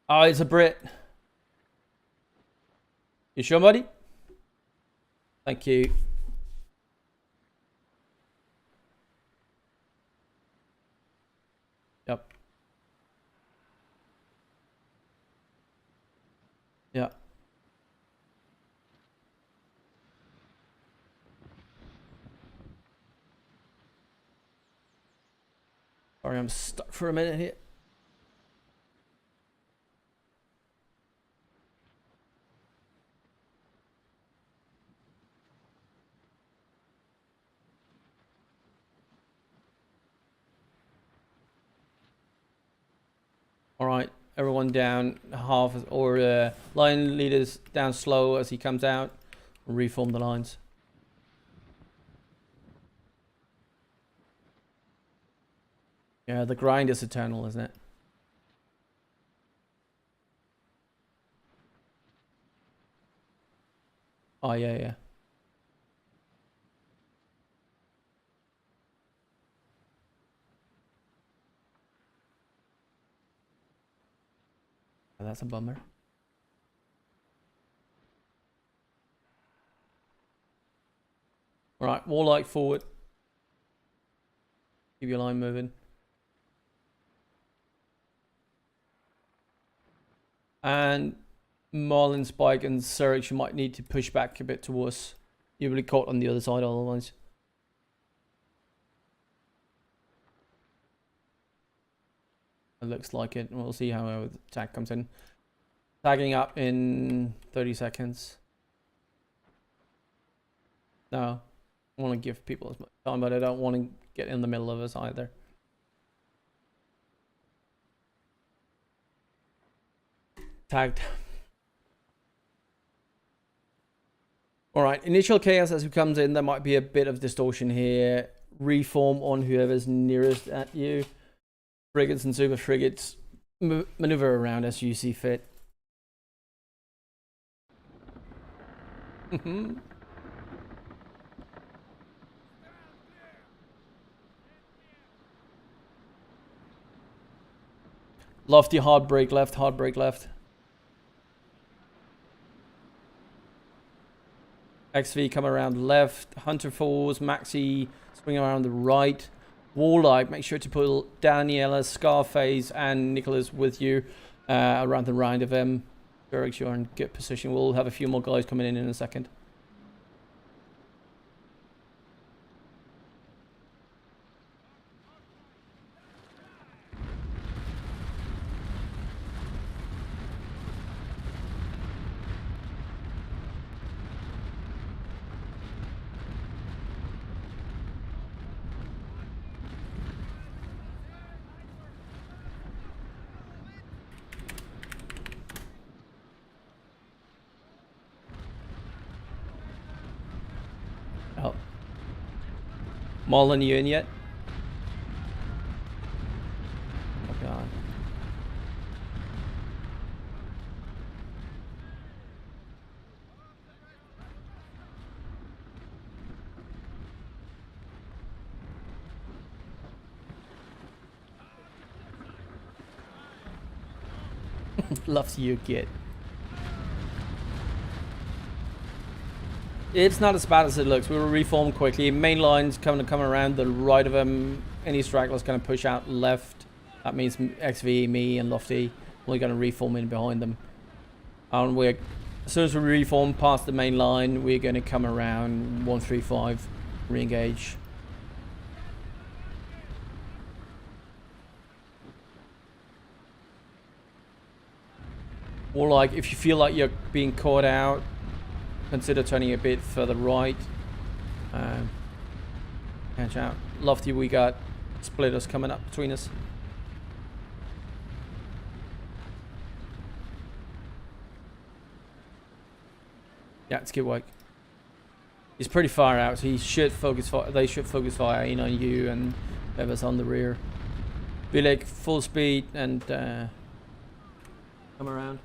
Oh, it's a Brit. You sure, buddy? Thank you. Yep. Yeah. Sorry, I'm stuck for a minute here. All right, everyone down half, or line leaders down slow as he comes out. Reform the lines. Yeah, the grind is eternal, isn't it? Oh, yeah. Oh, that's a bummer. All right, Warlike forward. Keep your line moving. And Marlin, Spike, and Surge, you might need to push back a bit towards. You'll be caught on the other side otherwise. It looks like it. We'll see how the attack comes in. Tagging up in 30 seconds. No. I want to give people as much time, but I don't want to get in the middle of us either. Tagged. Alright, initial chaos as it comes in. There might be a bit of distortion here. Reform on whoever's nearest at you. Frigates and super frigates maneuver around as you see fit. Lofty, hard break left, hard break left. XV come around left. Hunter falls. Maxi swing around the right. Warlike, make sure to pull Daniela, Scarface, and Nicholas with you around the right of him. Derek, you're in good position. We'll have a few more guys coming in a second. Oh. Marlon, you in yet? Oh god. Loves you, kid. It's not as bad as it looks. We will reform quickly. Main line's coming to come around the right of him. Any straggler's going to push out left. That means XV, me, and Lofty. We're going to reform in behind them. And we're, as soon as we reform past the main line, we're going to come around 135, re-engage. Or like, if you feel like you're being caught out, consider turning a bit further right. Catch out. Lofty, we got splitters coming up between us. Yeah, it's good work. He's pretty far out, so he should focus fire. They should focus fire in on you and whoever's on the rear. Be like full speed and come around.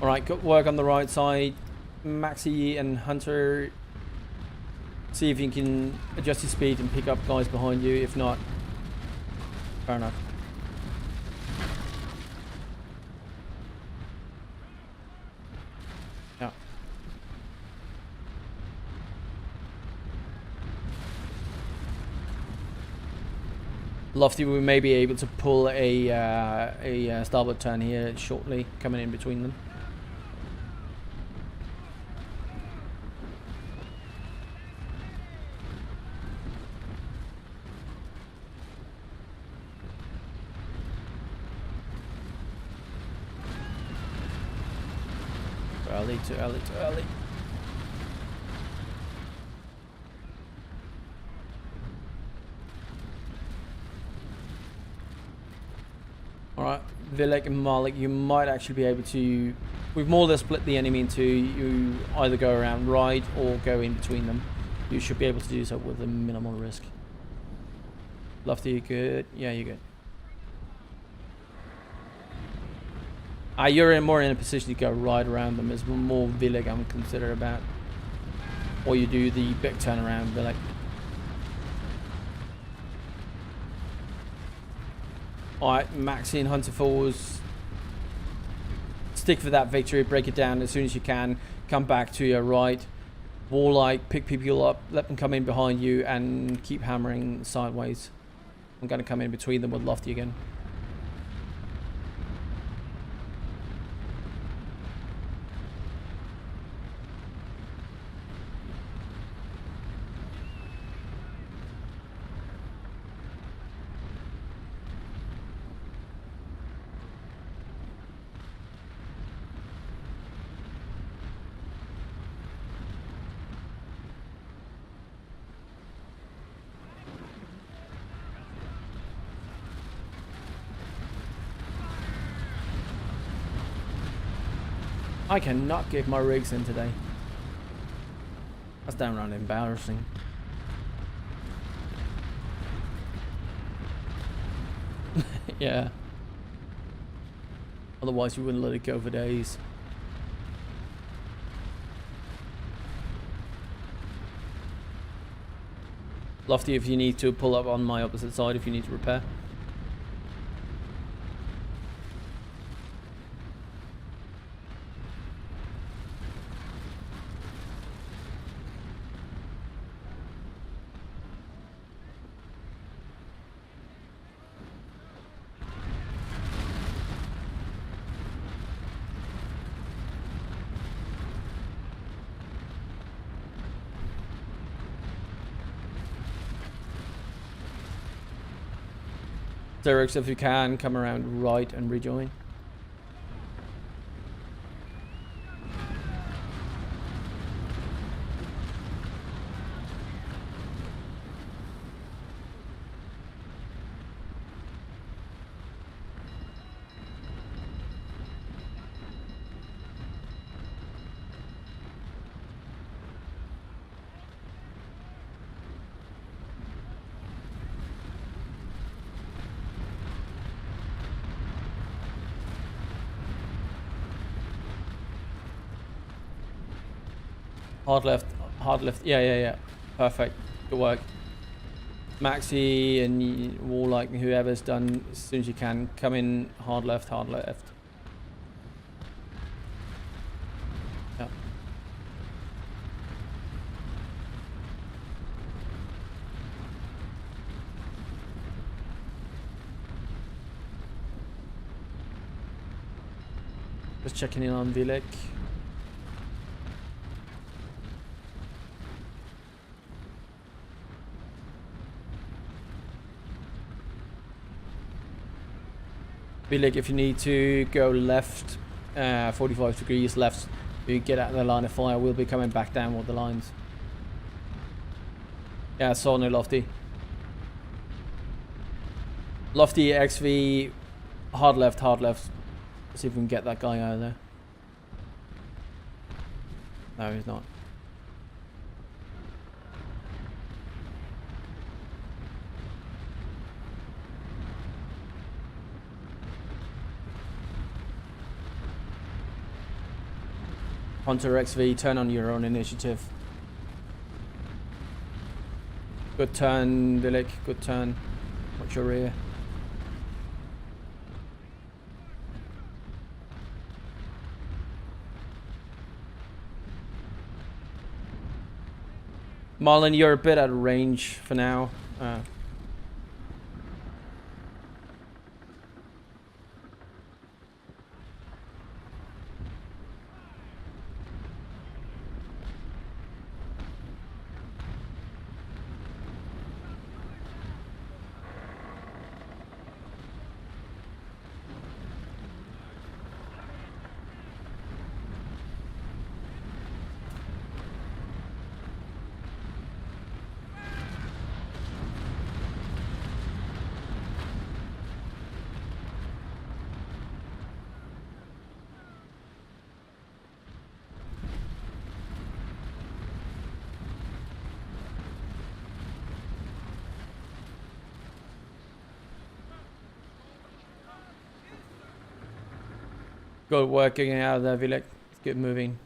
Alright, good work on the right side. Maxi and Hunter, see if you can adjust your speed and pick up guys behind you. If not, fair enough. Yeah. Lofty, we may be able to pull a starboard turn here shortly, coming in between them. Too early. Alright, Vilek and Malik, you might actually be able to... We've more or less split the enemy into you either go around right or go in between them. You should be able to do so with a minimal risk. Lofty, you good? Yeah, you're good. You're more in a position to go right around them. There's more Vilek I'm consider about. Or you do the big turnaround, Vilek. Alright, Maxi and Hunter Falls. Stick for that victory, break it down as soon as you can. Come back to your right. Warlike, pick people up, let them come in behind you and keep hammering sideways. I'm going to come in between them with Lofty again. I cannot get my rigs in today. That's downright embarrassing. Yeah. Otherwise, you wouldn't let it go for days. Lofty, if you need to pull up on my opposite side, if you need to repair. Derek, if you can, come around right and rejoin. Hard left, yeah. Perfect, good work. Maxi and Warlike and whoever's done, as soon as you can, come in hard left. Yeah. Just checking in on Vilek. Vilek, if you need to go left, 45 degrees left, you get out of the line of fire. We'll be coming back down with the lines. Yeah, saw no Lofty. Lofty XV, hard left. See if we can get that guy out of there. No, he's not. Hunter XV, turn on your own initiative. Good turn, Vilek, good turn. Watch your rear. Marlon, you're a bit out of range for now. Good work getting out of there, Vilek. Let's get moving.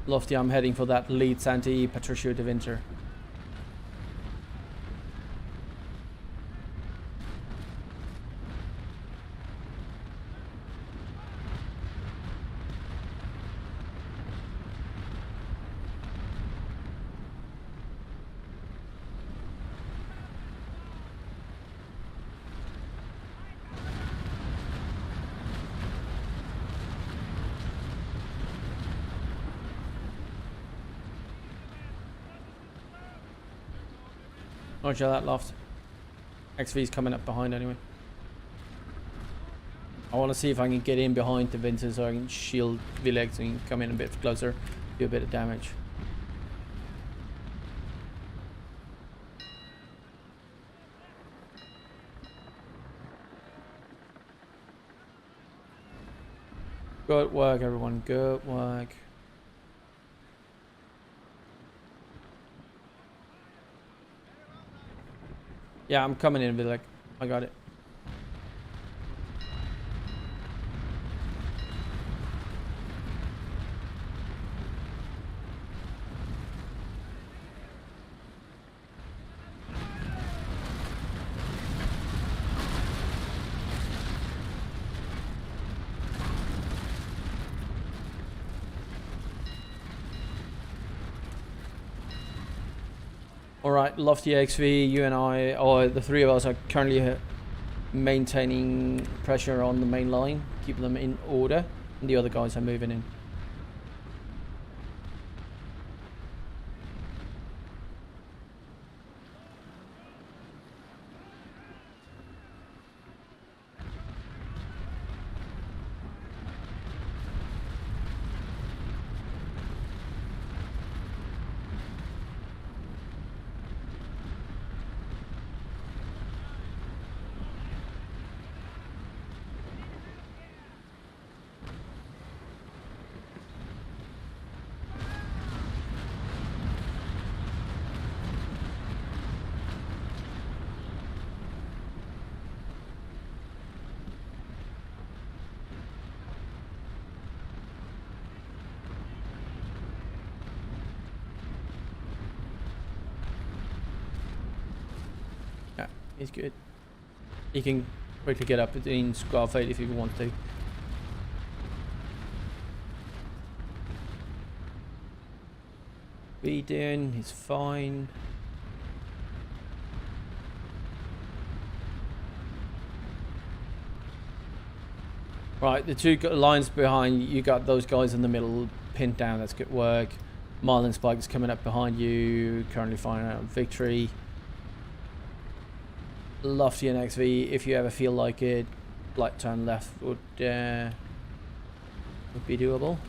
Lofty, I'm heading for that lead Santi Patricio de Winter. Roger that, Loft. XV's coming up behind anyway. I want to see if I can get in behind the Winter so I can shield Vilek so he can come in a bit closer, do a bit of damage. Good work, everyone. Good work. Yeah, I'm coming in, Vilek. I got it. Alright, Lofty XV, you and I, or the three of us, are currently maintaining pressure on the main line, keeping them in order, and the other guys are moving in. Yeah, he's good. He can quickly get up in squad fight if you want to. Be doing, he's fine. Right, the two lines behind you got those guys in the middle pinned down. That's good work. Marlin Spike's coming up behind you, currently firing out victory. Lofty and XV, if you ever feel like it, light turn left would be doable.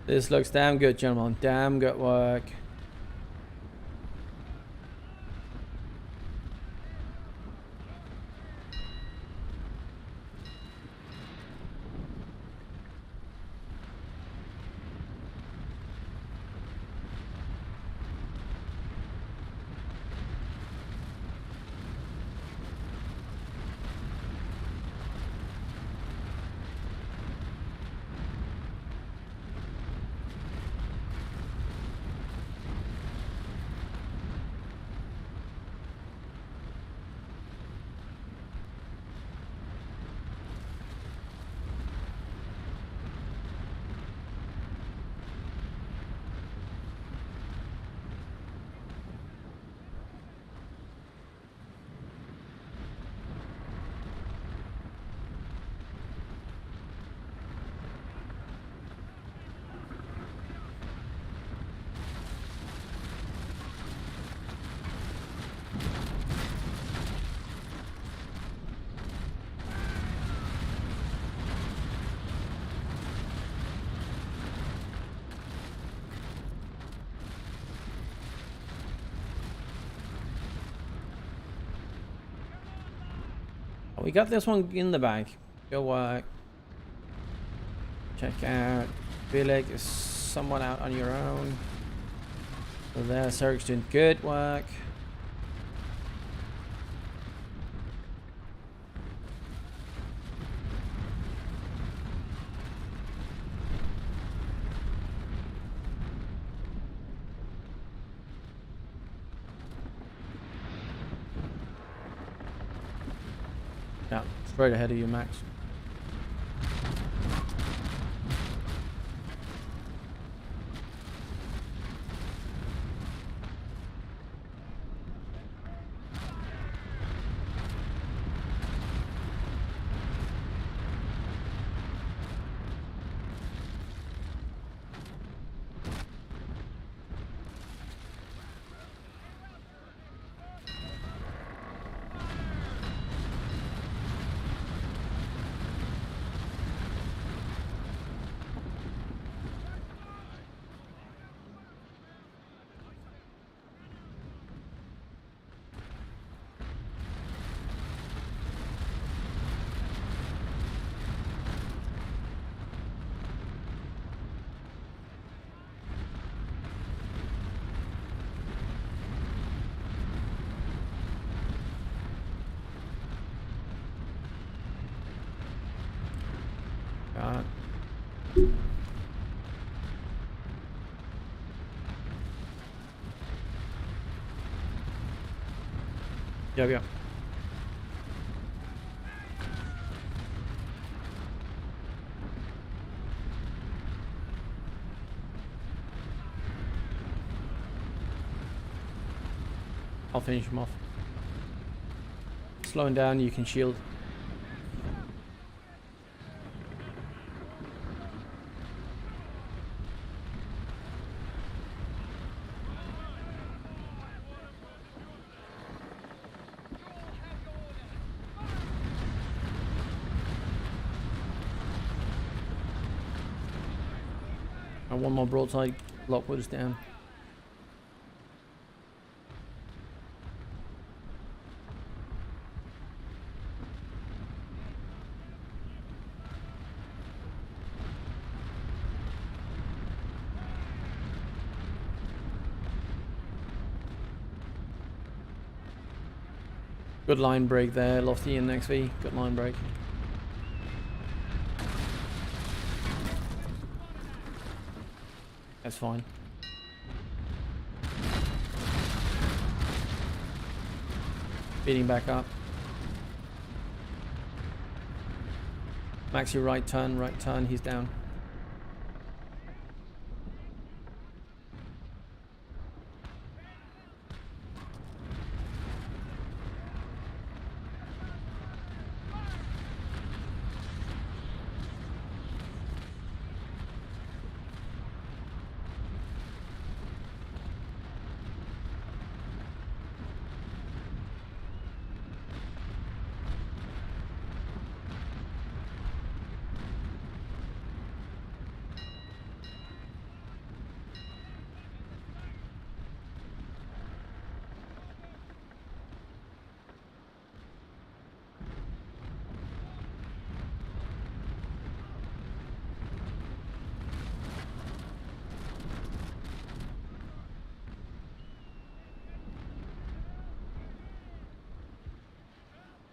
This looks damn good, gentlemen. Damn good work. We got this one in the bag. Good work. Check out. Feel like there's someone out on your own. So there, Serg's doing good work. Yeah, straight ahead of you, Max. Yeah. I'll finish him off. Slowing down, you can shield. And one more broadside, Lockwood is down. Good line break there, Lofty and XV. Good line break. That's fine. Beating back up. Max, your right turn, he's down.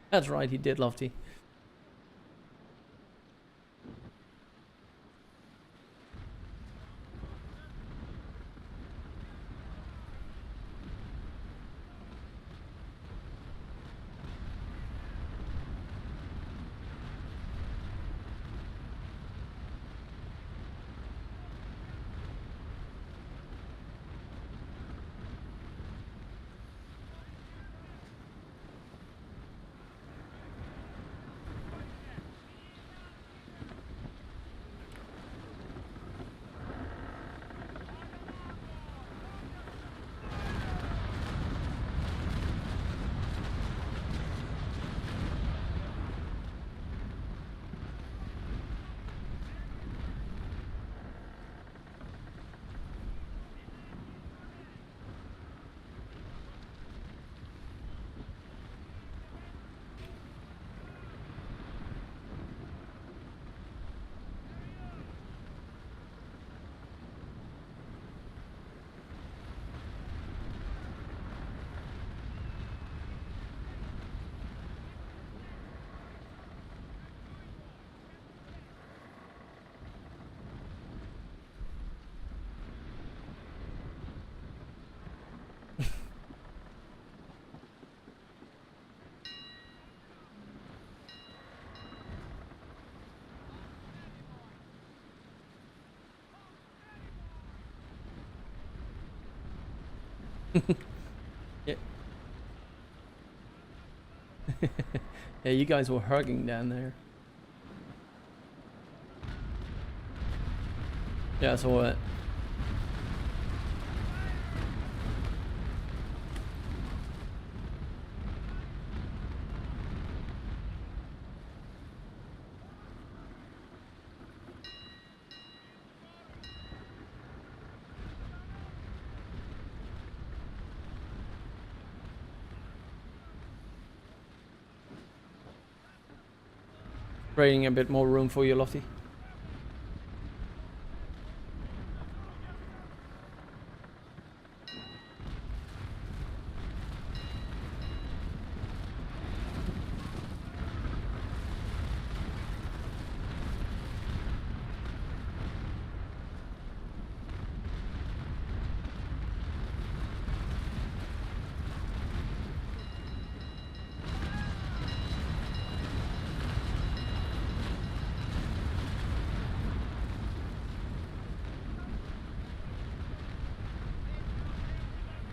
That's right, he did, Lofty. Yeah. Yeah, you guys were hugging down there. Yeah, I saw it. Creating a bit more room for you, Lofty.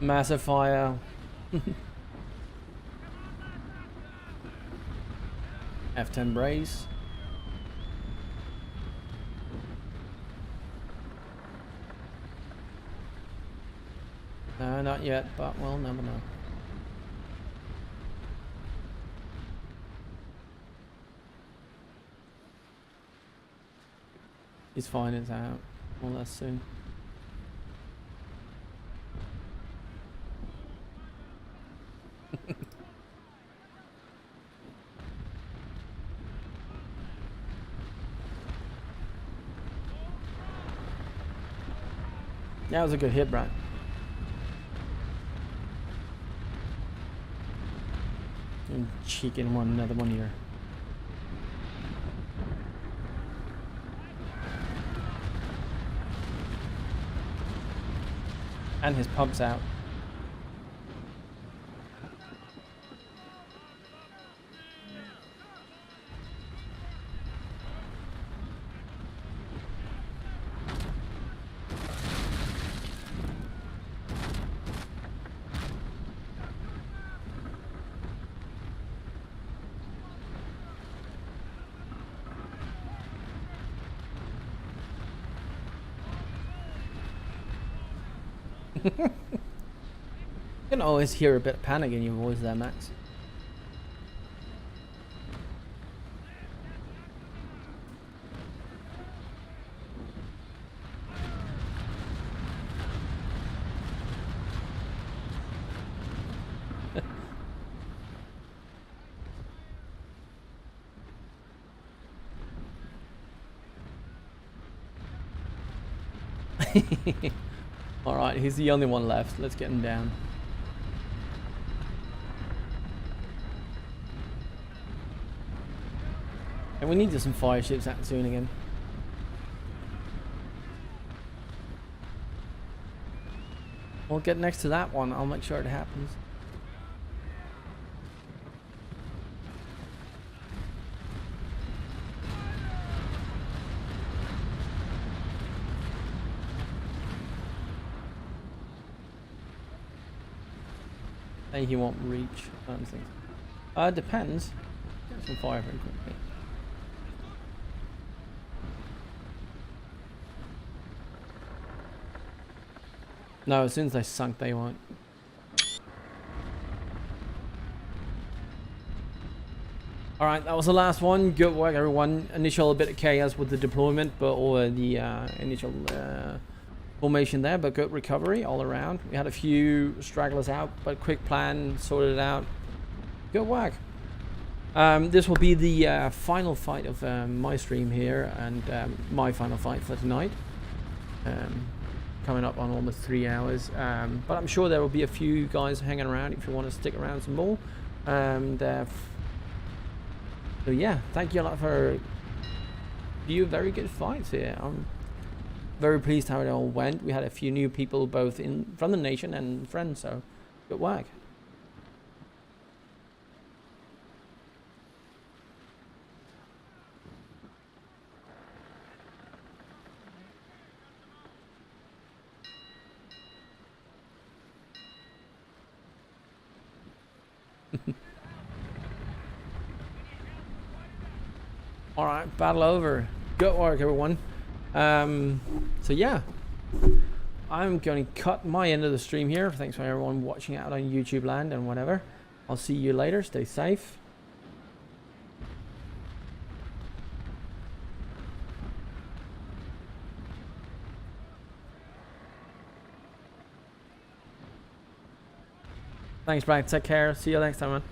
Massive fire. F10 brace. Not yet, but we'll never know. He's fine, it's out. More or less soon. That was a good hit, Brad. And cheeking another one here. And his pump's out. You can always hear a bit of panic in your voice there, Max. Alright, he's the only one left. Let's get him down. And we need some fire ships out soon again. We'll get next to that one. I'll make sure it happens. He won't reach. I don't think. Depends. Get some fire very quickly. No, as soon as they sunk, they won't. Alright, that was the last one. Good work, everyone. Initial bit of chaos with the deployment, but or the initial formation there, but good recovery all around. We had a few stragglers out, but quick plan, sorted it out. Good work. This will be the final fight of my stream here, and my final fight for tonight. Coming up on almost 3 hours, but I'm sure there will be a few guys hanging around if you want to stick around some more. And so yeah, thank you a lot for a few very good fights here. I'm very pleased how it all went. We had a few new people both from the nation and friends, so good work. All right, battle over. Good work, everyone. So yeah, I'm going to cut my end of the stream here. Thanks for everyone watching out on YouTube land and whatever. I'll see you later. Stay safe. Thanks, Brad. Take care. See you next time, man.